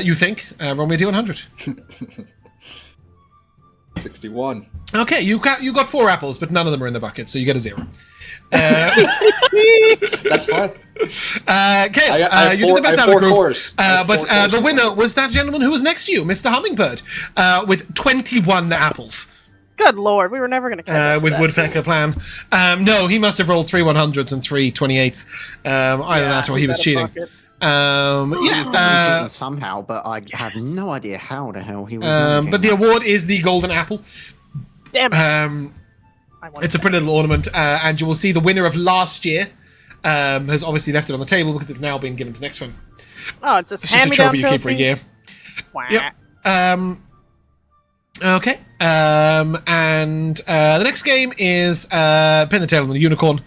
You think? Roll me a D100. 61. Okay, you got 4 apples, but none of them are in the bucket, so you get a 0. That's fine. Kale, you did the best out of the group. Cores. But the winner was that gentleman who was next to you, Mr. Hummingbird, with 21 apples. Good lord, we were never going to catch up With that, Woodpecker plan. No, he must have rolled 3 100s and 3 28s. Either that or he was cheating. Somehow, but I have no idea how the hell he was. But the award is the golden apple. Damn it. It's a pretty little ornament, and you will see the winner of last year has obviously left it on the table because it's now been given to the next one. Oh, it's It's just a trophy you keep for a year. Wow. Yep. Okay. And the next game is Pin the Tail on the Unicorn,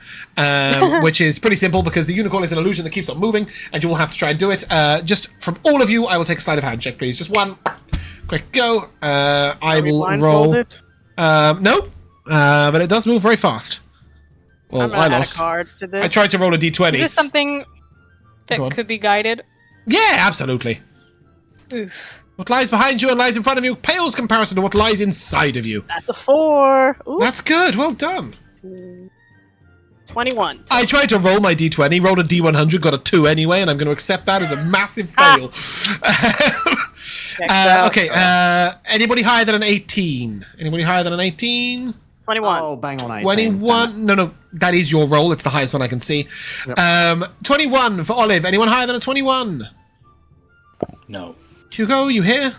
which is pretty simple because the unicorn is an illusion that keeps on moving, and you will have to try and do it. Just from all of you, I will take a sleight of hand check, please. Just one. Quick go. I will roll. No, but it does move very fast. Well, I'm I gonna add a lost. card to this. I tried to roll a d20. Is this something Go on. that could be guided? Yeah, absolutely. Oof. What lies behind you and lies in front of you pales comparison to what lies inside of you. That's a 4. Ooh, That's good. Well done. 21. I tried to roll my d20, rolled a d100, got a 2 anyway, and I'm going to accept that as a massive fail. Okay, anybody higher than an 18? Anybody higher than an 18? 21. Oh, bang on 18. 21? No, that is your roll. It's the highest one I can see. Yep. 21 for Olive. Anyone higher than a 21? No. Hugo, you here?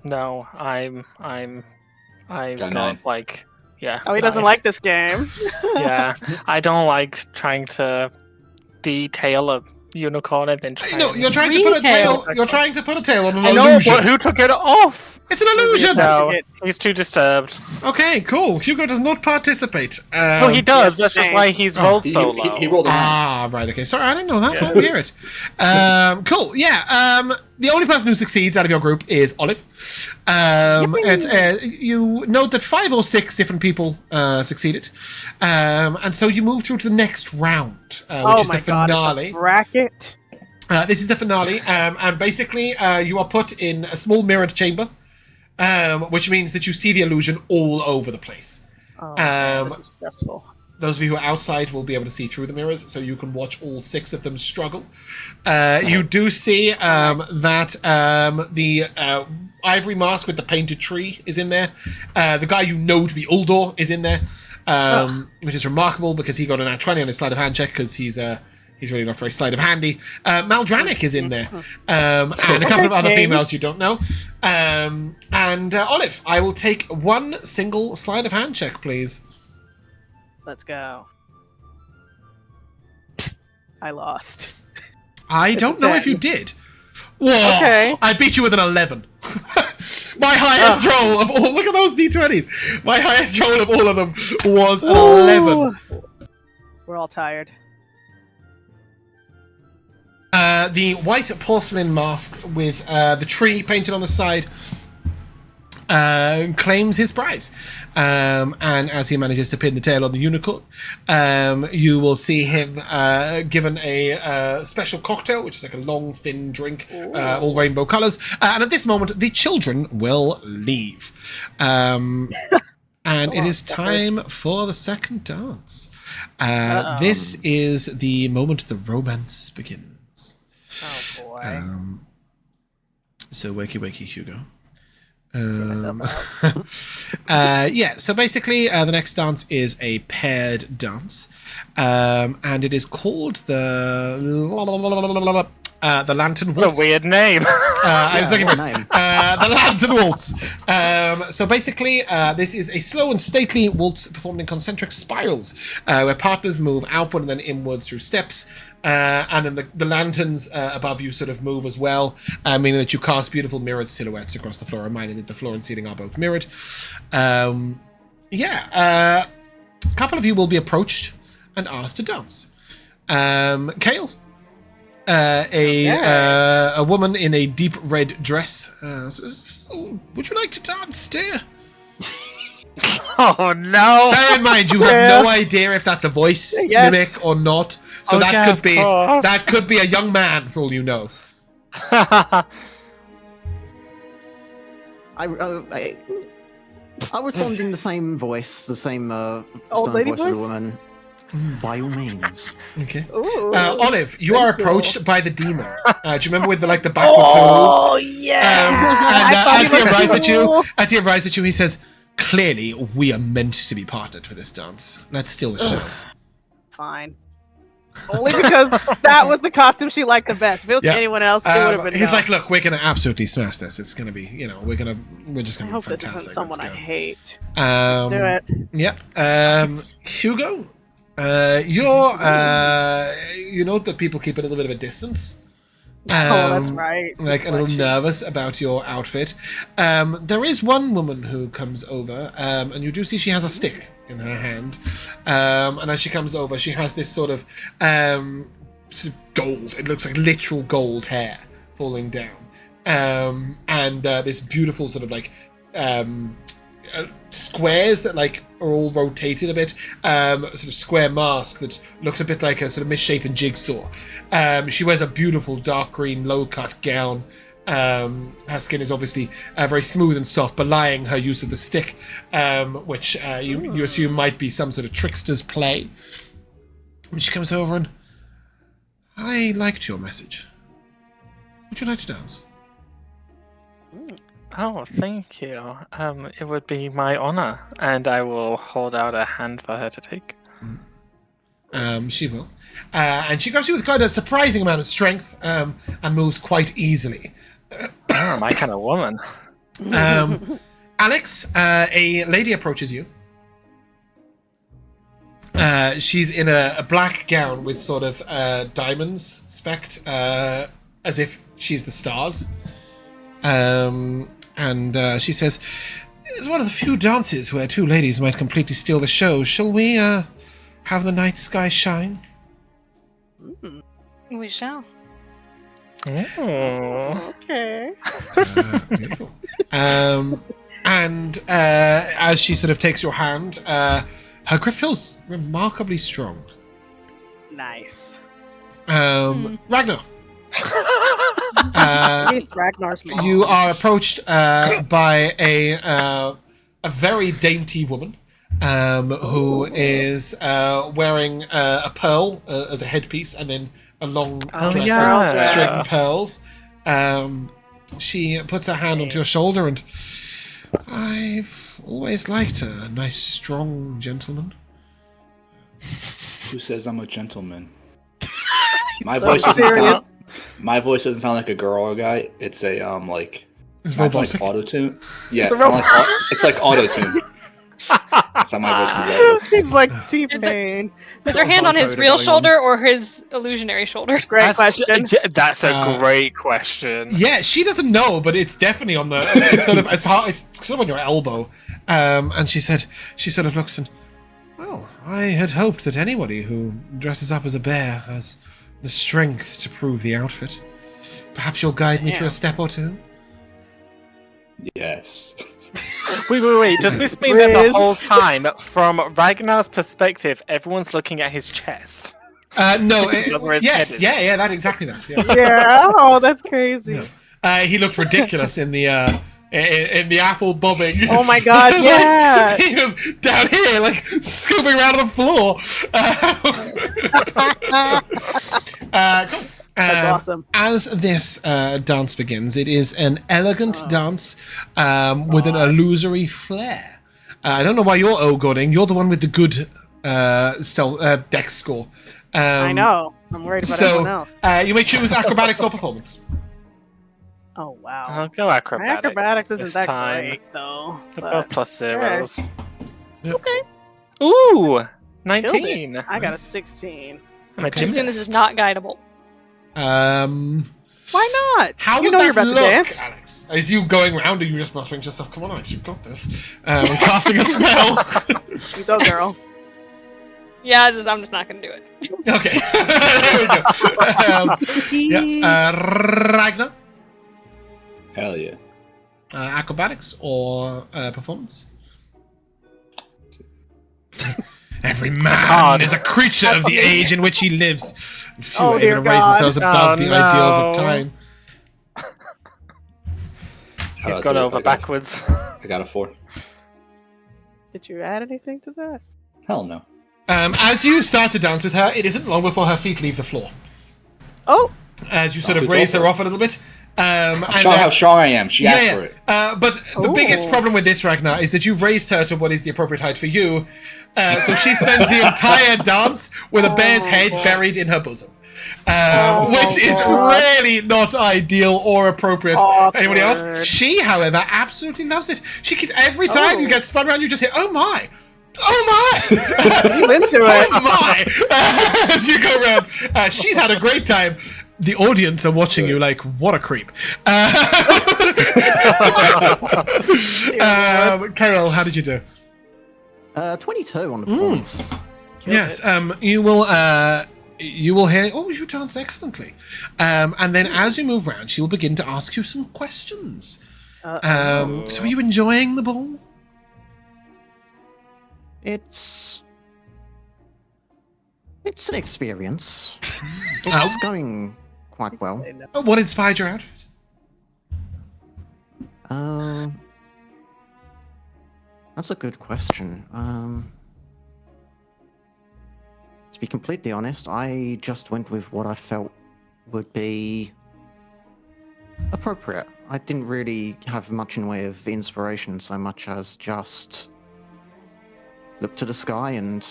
No, I Got don't 9. like, yeah. Oh, he doesn't like this game. Yeah, I don't like trying to detail a unicorn and then try. No, you're trying to put a tail. Retail. You're trying to put a tail on an I know, illusion. but who took it off? It's an illusion. No, he's too disturbed. Okay, cool. Hugo does not participate. No, he does. That's just why he's rolled He, so he, low. he rolled a 9. Ah, right. Okay. Sorry, I didn't know that. So I'll hear it. Cool. Yeah. The only person who succeeds out of your group is Olive. You note that 5 or 6 different people succeeded, and so you move through to the next round, which is the finale. God, bracket. This is the finale, and basically you are put in a small mirrored chamber, which means that you see the illusion all over the place. Oh, God, this is stressful. Those of you who are outside will be able to see through the mirrors, so you can watch all 6 of them struggle. You do see that the ivory mask with the painted tree is in there. The guy you know to be Uldor is in there, which is remarkable because he got an @20 on his sleight of hand check because he's really not very sleight of handy. Maldranic is in there, and a couple of other females you don't know. And Olive, I will take one single sleight of hand check, please. Let's go. I lost. I don't know if you did. Whoa! Okay. I beat you with an 11. My highest roll of all. Look at those d20s. My highest roll of all of them was an 11. We're all tired. The white porcelain mask with the tree painted on the side claims his prize. And as he manages to pin the tail on the unicorn, you will see him given a special cocktail, which is like a long, thin drink, all rainbow colours. And at this moment, the children will leave. And it is time for the second dance. This is the moment the romance begins. Oh boy. So wakey Hugo. Yeah, so basically the next dance is a paired dance, and it is called the the Lantern What a Waltz. weird name. I was looking for it. name. The Lantern Waltz. So basically, this is a slow and stately waltz performed in concentric spirals, where partners move outward and then inwards through steps. And then the lanterns above you sort of move as well, meaning that you cast beautiful mirrored silhouettes across the floor, reminding that the floor and ceiling are both mirrored. A couple of you will be approached and asked to dance. Kale, a woman in a deep red dress says, "Oh, would you like to dance, dear?" Oh no! Bear in mind, you have no idea if that's a voice mimic or not. So that could be a young man, for all you know. I respond in the same voice, the same Old stern lady voice of the voice? woman. By all means. Okay. Ooh, Olive, you very are approached cool. by the demon. Do you remember with the backwards hose? yeah! And I thought as he was arrives at you, he says, "Clearly, we are meant to be partnered for this dance. Let's steal the show." Fine. Only because that was the costume she liked the best. If it was Yeah. anyone else, it would have been. He's no. like, "Look, we're gonna absolutely smash this. It's gonna be, we're just I gonna hope be this fantastic. isn't someone I Let's hate. go." Let's do it. Yep. Hugo, you note that people keep a little bit of a distance. Oh, that's right. Like a little nervous about your outfit. There is one woman who comes over, and you do see she has a stick in her hand. And as she comes over, she has this sort of gold. It looks like literal gold hair falling down, and this beautiful sort of squares that are all rotated a bit, sort of square mask that looks a bit like a sort of misshapen jigsaw. She wears a beautiful dark green low-cut gown. Her skin is obviously very smooth and soft, belying her use of the stick, which you assume might be some sort of trickster's play. And she comes over and, "I liked your message. Would you like to dance?" Oh, thank you. It would be my honor, and I will hold out a hand for her to take. She will. And she grabs you with quite a surprising amount of strength, and moves quite easily. Oh, my kind of woman. Alex, a lady approaches you. She's in a black gown with sort of diamonds specked, as if she's the stars. And she says, "It's one of the few dances where two ladies might completely steal the show. Shall we have the night sky shine?" We shall. Oh. Okay. Beautiful. And as she sort of takes your hand, her grip feels remarkably strong. Nice. Ragnar. It's Ragnar's mom. You are approached by a very dainty woman who is wearing a pearl as a headpiece and then a long dress of string pearls. She puts her hand onto your shoulder and, "I've always liked a nice, strong gentleman." Who says I'm a gentleman? My So voice doesn't serious. sound. My voice doesn't sound like a girl or a guy. It's a It's not robotic. like auto tune. Yeah, It's a robot. it's like auto tune. That's how my voice comes out. He's like T-Pain. Is her hand on his real shoulder or his illusionary shoulder? Great question. That's a great question. Yeah, she doesn't know, but it's definitely on the. It's sort of on your elbow. And she sort of looks and, "Well, I had hoped that anybody who dresses up as a bear has the strength to prove the outfit. Perhaps you'll guide me through a step or two?" Yes. Wait. Does this mean that the Riz. whole time, from Ragnar's perspective, everyone's looking at his chest? No. That's where his Yes. head is. Yeah. Exactly that. Yeah. Yeah. Oh, that's crazy. Yeah. He looked ridiculous in the apple bobbing. Oh my god, yeah. He was down here, scooping around on the floor. Cool. That's awesome. As this dance begins, it is an elegant dance with an illusory flair. I don't know why you're O-godding. You're the one with the good dex score. I know. I'm worried about everyone else. You may choose acrobatics or performance. Oh wow. I'll go acrobatics. My acrobatics isn't this that time. great though. They're but both plus zeros. Yep. Okay. Ooh, Killed 19. it. I got a 16. I'm a Okay. As soon as gymnast. it's not guidable. Why not? How you would know that you're about look, to dance. Alex? Is you going around, or you just muttering to yourself, "Come on, Alex, you've got this"? And casting a spell. You go, girl. Yeah, I'm just not gonna do it. Okay. There we go. Ragnar, Hell yeah. acrobatics or performance? Every man is a creature of the age in which he lives. Few Oh, are dear able to raise God. themselves above Oh, the ideals of no. time. He's gone over backwards. I got a 4. Did you add anything to that? Hell no. As you start to dance with her, it isn't long before her feet leave the floor. Oh, As you sort of good raise go her for it. off a little bit. I'm showing how strong I am. She asked for it. But the biggest Ooh. problem with this, Ragnar, is that you've raised her to what is the appropriate height for you. So she spends the entire dance with a bear's head buried in her bosom. Which is God. really not ideal or appropriate for anybody else. Awkward. She, however, absolutely loves it. She keeps every time you get spun around, you just hear, "Oh my! Oh my!" he's into it. Oh my! As you go around, she's had a great time. The audience are watching you like, what a creep. Carol, how did you do? 22 on the performance. Yes, you will hear, oh, you dance excellently. And then as you move around, she will begin to ask you some questions. So are you enjoying the ball? It's an experience. It's going quite well. What inspired your outfit? That's a good question. To be completely honest, I just went with what I felt would be appropriate. I didn't really have much in way of inspiration so much as just look to the sky and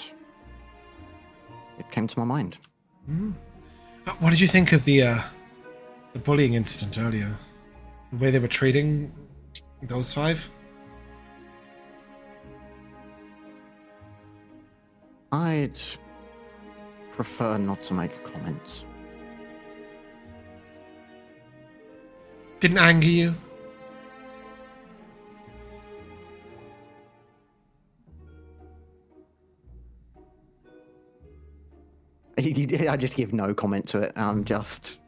it came to my mind. What did you think of the bullying incident earlier? The way they were treating those 5? I'd prefer not to make a comment. Didn't anger you? I just give no comment to it. I'm just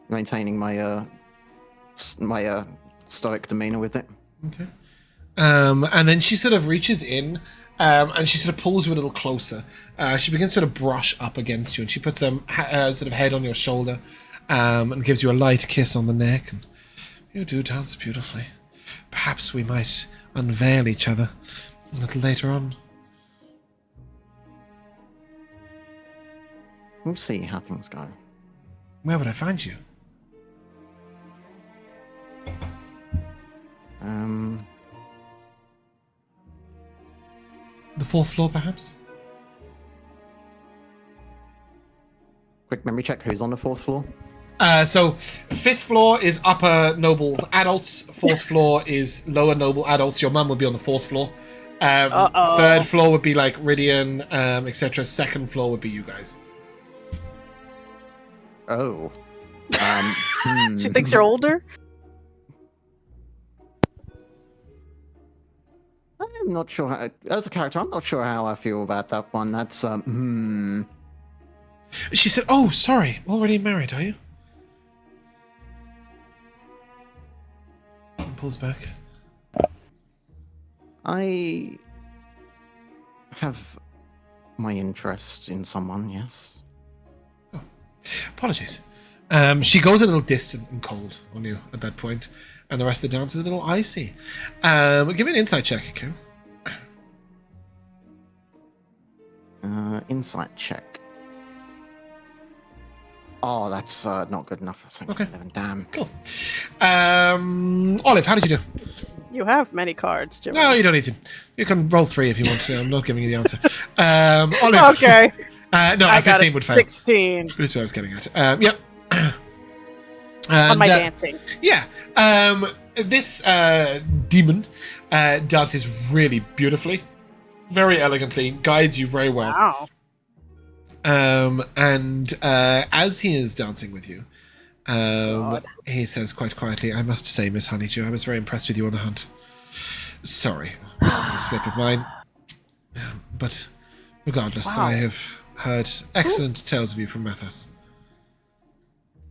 maintaining my stoic demeanor with it. Okay. And then she sort of reaches in and she sort of pulls you a little closer. She begins to sort of brush up against you, and she puts her sort of head on your shoulder and gives you a light kiss on the neck. And you do dance beautifully. Perhaps we might unveil each other a little later on. We'll see how things go. Where would I find you? The 4th floor, perhaps? Quick memory check. Who's on the 4th floor? So 5th floor is upper nobles adults. 4th floor is lower noble adults. Your mum would be on the 4th floor. 3rd floor would be like Ridian, etc. 2nd floor would be you guys. Oh. She thinks you're older? I'm not sure how, as a character, I'm not sure how I feel about that one. That's, She said, "Oh, sorry. Already married, are you?" And pulls back. I have my interest in someone, yes. Apologies. She goes a little distant and cold on you at that point, and the rest of the dance is a little icy. Give me an insight check, Karen. Insight check. Oh, that's not good enough. That's Okay. 11. Damn. Cool. Olive, how did you do? You have many cards, Jimmy. No, you don't need to. You can roll 3 if you want to. I'm not giving you the answer. Olive. Okay. No, I a 15 got would a fail. 16 This is what I was getting at. Yep. on my dancing. Yeah. This demon dances really beautifully, very elegantly, guides you very well. Wow. And as he is dancing with you, he says quite quietly, "I must say, Miss Honeydew, I was very impressed with you on the hunt. Sorry, it was a slip of mine. But regardless, Wow. I have heard excellent tales of you from Mathas."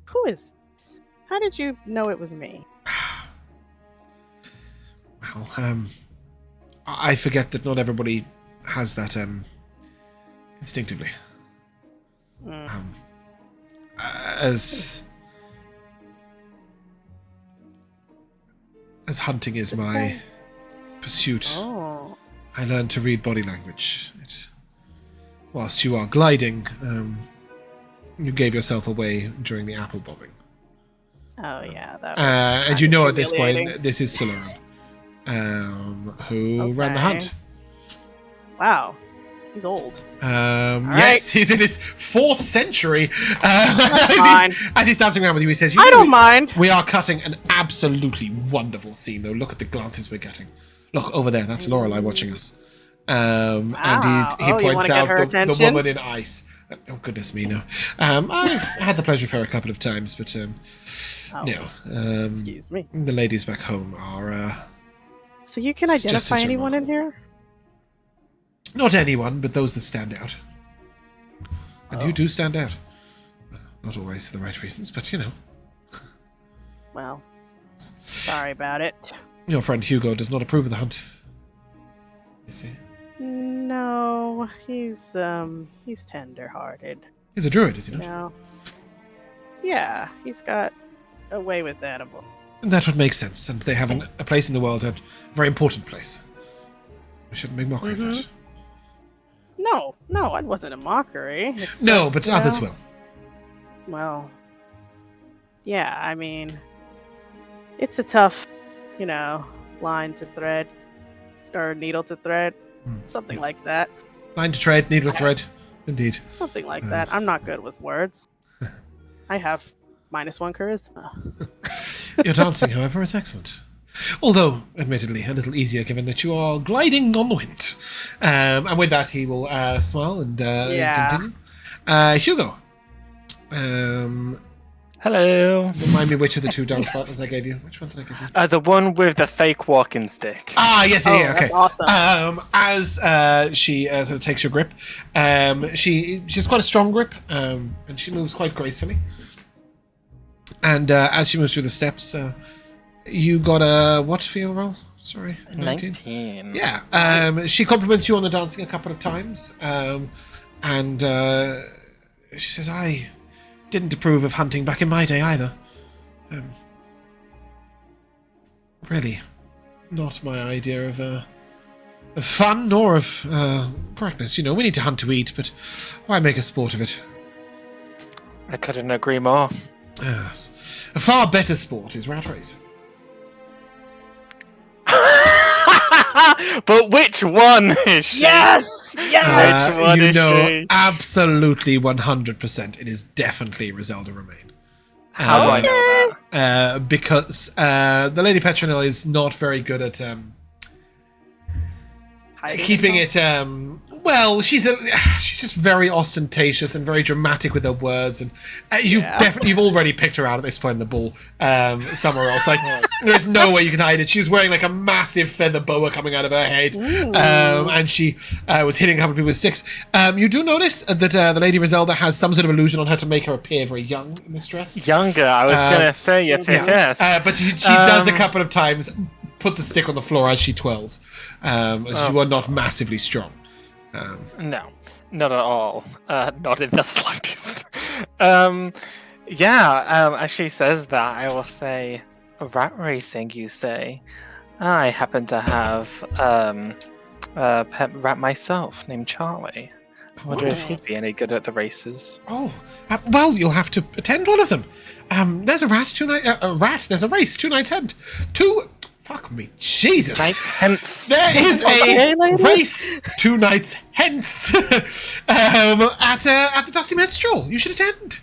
Who is this? How did you know it was me? Well, I forget that not everybody has that instinctively. As hunting is my pursuit, I learned to read body language. Whilst you are gliding, you gave yourself away during the apple bobbing. Oh yeah, that was and you know at this humiliating. point, this is Solaran, who ran the hunt. Wow, he's old. Yes, he's in his 4th century. fine. As he's dancing around with you, he says, I don't mind. We are cutting an absolutely wonderful scene, though. Look at the glances we're getting. Look, over there, that's Lorelei watching us. And he you points wanna out get her the attention? woman in ice. Oh, goodness me, no. I've had the pleasure of her a couple of times, but no. Excuse me. The ladies back home are... So you can It's just identify as anyone in here? not anyone, but those that stand out. And you do stand out. Not always for the right reasons, but you know. Well, sorry about it. Your friend Hugo does not approve of the hunt. You see? No, he's tender-hearted. He's a druid, is he You not? know? Yeah, he's got a way with animals. And that would make sense, and they have a place in the world, a very important place. We shouldn't make mockery of that. No, it wasn't a mockery. It's No, just, but you others know, will. Well, yeah, I mean, it's a tough, line to thread, or needle to thread, something like that. Line to tread, needle to thread. Indeed. Something like that. I'm not good with words. I have -1 charisma. Your dancing, however, is excellent. Although, admittedly, a little easier given that you are gliding on the wind. And with that, he will smile and continue. Hugo. Hello. Remind me which of the 2 dance partners I gave you. Which one did I give you? The one with the fake walking stick. Ah, yes, yeah, okay. That's awesome. As she sort of takes your grip, she's quite a strong grip, and she moves quite gracefully. And as she moves through the steps, you got a what for your roll? Sorry, 19. Yeah. She compliments you on the dancing a couple of times, and she says, "I didn't approve of hunting back in my day either. Really, not my idea of fun nor of correctness. We need to hunt to eat, but why make a sport of it?" I couldn't agree more. Yes. A far better sport is rat racing. But which one is she? Yes! Yes! Which one You is know, she? absolutely 100%, it is definitely Griselda Romaine. How do I know that? Because the Lady Petronille is not very good at Hiding keeping herself? it. Well, she's just very ostentatious and very dramatic with her words, and you've already picked her out at this point in the ball somewhere else. Like there's no way you can hide it. She was wearing like a massive feather boa coming out of her head, and she was hitting a couple of people with sticks. You do notice that the Lady Griselda has some sort of illusion on her to make her appear very young in this dress. Younger, I was gonna say yes. But she does a couple of times put the stick on the floor as she twirls, as you are not massively strong. No, not at all. Not in the slightest. As she says that, I will say, rat racing, you say? I happen to have a pet rat myself named Charlie. I wonder if he'd be any good at the races. Well, you'll have to attend one of them. There's a race 2 nights end. 2 Fuck me, Jesus! Hence. There is Okay, a lady? race 2 nights hence at the Dusty Minstrel. You should attend.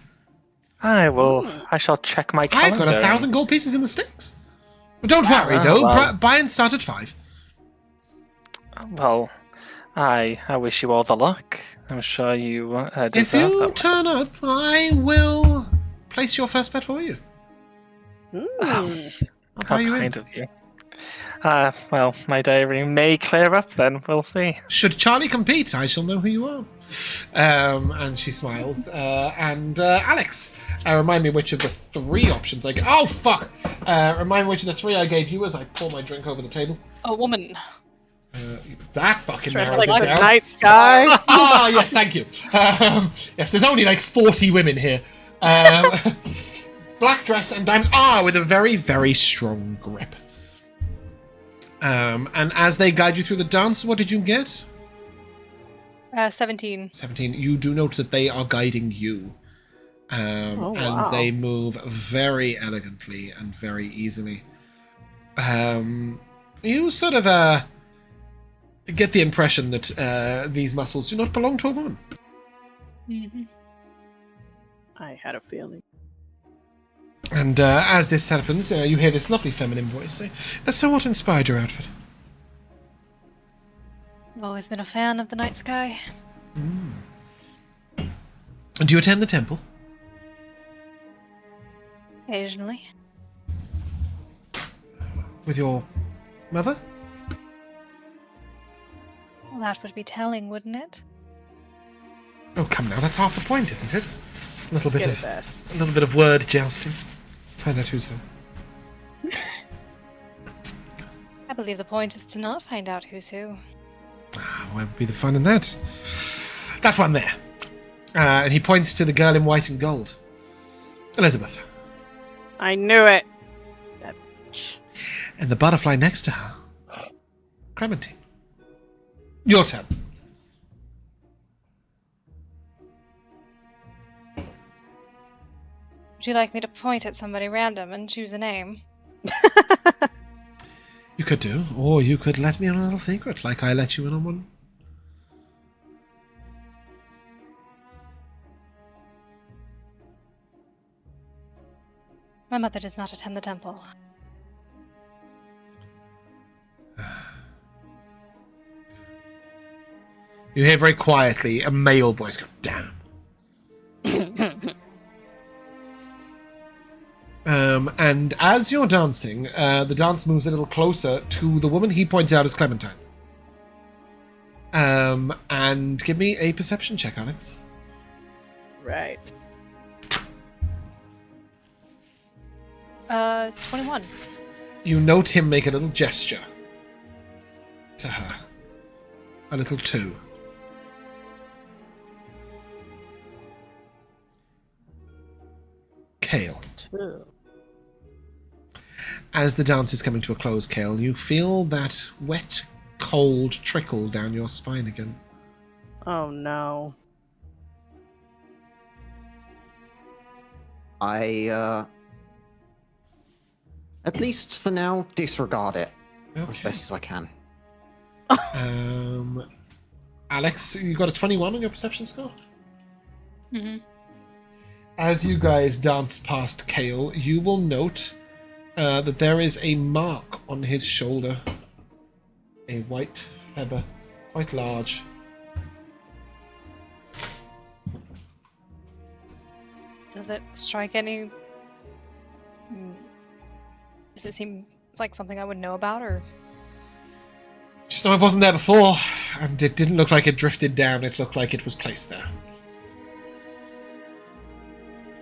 I shall check my calendar. I've got 1,000 gold pieces in the stakes. But don't worry, though. well. Buy and start at 5. Well, I wish you all the luck. I'm sure you deserve If you that. turn up, I will place your first bet for you. I'll How buy you in. kind of you. Well, my diary may clear up then. We'll see. Should Charlie compete, I shall know who you are. And she smiles. And Alex, remind me which of the 3 options I gave. Oh, fuck! Remind me which of the 3 I gave you as I pour my drink over the table. A woman. That fucking Dressed narrows like it the down. night sky. Ah, yes, thank you. Yes, there's only like 40 women here. Black dress and diamonds. With a very, very strong grip. And as they guide you through the dance, what did you get? 17. 17. You do note that they are guiding you. Wow. And they move very elegantly and very easily. You sort of get the impression that these muscles do not belong to a woman. Mm-hmm. I had a feeling. And as this happens, you hear this lovely feminine voice say, "So what inspired your outfit?" I've always been a fan of the night sky. And do you attend the temple? Occasionally. With your mother? Well, that would be telling, wouldn't it? Oh, come now, that's half the point, isn't it? A little bit Get of it fast. a little bit of word jousting. Find out who's who. I believe the point is to not find out who's who. Where would be the fun in that? That one there. And he points to the girl in white and gold. Elizabeth. I knew it. That bitch. And the butterfly next to her. Clementine. Your turn. Would you like me to point at somebody random and choose a name? You could do, or you could let me in on a little secret, like I let you in on one. My mother does not attend the temple. You hear very quietly a male voice go, "Damn." And as you're dancing, the dance moves a little closer to the woman he pointed out as Clementine. And give me a perception check, Alex. Right. 21. You note him make a little gesture to her. A little 2. Kale. 2. As the dance is coming to a close, Kale, you feel that wet, cold trickle down your spine again. Oh no. I, at least for now, disregard it as best as I can. Alex, you got a 21 on your perception score? Mm-hmm. As you guys dance past Kale, you will note that there is a mark on his shoulder. A white feather, quite large. Does it strike any... Does it seem like something I would know about, or... Just know it wasn't there before, and it didn't look like it drifted down, it looked like it was placed there.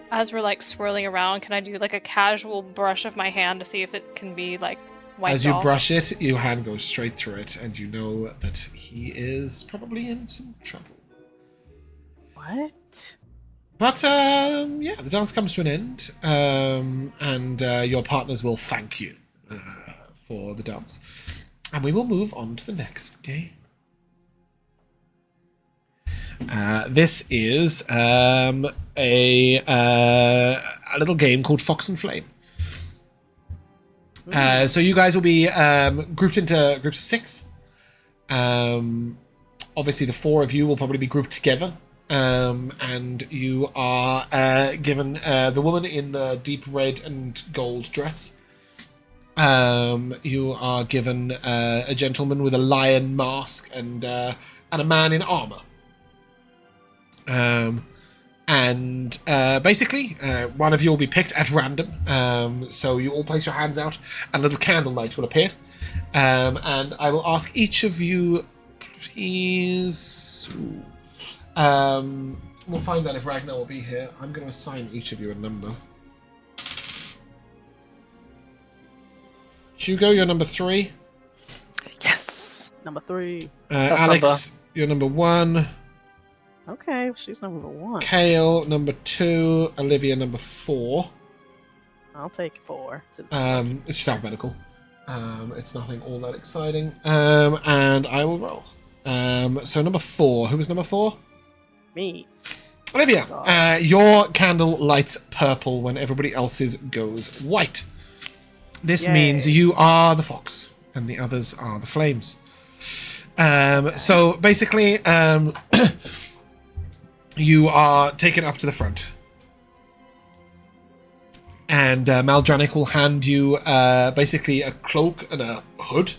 As we're, like, swirling around, can I do, like, a casual brush of my hand to see if it can be, like, wiped As you off? brush it, your hand goes straight through it, and you know that he is probably in some trouble. What? But, yeah, the dance comes to an end, and your partners will thank you for the dance. And we will move on to the next game. This is a little game called Fox and Flame. So you guys will be grouped into groups of 6. Obviously, the 4 of you will probably be grouped together. And you are given the woman in the deep red and gold dress. You are given a gentleman with a lion mask and a man in armor. Basically, one of you will be picked at random. So you all place your hands out, and a little candle light will appear. And I will ask each of you, please. We'll find out if Ragnar will be here. I'm going to assign each of you a number. Hugo, you're number 3. Yes. Number 3. Alex, you're number 1. Okay, she's number 1. Kale, number 2. Olivia, number 4. I'll take 4. It's just alphabetical. It's nothing all that exciting. And I will roll. So number 4. Who was number 4? Me. Olivia, your candle lights purple when everybody else's goes white. This means you are the fox, and the others are the flames. So basically, you are taken up to the front. And Maldranik will hand you basically a cloak and a hood.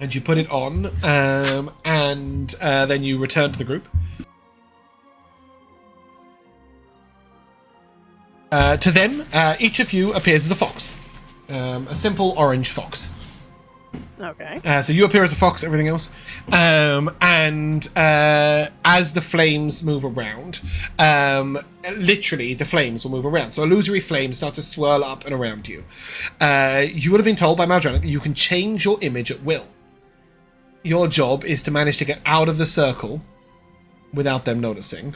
And you put it on, and then you return to the group. To them, each of you appears as a fox. A simple orange fox. Okay. So you appear as a fox, everything else. And as the flames move around, literally the flames will move around. So illusory flames start to swirl up and around you. You would have been told by Maldranik that you can change your image at will. Your job is to manage to get out of the circle without them noticing.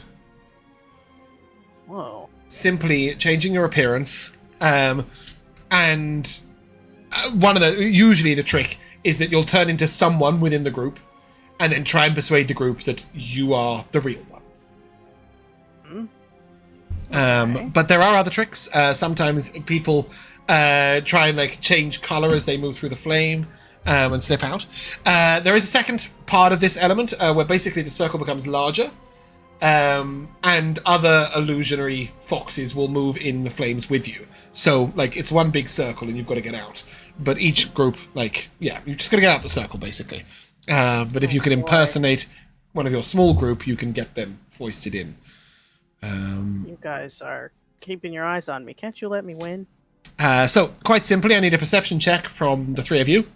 Whoa. Simply changing your appearance. Usually the trick is that you'll turn into someone within the group and then try and persuade the group that you are the real one. Okay. But there are other tricks. Sometimes people try and change color as they move through the flame. And slip out. There is a second part of this element where basically the circle becomes larger, and other illusionary foxes will move in the flames with you. So, it's one big circle and you've got to get out. But each group, you're just going to get out the circle, basically. But if you can impersonate one of your small group, you can get them foisted in. You guys are keeping your eyes on me. Can't you let me win? So, quite simply, I need a perception check from the 3 of you.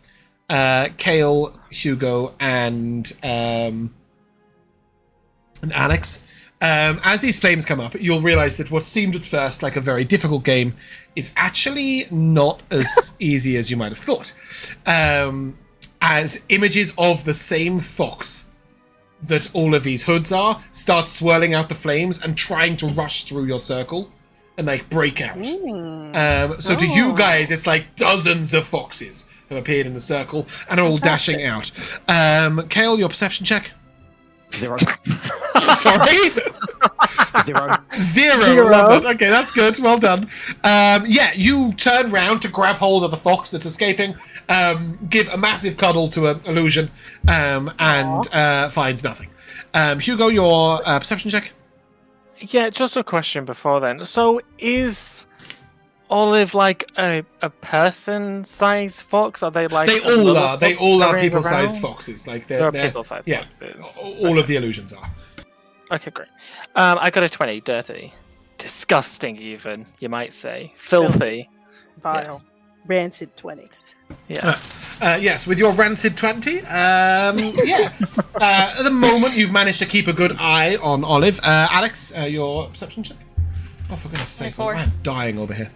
Kale, Hugo, and Alex. As these flames come up, you'll realize that what seemed at first like a very difficult game is actually not as easy as you might have thought. As images of the same fox that all of these hoods are start swirling out the flames and trying to rush through your circle and break out. So to you guys, it's like dozens of foxes have appeared in the circle and are all dashing out. Kale, your perception check? 0. Sorry? 0. Love it. Okay, that's good. Well done. You turn round to grab hold of the fox that's escaping, give a massive cuddle to an illusion, and find nothing. Hugo, your perception check? Yeah, just a question before then. So is Olive a person-sized fox? Are they They all are. They all are people-sized foxes. They're people-sized foxes. All of the illusions are. Okay, great. I got a 20. Dirty. Disgusting, even, you might say. Filthy. Vile. Rancid 20. Yeah. Yes, with your rancid 20. At the moment, you've managed to keep a good eye on Olive. Alex, your perception check? Oh, for goodness sake, I'm dying over here.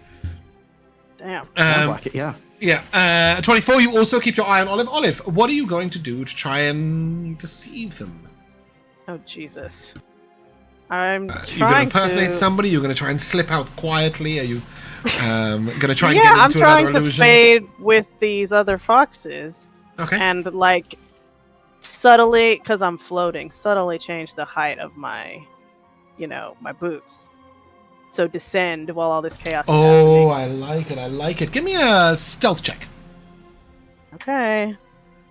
Damn. Yeah. 24, you also keep your eye on Olive. Olive, what are you going to do to try and deceive them? Oh, Jesus. I'm trying you're going to impersonate somebody? You're going to try and slip out quietly? Are you going to try and get into another illusion? I'm trying to fade with these other foxes. Okay. And, subtly, because I'm floating, subtly change the height of my, my boots. So descend while all this chaos is Oh, happening. I like it. Give me a stealth check. Okay.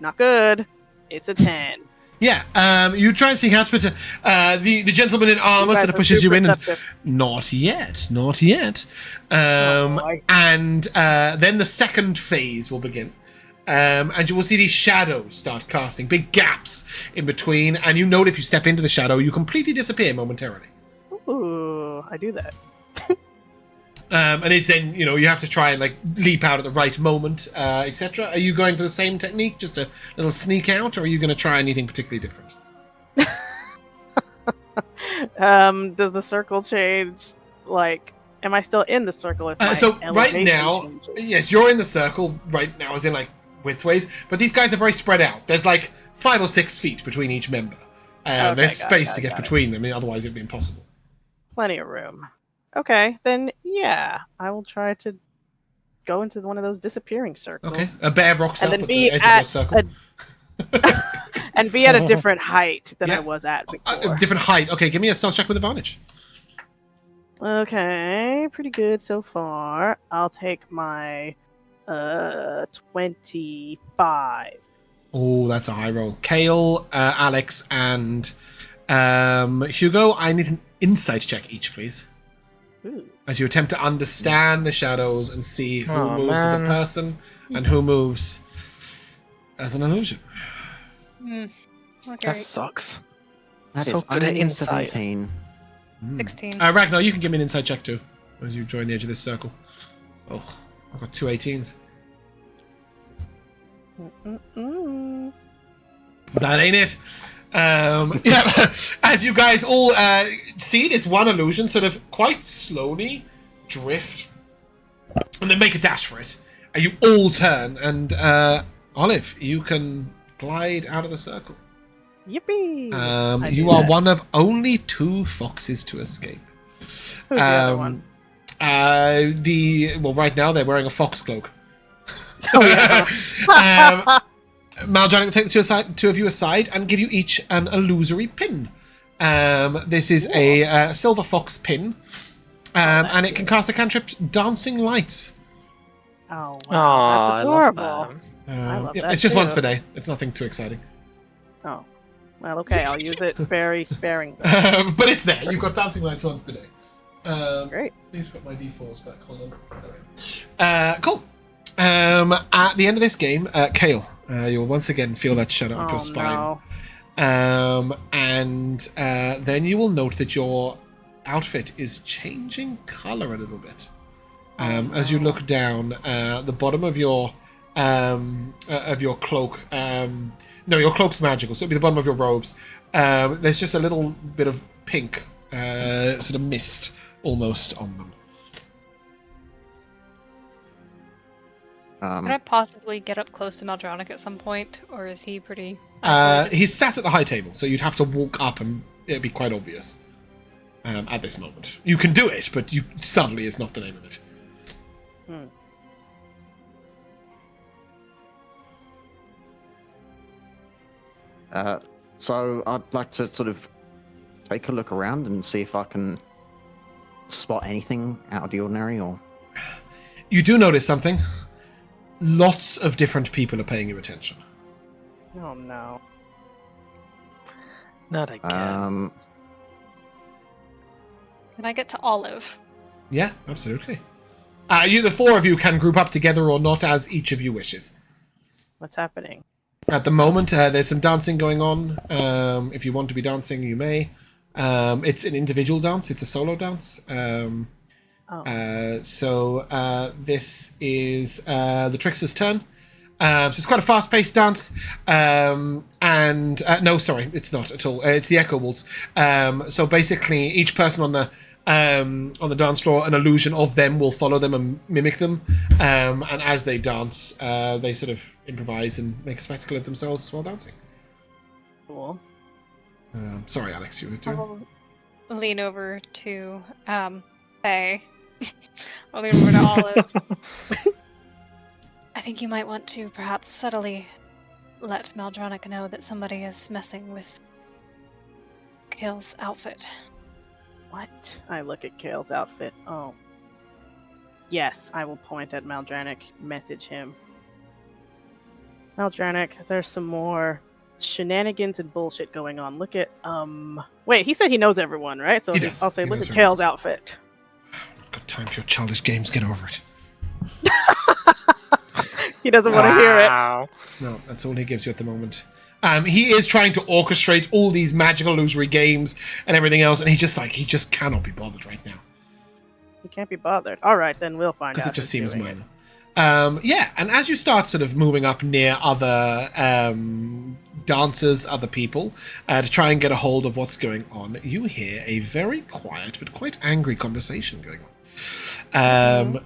Not good. It's a 10. Yeah, you try and sneak out, but the gentleman in armor You guys sort of are pushes you super in, and perceptive. not yet. Oh, boy. And then the second phase will begin. And you will see these shadows start casting, big gaps in between, and you note if you step into the shadow, you completely disappear momentarily. Ooh, I do that. And it's then, you have to try and like leap out at the right moment, etc. Are you going for the same technique, just a little sneak out, or are you going to try anything particularly different? Does the circle change? Like, am I still in the circle? If my So right elevation now, changes? yes, you're in the circle right now, as in like widthways, but these guys are very spread out. There's like 5 or 6 feet between each member. Okay, There's got space it, to get got it. between them, otherwise it'd be impossible. Plenty of room. Okay, then yeah, I will try to go into one of those disappearing circles. Okay, a bear rocks And up then at be the edge of your circle. And be at a different height than Yeah. I was at before. A different height. Okay, give me a stealth check with advantage. Okay, pretty good so far. I'll take my 25. Oh, that's a high roll. Kale, Alex, and Hugo, I need an insight check each, please. Ooh. As you attempt to understand the shadows and see who Aw, moves as a man. person and who moves as an illusion. Okay. That sucks. That So is good at only insight. 17. 16. Ragnar, you can give me an insight check too, as you join the edge of this circle. Oh, I've got 2 18s. Mm-mm-mm. That ain't it. Yeah, as you guys all see this one illusion sort of quite slowly drift and then make a dash for it. And you all turn, and Olive, you can glide out of the circle. Yippee! I You do are that. one of only 2 foxes to escape. Who's the other one? Right now they're wearing a fox cloak. Oh, yeah. Maljanik will take the 2 of you aside and give you each an illusory pin. This is a silver fox pin, and it can cast the cantrip Dancing Lights. Oh, wow. Oh, I That's love adorable. I love that It's just too. once per day. It's nothing too exciting. Oh. Well, okay, I'll use it very sparingly. But it's there. You've got Dancing Lights once per day. Great. Need to put my d4s back. Hold on. Cool. At the end of this game, Kale, you'll once again feel that shudder up your spine. No. And then you will note that your outfit is changing color a little bit. As you look down, the bottom of your cloak. No, your cloak's magical, so it'll be the bottom of your robes. There's just a little bit of pink, sort of mist almost on them. Could I possibly get up close to Maldronic at some point, or is he pretty? He's sat at the high table, so you'd have to walk up, and it'd be quite obvious at this moment. You can do it, but subtly is not the name of it. So I'd like to sort of take a look around and see if I can spot anything out of the ordinary, or... You do notice something. Lots of different people are paying you attention. Oh, no. Not again. Can I get to Olive? Yeah, absolutely. The 4 of you can group up together or not, as each of you wishes. What's happening? At the moment, there's some dancing going on. If you want to be dancing, you may. It's an individual dance. It's a solo dance. This is the Trickster's turn. So it's quite a fast-paced dance. No, sorry, it's not at all. It's the Echo Waltz. So basically, each person on the dance floor, an illusion of them will follow them and mimic them. And as they dance, they sort of improvise and make a spectacle of themselves while dancing. Cool. Sorry, Alex, you were doing. I'll lean over to Faye. I'll lean over to Olive. I think you might want to perhaps subtly let Maldronic know that somebody is messing with Kale's outfit. What? I look at Kale's outfit. Oh. Yes, I will point at Maldranik, message him. Maldranik, there's some more shenanigans and bullshit going on. Look at, Wait, he said he knows everyone, right? So He does. I'll say, He look knows at Kale's everyone. outfit. Got time for your childish games. Get over it. He doesn't want to hear it. Wow. No, that's all he gives you at the moment. He is trying to orchestrate all these magical illusory games and everything else, and he just cannot be bothered right now. He can't be bothered. All right, then we'll find out. Because it just who's seems doing it. minor. Yeah, and as you start sort of moving up near other dancers, other people, to try and get a hold of what's going on, you hear a very quiet but quite angry conversation going on.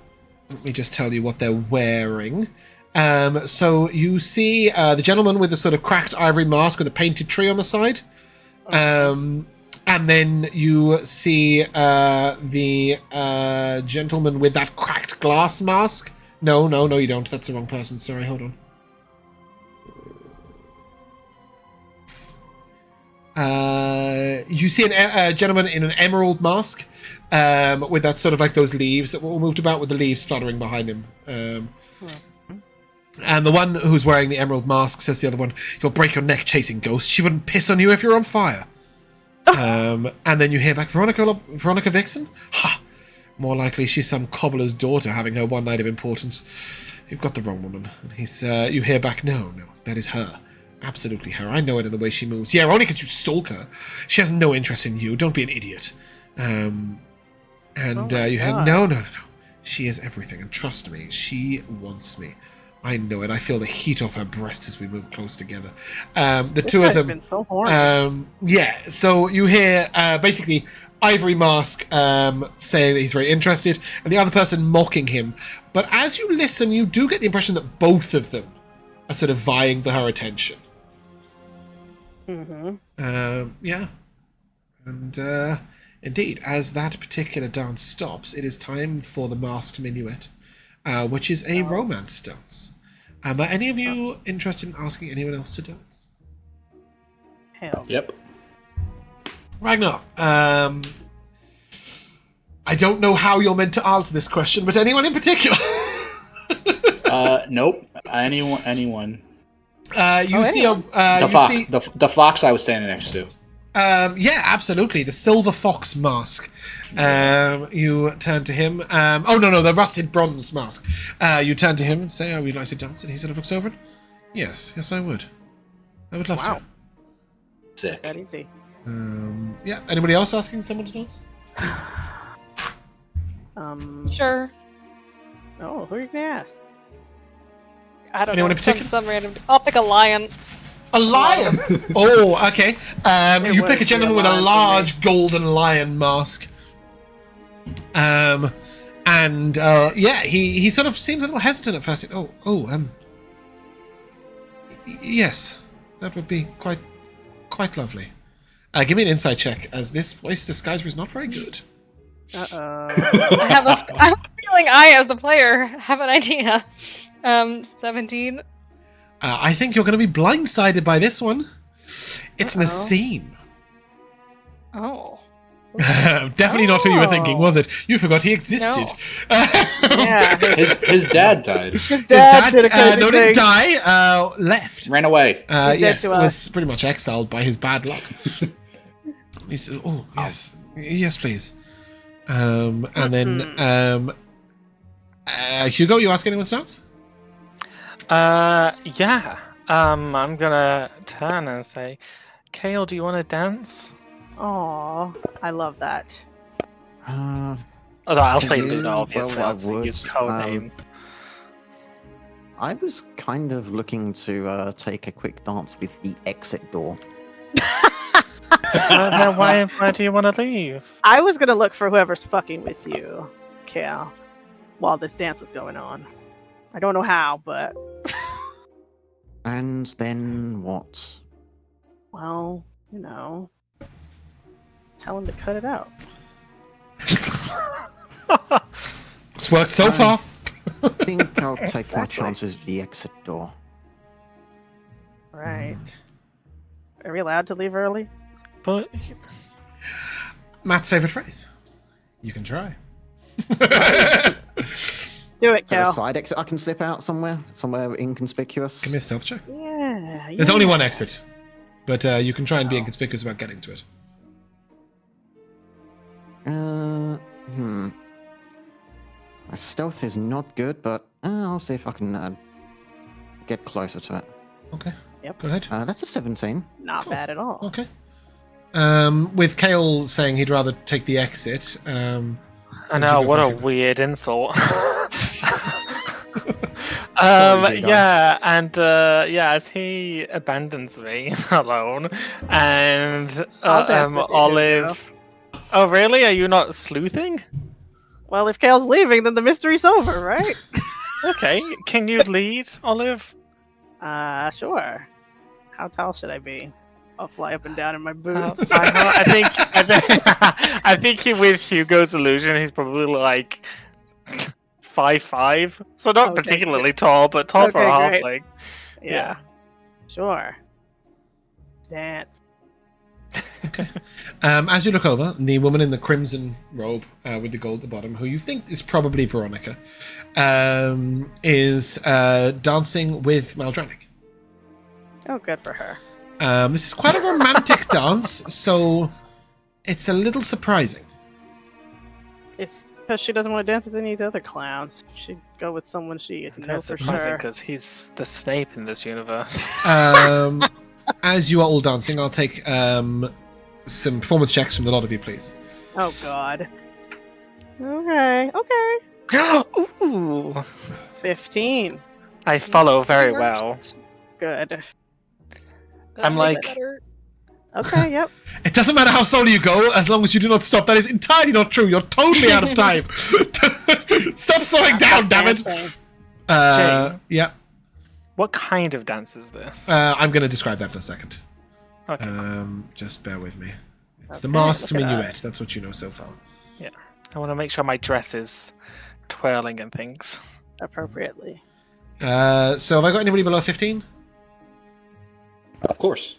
Let me just tell you what they're wearing. So you see the gentleman with the sort of cracked ivory mask with a painted tree on the side. And then you see the gentleman with that cracked glass mask. No, you don't. That's the wrong person. Sorry, hold on. You see a gentleman in an emerald mask with that sort of like those leaves that were all moved about with the leaves fluttering behind him. And the one who's wearing the emerald mask says to the other one, "You'll break your neck chasing ghosts. She wouldn't piss on you if you're on fire." And then you hear back, Veronica Vixen? Ha! More likely she's some cobbler's daughter having her one night of importance. You've got the wrong woman. And you hear back, no, that is her. Absolutely her. I know it in the way she moves. Yeah, only because you stalk her. She has no interest in you. Don't be an idiot. You hear, no. She is everything, and trust me, she wants me. I know it. I feel the heat off her breast as we move close together. The two of them. Been so horny. Yeah. So you hear basically Ivory Mask saying that he's very interested, and the other person mocking him. But as you listen, you do get the impression that both of them are sort of vying for her attention. Yeah. And indeed, as that particular dance stops, it is time for the masked minuet. Which is a romance dance. Are any of you interested in asking anyone else to dance? Hell. Yep. Ragnar, I don't know how you're meant to answer this question, but anyone in particular? Nope. Anyone. The fox I was standing next to. Yeah, absolutely. The silver fox mask. You turn to him. The rusted bronze mask. You turn to him and say, "Oh, we'd like to dance," and he sort of looks over it. Yes, I would. I would love to. Sick. That easy. Yeah. Anybody else asking someone to dance? Sure. Oh, who are you gonna ask? I don't Anyone know. in particular? Some random. I'll pick a lion. A lion! Oh, okay. You pick a gentleman with a large golden lion mask. He sort of seems a little hesitant at first. Yes, that would be quite lovely. Give me an insight check, as this voice disguiser is not very good. Uh-oh. I have a feeling I, as the player, have an idea. 17. I think you're going to be blindsided by this one. It's Nassim. Oh. Definitely not who you were thinking, was it? You forgot he existed. No. Yeah. His dad died. His dad did a crazy no, thing. didn't die. Left. Ran away. Yes, to was pretty much exiled by his bad luck. He said, yes, please. And then, Hugo, you ask anyone to dance? Yeah. I'm gonna turn and say, Kale, do you want to dance? Aw, I love that. Although I'll say Yeah, Luna, obviously. well, I I'll would. use code names. I was kind of looking to take a quick dance with the exit door. Then why do you want to leave? I was gonna look for whoever's fucking with you, Kale, while this dance was going on. I don't know how, but... And then what? Well, tell him to cut it out. It's worked so far. I think I'll take my chances with the exit door. Right. Are we allowed to leave early? But Matt's favorite phrase. You can try. Do it, Is there a Cal. side exit I can slip out somewhere inconspicuous? Give me a stealth check. Yeah. There's only one exit, but you can try and be inconspicuous about getting to it. My stealth is not good, but I'll see if I can get closer to it. Okay. Yep. Go ahead. That's a 17. Not Cool. bad at all. Okay. With Kale saying he'd rather take the exit. I know, what a weird insult. Sorry, Hugo. As he abandons me alone, and I'll dance with you, Olive. Oh, really? Are you not sleuthing? Well, if Kale's leaving, then the mystery's over, right? Okay, can you lead, Olive? Sure. How tall should I be? I'll fly up and down in my boots. I think with Hugo's illusion, he's probably like 5'5", so not Okay, particularly tall, but tall for a Okay, halfling. Yeah. Sure. Dance. As you look over, the woman in the crimson robe with the gold at the bottom, who you think is probably Veronica, is dancing with Maldranic. Oh, good for her. This is quite a romantic dance, so it's a little surprising. It's because she doesn't want to dance with any of the other clowns. She'd go with someone she knows That's for surprising sure. because he's the Snape in this universe. As you are all dancing, I'll take some performance checks from the lot of you, please. Oh, God. Okay. Ooh, 15. I follow very well. Good. I'm like- Okay, yep. It doesn't matter how slowly you go, as long as you do not stop. That is entirely not true. You're totally out of time. Stop slowing down, damn it. Jane. Yeah. What kind of dance is this? I'm going to describe that in a second. Okay. Just bear with me. It's Okay, the masked look at minuet. us. That's what you know so far. I want to make sure my dress is twirling and things. Appropriately. So have I got anybody below 15? Of course.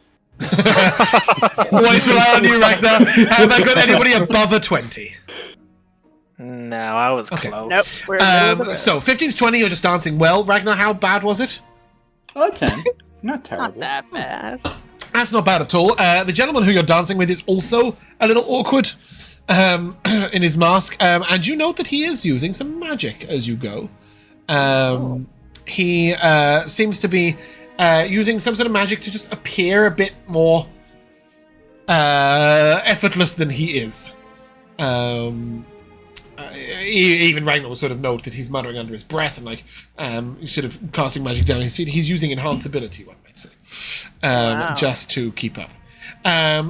Always rely on you, Ragnar. Have I got anybody above a 20? No, I was Okay. close. Nope. We're in the middle of the road. So 15 to 20, you're just dancing well. Ragnar, how bad was it? 10. Not terrible. Not that bad. That's not bad at all. The gentleman who you're dancing with is also a little awkward in his mask. And you note that he is using some magic as you go. He seems to be using some sort of magic to just appear a bit more effortless than he is. Even Ragnar will sort of note that he's muttering under his breath and like sort of casting magic down his feet. He's using enhanceability, one might say, Wow. just to keep up.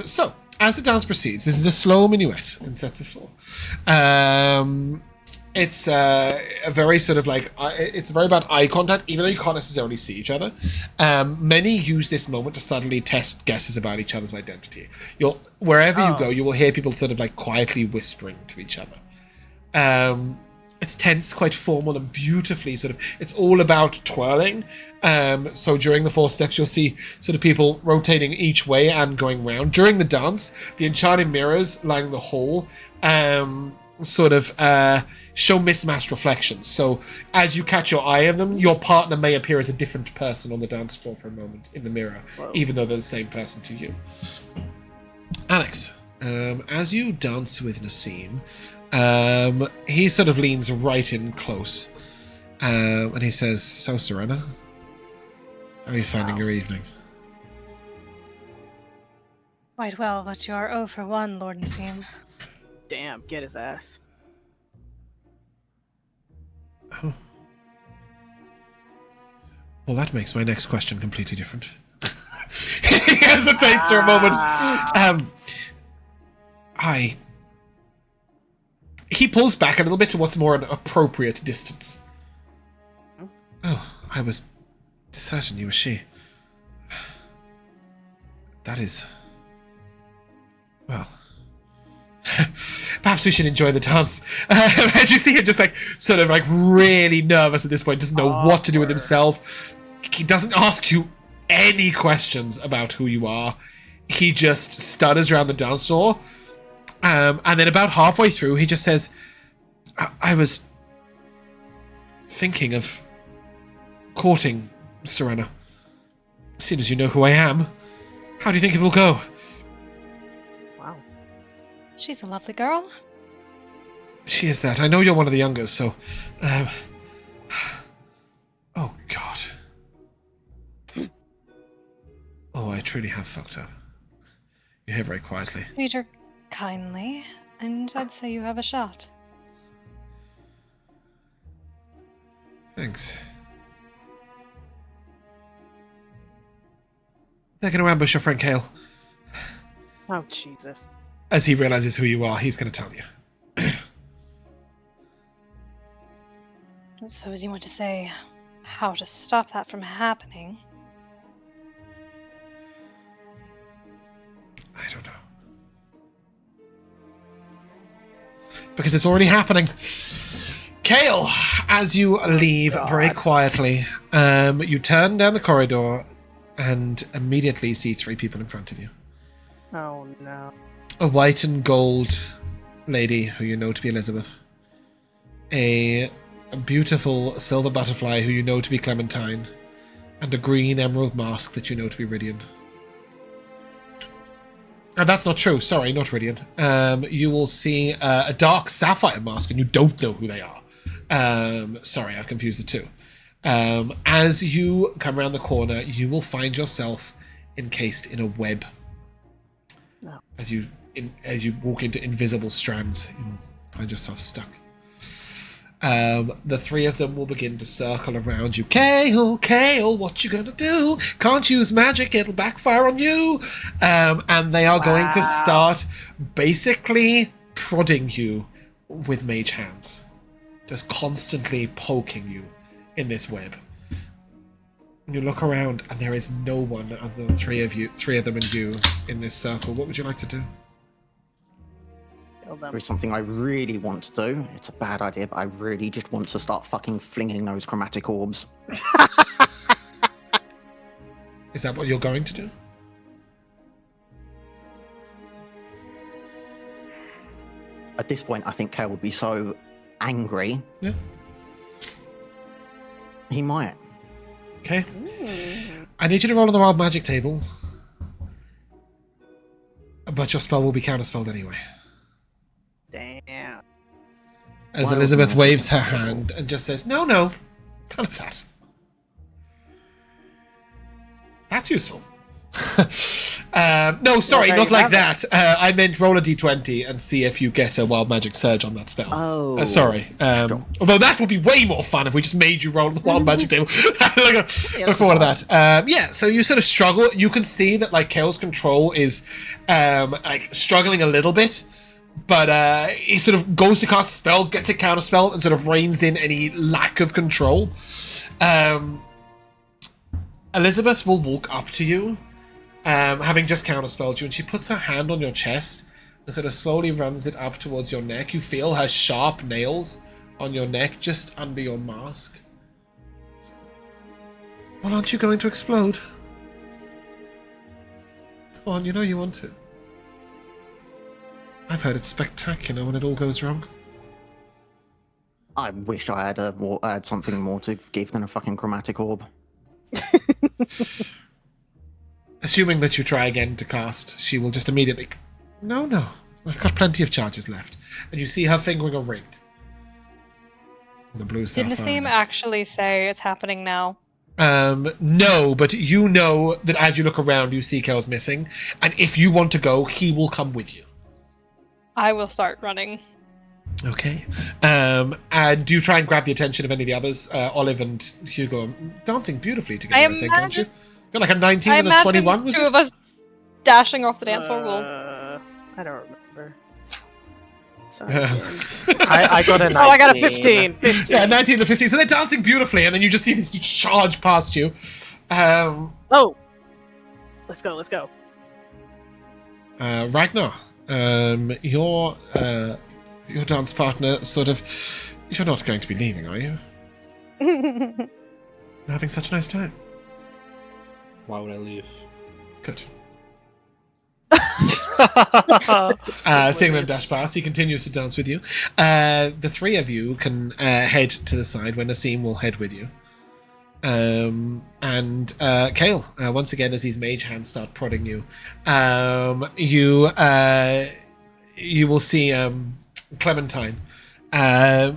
So, as the dance proceeds, this is a slow minuet in sets of 4. It's a very sort of like, it's very about eye contact, even though you can't necessarily see each other. Many use this moment to subtly test guesses about each other's identity. Wherever you go, you will hear people sort of like quietly whispering to each other. It's tense, quite formal, and beautifully sort of, it's all about twirling. So during the 4 steps, you'll see sort of people rotating each way and going round. During the dance, the enchanted mirrors lining the hall sort of show mismatched reflections. So as you catch your eye of them, your partner may appear as a different person on the dance floor for a moment in the mirror, even though they're the same person to you. Alex, as you dance with Nassim, he sort of leans right in close, and he says, "So, Serena, how are you finding your evening?" Quite well, but you are 0 for 1, Lord Nassim. Damn, get his ass. Oh. Well, that makes my next question completely different. He hesitates for a moment. He pulls back a little bit to what's more an appropriate distance. Oh, I was certain you were she. That is... Well... Perhaps we should enjoy the dance. And you see him just like, sort of like really nervous at this point, doesn't know what to do with himself. He doesn't ask you any questions about who you are. He just stutters around the dance floor. And then about halfway through, he just says, I was thinking of courting Serena. Seeing as you know who I am, how do you think it will go? Wow. She's a lovely girl. She is that. I know you're one of the youngers, so... Oh, God. Oh, I truly have fucked up. You hear very quietly. Treat her kindly, and I'd say you have a shot. Thanks. They're going to ambush your friend Kale. Oh, Jesus. As he realizes who you are, he's going to tell you. I suppose you want to say how to stop that from happening. I don't know. Because it's already happening. Kale, as you leave very quietly, you turn down the corridor and immediately see 3 people in front of you. Oh, no. A white and gold lady who you know to be Elizabeth. A beautiful silver butterfly who you know to be Clementine. And a green emerald mask that you know to be Rydian. And that's not true. Sorry, not Rydian. You will see a dark sapphire mask and you don't know who they are. Sorry, I've confused the two. As you come around the corner, you will find yourself encased in a web. No. As you walk into invisible strands, you find yourself stuck. The 3 of them will begin to circle around you. Kale, what you gonna do? Can't use magic, it'll backfire on you. And they are going to start basically prodding you with mage hands. Just constantly poking you in this web. You look around and there is no one other than 3 of them and you in this circle. What would you like to do? There is something I really want to do. It's a bad idea, but I really just want to start fucking flinging those chromatic orbs. Is that what you're going to do? At this point, I think Kale would be so angry. Yeah. He might. Okay. I need you to roll on the wild magic table. But your spell will be counterspelled anyway. Damn. As Wild Elizabeth magic waves her table. hand and just says, no, none of that. That's useful. No, sorry, Well, there not you like have it. that. I meant roll a d20 and see if you get a wild magic surge on that spell. Oh. Sorry. Although that would be way more fun if we just made you roll the wild magic table. Look forward to that. So you sort of struggle. You can see that like Kale's control is like struggling a little bit. But he sort of goes to cast a spell, gets a counter spell, and sort of reins in any lack of control. Elizabeth will walk up to you, having just counterspelled you, and she puts her hand on your chest and sort of slowly runs it up towards your neck. You feel her sharp nails on your neck, just under your mask. Well, aren't you going to explode? Come on, you know you want to. I've heard it's spectacular when it all goes wrong. I wish I had something more to give than a fucking chromatic orb. Assuming that you try again to cast, she will just immediately... No, I've got plenty of charges left. And you see her fingering a ring. The blue Did sapphire. Nassim actually say it's happening now? No, but you know that as you look around, you see Kel's missing. And if you want to go, he will come with you. I will start running. Okay. And do you try and grab the attention of any of the others? Olive and Hugo are dancing beautifully together, I think, aren't you? Got like a 19 and a 21, was two it? of us dashing off the dance floor will. I don't remember. Sorry. I got a 19. Oh, I got a 15. 15. Yeah, 19 to 15. So they're dancing beautifully, and then you just see this charge past you. Oh! Let's go. Ragnar, your dance partner sort of... You're not going to be leaving, are you? You're having such a nice time. Why would I leave? Good. Seeing them dash past, he continues to dance with you. The three of you can head to the side where Nassim will head with you. And Kale, once again, as these mage hands start prodding you, you will see Clementine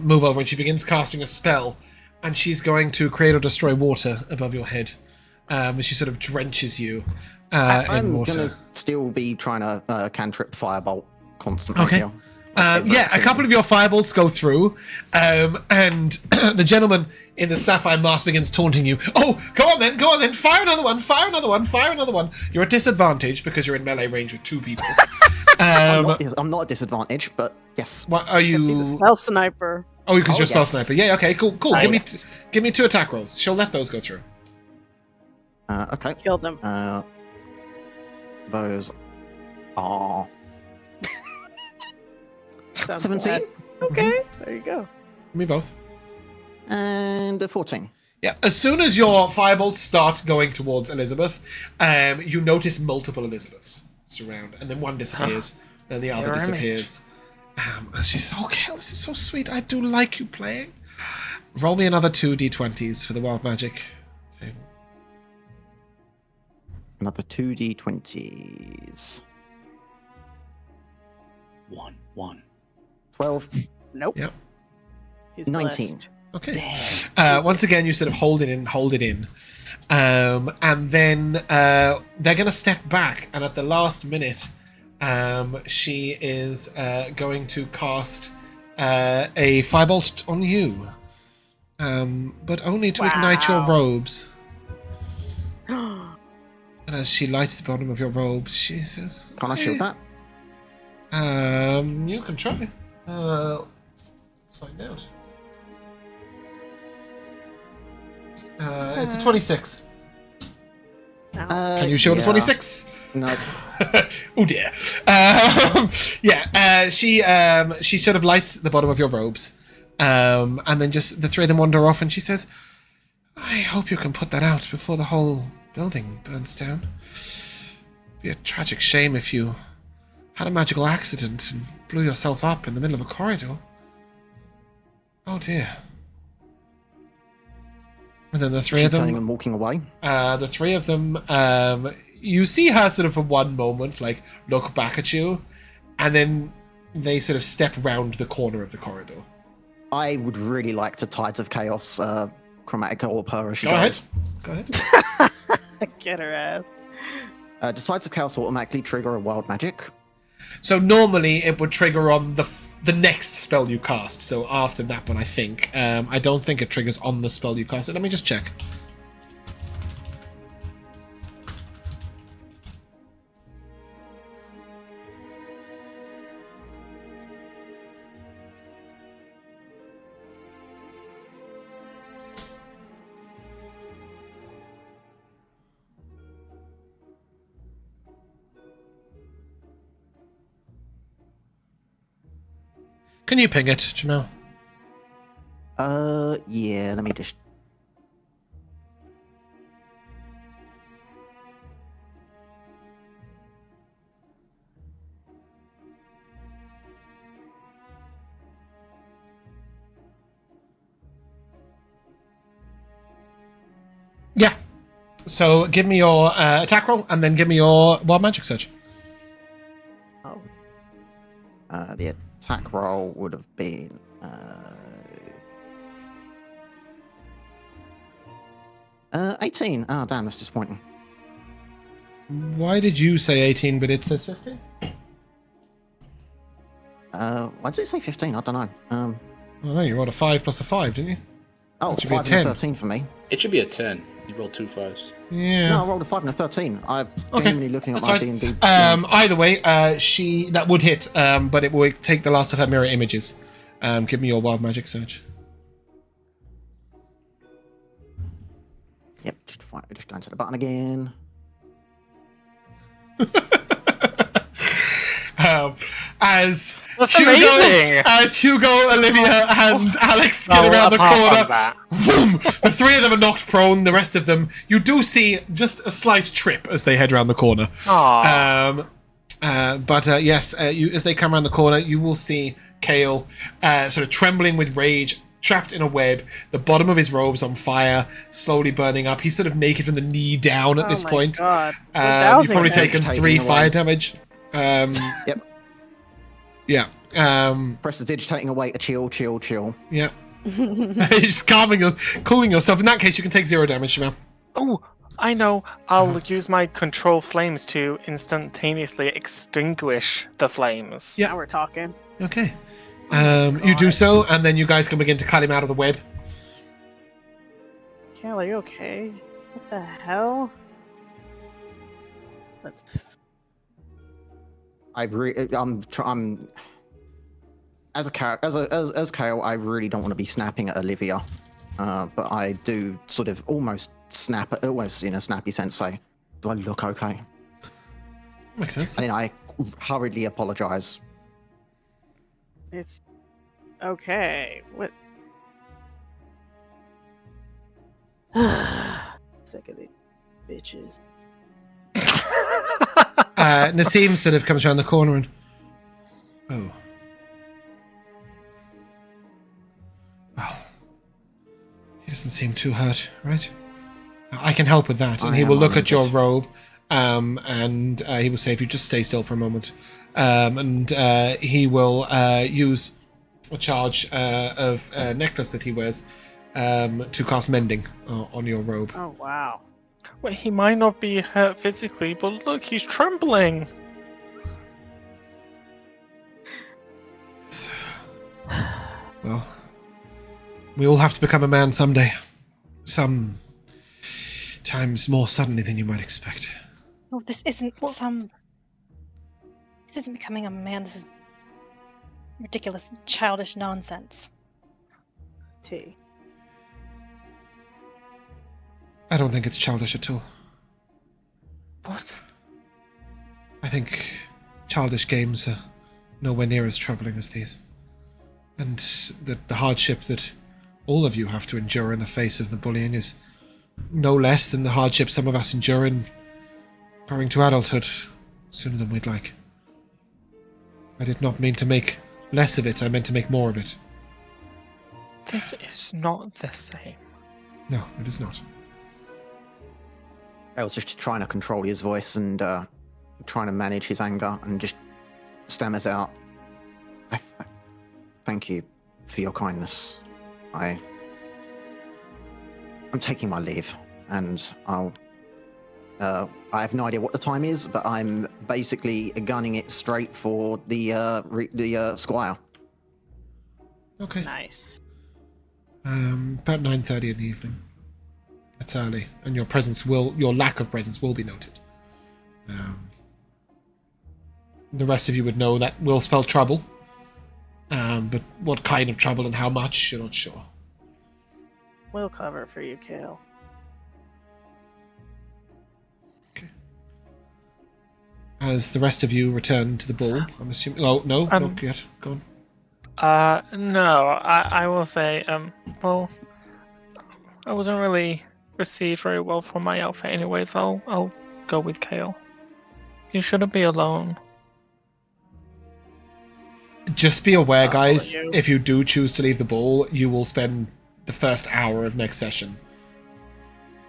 move over, and she begins casting a spell, and she's going to create or destroy water above your head. She sort of drenches you in water. I'm gonna still be trying to cantrip firebolt constantly. Okay. Here. A couple of your firebolts go through, and the gentleman in the sapphire mask begins taunting you. Oh, go on then, fire another one, fire another one, fire another one. You're at disadvantage because you're in melee range with two people. I'm not at disadvantage, but yes. What are you? He's a spell sniper. Oh, because you're a spell yes. sniper. Yeah, okay, cool. Give me 2 attack rolls. She'll let those go through. Okay. Kill them. Those are 17. Bad. Okay, there you go. Give me both. And a 14. Yeah, as soon as your firebolts start going towards Elizabeth, you notice multiple Elizabeths surround, and then one disappears, then the other disappears. She's so, okay, this is so sweet. I do like you playing. Roll me another 2 d20s for the wild magic table. Another 2 d20s. 1. 12. Nope. Yep. He's 19. blessed. Okay. Once again, you sort of hold it in. And then they're going to step back, and at the last minute, she is going to cast a firebolt on you. But only to ignite your robes. And as she lights the bottom of your robes, she says, Can I shield that? You can try. Let's find out. It's a 26. Can you shield a 26? No. Oh dear. She sort of lights the bottom of your robes, and then just the three of them wander off, and she says, "I hope you can put that out before the whole building burns down. It'd be a tragic shame if you had a magical accident and blew yourself up in the middle of a corridor. Oh dear." And then the three of them turning and walking away. The three of them, you see her sort of for one moment, like, look back at you, and then they sort of step round the corner of the corridor. I would really like to Tides of Chaos chromatic orb her as she Go goes. ahead. Get her ass. Does Tides of Chaos automatically trigger a wild magic? So normally it would trigger on the next spell you cast. So after that one, I think. I don't think it triggers on the spell you cast. Let me just check. Can you ping it, Jamel? Yeah, let me just... Yeah. So give me your attack roll, and then give me your wild magic search. The attack roll would have been... 18. Oh, damn, that's disappointing. Why did you say 18, but it says 15? Why did it say 15? I don't know. I don't know, you rolled a 5 plus a 5, didn't you? Oh, That should be a 5 10. and a 13 for me. It should be a 10. You rolled 2 5s. Yeah. No, I rolled a 5 and a 13. I'm genuinely looking at That's my fine. D&D. Either way, that would hit, but it would take the last of her mirror images. Give me your wild magic search. Yep, just go into the button again. As That's amazing! Hugo, Olivia, and Alex get around the corner, boom, the three of them are knocked prone. The rest of them, you do see just a slight trip as they head around the corner. Yes, as they come around the corner, you will see Kale sort of trembling with rage, trapped in a web. The bottom of his robe's on fire, slowly burning up. He's sort of naked from the knee down at this point. God. You've probably taken Taking 3 away. fire damage. Yep. Yeah. Prestidigitating away to chill. Yeah. Just cooling yourself. In that case, you can take 0 damage, Shemam. Oh, I know. I'll use my control flames to instantaneously extinguish the flames. Yeah. Now we're talking. Okay. You do so, and then you guys can begin to cut him out of the web. Kale, are you okay? What the hell? Let's. I'm as Kale, I really don't want to be snapping at Olivia, but I do sort of almost in a snappy sense say, "Do I look okay?" Makes sense. And then I hurriedly apologize. It's okay. What? Sick of these bitches. Nassim sort of comes around the corner and... Oh. Well, he doesn't seem too hurt, right? I can help with that. And he will look at your robe, and he will say, if you just stay still for a moment. And he will use a charge of a necklace that he wears to cast Mending on your robe. Oh, wow. Well, he might not be hurt physically, but look, he's trembling. Well, we all have to become a man someday. Sometimes more suddenly than you might expect. Oh, this isn't becoming a man. This is ridiculous, childish nonsense. T. I don't think it's childish at all. What? I think childish games are nowhere near as troubling as these. And the hardship that all of you have to endure in the face of the bullying is no less than the hardship some of us endure in growing to adulthood sooner than we'd like. I did not mean to make less of it, I meant to make more of it. This is not the same. No, it is not. I was just trying to control his voice and trying to manage his anger, and just stammers out, "Thank you for your kindness. I'm taking my leave, and I have no idea what the time is, but I'm basically gunning it straight for the squire." Okay. Nice. About 9:30 in the evening. It's early, and your lack of presence will be noted. The rest of you would know that will spell trouble. But what kind of trouble and how much, you're not sure. We'll cover for you, Kale. Okay. As the rest of you return to the ball, I'm assuming... Oh, no, not yet. Go on. No, I will say, well, I wasn't really received very well for my outfit anyways. I'll go with Kale. You shouldn't be alone. Just be aware, guys, if you do choose to leave the ball, you will spend the first hour of next session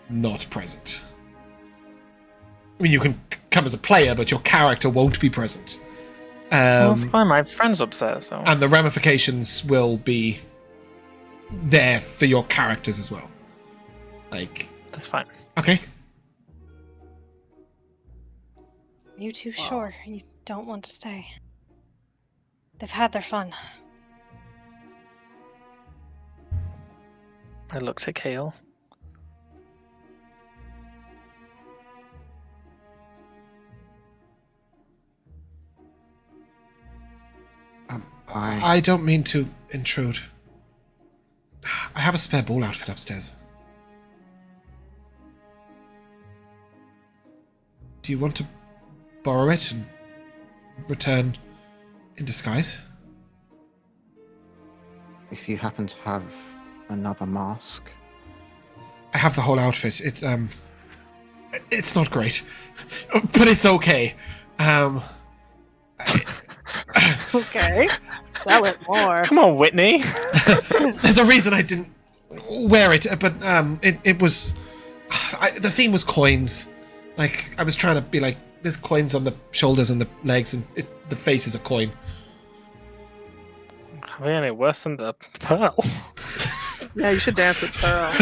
not present. I mean, you can come as a player, but your character won't be present. Well, it's fine. My friend's upset, so... And the ramifications will be there for your characters as well. Like... That's fine. Okay. Are you too sure you don't want to stay? They've had their fun. I looked at Kale. I don't mean to intrude. I have a spare ball outfit upstairs. Do you want to borrow it and return in disguise? If you happen to have another mask. I have the whole outfit. It's not great, but it's okay. Okay. Sell it more. Come on, Whitney. There's a reason I didn't wear it, but it was... the theme was coins. Like, I was trying to be like, there's coins on the shoulders and the legs, and the face is a coin. Really worse than the pearl. Yeah, you should dance with Pearl.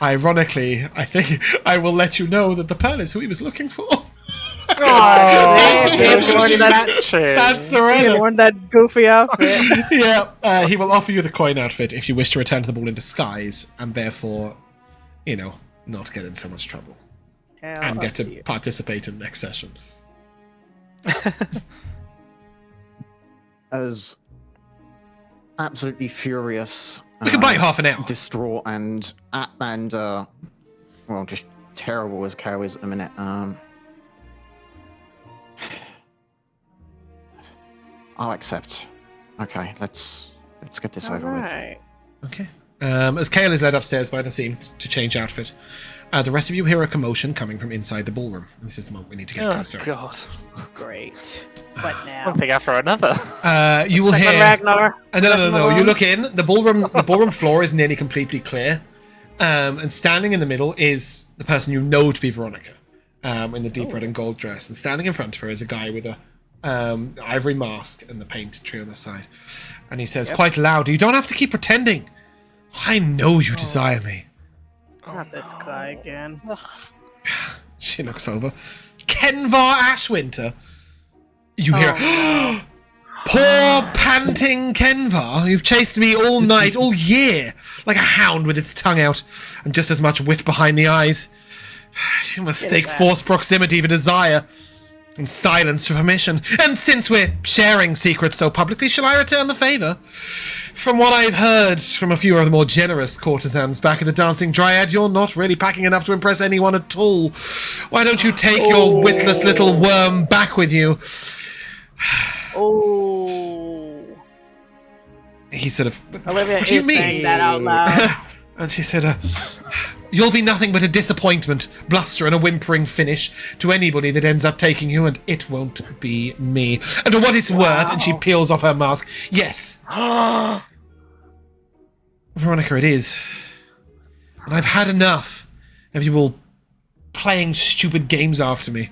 Ironically, I think I will let you know that the pearl is who he was looking for. That's He Sorcerer. worn that goofy outfit. Yeah, he will offer you the coin outfit if you wish to return to the ball in disguise, and therefore, not get in so much trouble. And get to participate in the next session. As absolutely furious. We can buy half an hour. Distraught and just terrible as Cow is at the minute. I'll accept. Okay, let's get this over with. Okay. As Kale is led upstairs by Nassim to change outfit, the rest of you hear a commotion coming from inside the ballroom. This is the moment we need to get to. Sorry. God. Great. But now. One thing after another. You will hear. Ragnar. No. You look in. The ballroom floor is nearly completely clear, and standing in the middle is the person you know to be Veronica, in the deep red and gold dress. And standing in front of her is a guy with a ivory mask and the painted tree on the side. And he says quite loud, "You don't have to keep pretending. I know you desire me." Not this guy again. She looks over. Kenvar Ashwinter. You hear, poor panting Kenvar. You've chased me all night, all year, like a hound with its tongue out, and just as much wit behind the eyes. You mistake forced proximity for desire, and silence for permission. And since we're sharing secrets so publicly, shall I return the favour? From what I've heard from a few of the more generous courtesans back at the Dancing Dryad, you're not really packing enough to impress anyone at all. Why don't you take your witless little worm back with you? He sort of... Olivia what do you is mean? saying that out loud. And she said, you'll be nothing but a disappointment, bluster, and a whimpering finish to anybody that ends up taking you, and it won't be me. And for what it's worth, and she peels off her mask, yes. Veronica, it is. And I've had enough of you all playing stupid games after me.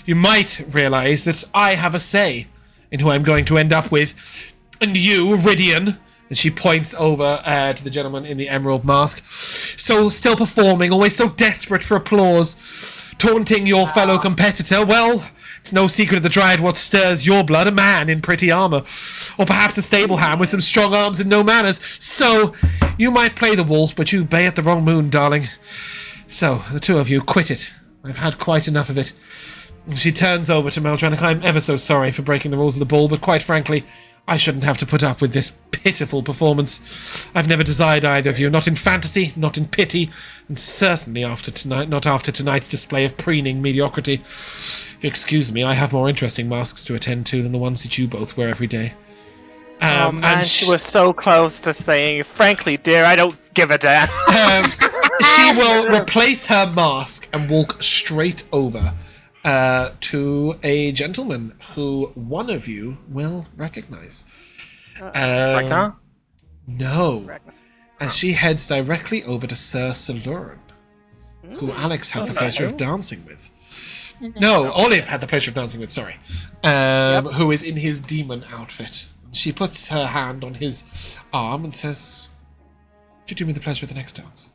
You might realise that I have a say in who I'm going to end up with. And you, Rydian, and she points over to the gentleman in the emerald mask, so still performing, always so desperate for applause, taunting your fellow competitor. Well, it's no secret of the Dryad what stirs your blood, a man in pretty armour, or perhaps a stable hand with some strong arms and no manners. So, you might play the wolf, but you bay at the wrong moon, darling. So, the two of you, quit it. I've had quite enough of it. She turns over to Meldranic. I'm ever so sorry for breaking the rules of the ball, but quite frankly, I shouldn't have to put up with this pitiful performance. I've never desired either of you, not in fantasy, not in pity, and certainly not after tonight's display of preening mediocrity. If you excuse me, I have more interesting masks to attend to than the ones that you both wear every day. And she was so close to saying, frankly, dear, I don't give a damn. She will replace her mask and walk straight over to a gentleman who one of you will recognize. Ragnar? No. As she heads directly over to Sir Saluran, who Alex had the pleasure of dancing with. No, Olive had the pleasure of dancing with, sorry. Who is in his demon outfit. She puts her hand on his arm and says, "Would you do me the pleasure of the next dance?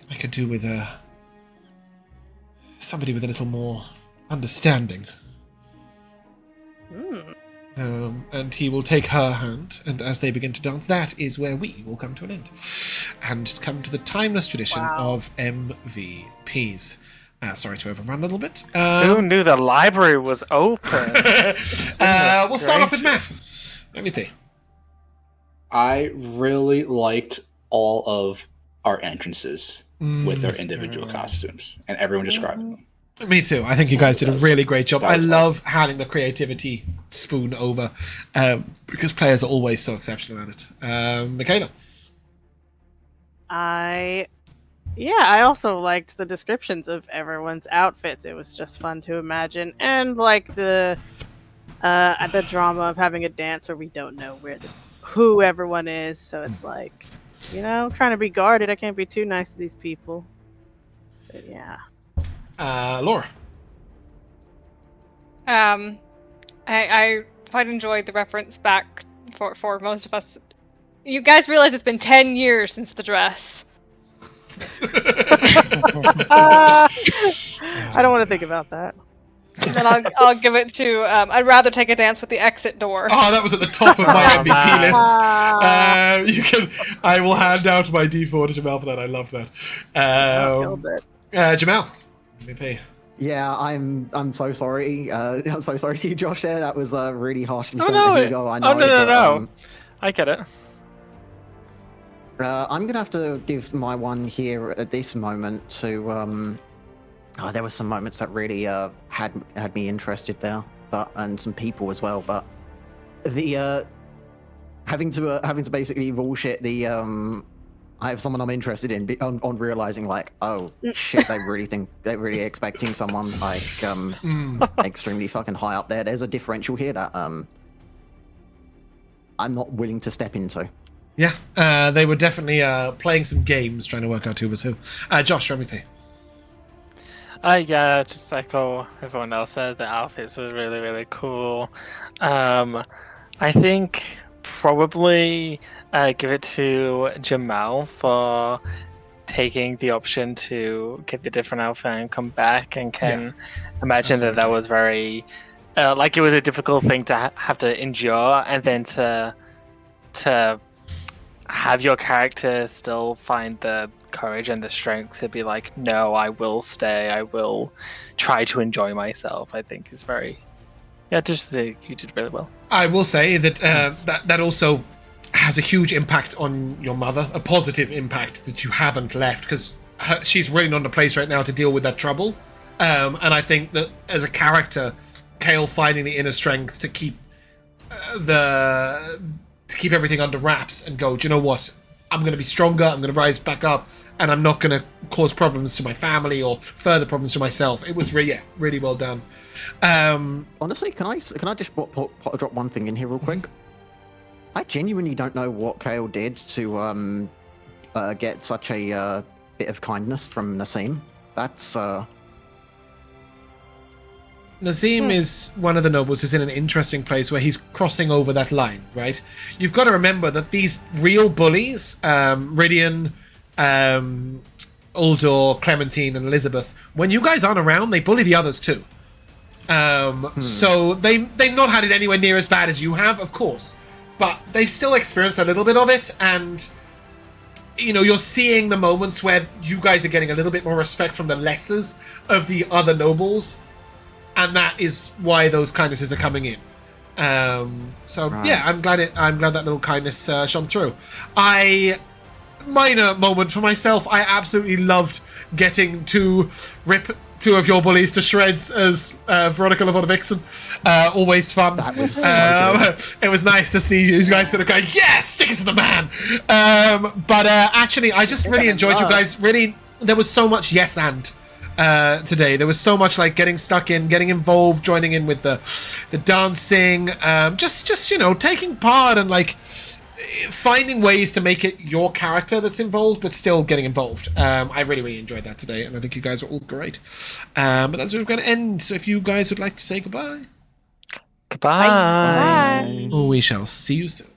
I could do with somebody with a little more understanding." And he will take her hand, and as they begin to dance, that is where we will come to an end. And come to the timeless tradition of MVPs. Sorry to overrun a little bit. Who knew the library was open? We'll start off with Matt. MVP. I really liked all of our entrances with their individual costumes, and everyone described them. Me too. I think you guys did a really great job. I love handing the creativity spoon over because players are always so exceptional at it. Michaela. I Yeah, I also liked the descriptions of everyone's outfits. It was just fun to imagine, and like the drama of having a dance where we don't know who everyone is. So it's like, trying to be guarded. I can't be too nice to these people. But yeah. Laura. I quite enjoyed the reference back for most of us. You guys realize it's been 10 years since the dress. I don't want to think about that. Then I'll give it to. I'd rather take a dance with the exit door. Oh, that was at the top of my MVP list. You can. I will hand out my D4 to Jamal for that. I love that. Jamal, MVP. Yeah, I'm so sorry. I'm so sorry to you, Josh. There, that was really harshly Oh, said no, to Hugo. I know. No. I get it. I'm gonna have to give my one here at this moment to. There were some moments that really had me interested there, and some people as well. But the having to basically bullshit the I have someone I'm interested in on realizing like, oh shit, they're really expecting someone like extremely fucking high up there. There's a differential here that I'm not willing to step into. Yeah, they were definitely playing some games trying to work out who was who. Josh, MVP. Yeah, just echo everyone else said. The outfits were really, really cool. I think probably give it to Jamal for taking the option to get the different outfit and come back, and can imagine that was very like it was a difficult thing to have to endure, and then to have your character still find the courage and the strength to be like, no, I will stay, I will try to enjoy myself. I think is very, just you did really well. I will say that that also has a huge impact on your mother, a positive impact that you haven't left, because she's really not in a place right now to deal with that trouble. And I think that as a character, Kale finding the inner strength to keep everything under wraps and go, do you know what? I'm going to be stronger, I'm going to rise back up, and I'm not going to cause problems to my family or further problems to myself. It was really, really well done. Honestly, can I just drop one thing in here real quick? I genuinely don't know what Kale did to get such a bit of kindness from Nassim. That's Nazim is one of the nobles who's in an interesting place where he's crossing over that line, right? You've got to remember that these real bullies, Rydian, Uldor, Clementine, and Elizabeth, when you guys aren't around, they bully the others too. So they've not had it anywhere near as bad as you have, of course, but they've still experienced a little bit of it, and you're seeing the moments where you guys are getting a little bit more respect from the lessers of the other nobles. And that is why those kindnesses are coming in. Right. Yeah, I'm glad that little kindness shone through. Minor moment for myself. I absolutely loved getting to rip two of your bullies to shreds as Veronica Levonovixen. Always fun. That was so good. It was nice to see you guys sort of going, yes, stick it to the man. But actually, I just really enjoyed you guys. Really, there was so much yes and. Today there was so much like getting stuck in, getting involved, joining in with the dancing, just taking part and like finding ways to make it your character that's involved but still getting involved. I really enjoyed that today, and I think you guys are all great. But that's where we're going to end, so if you guys would like to say goodbye. Goodbye. Bye. We shall see you soon.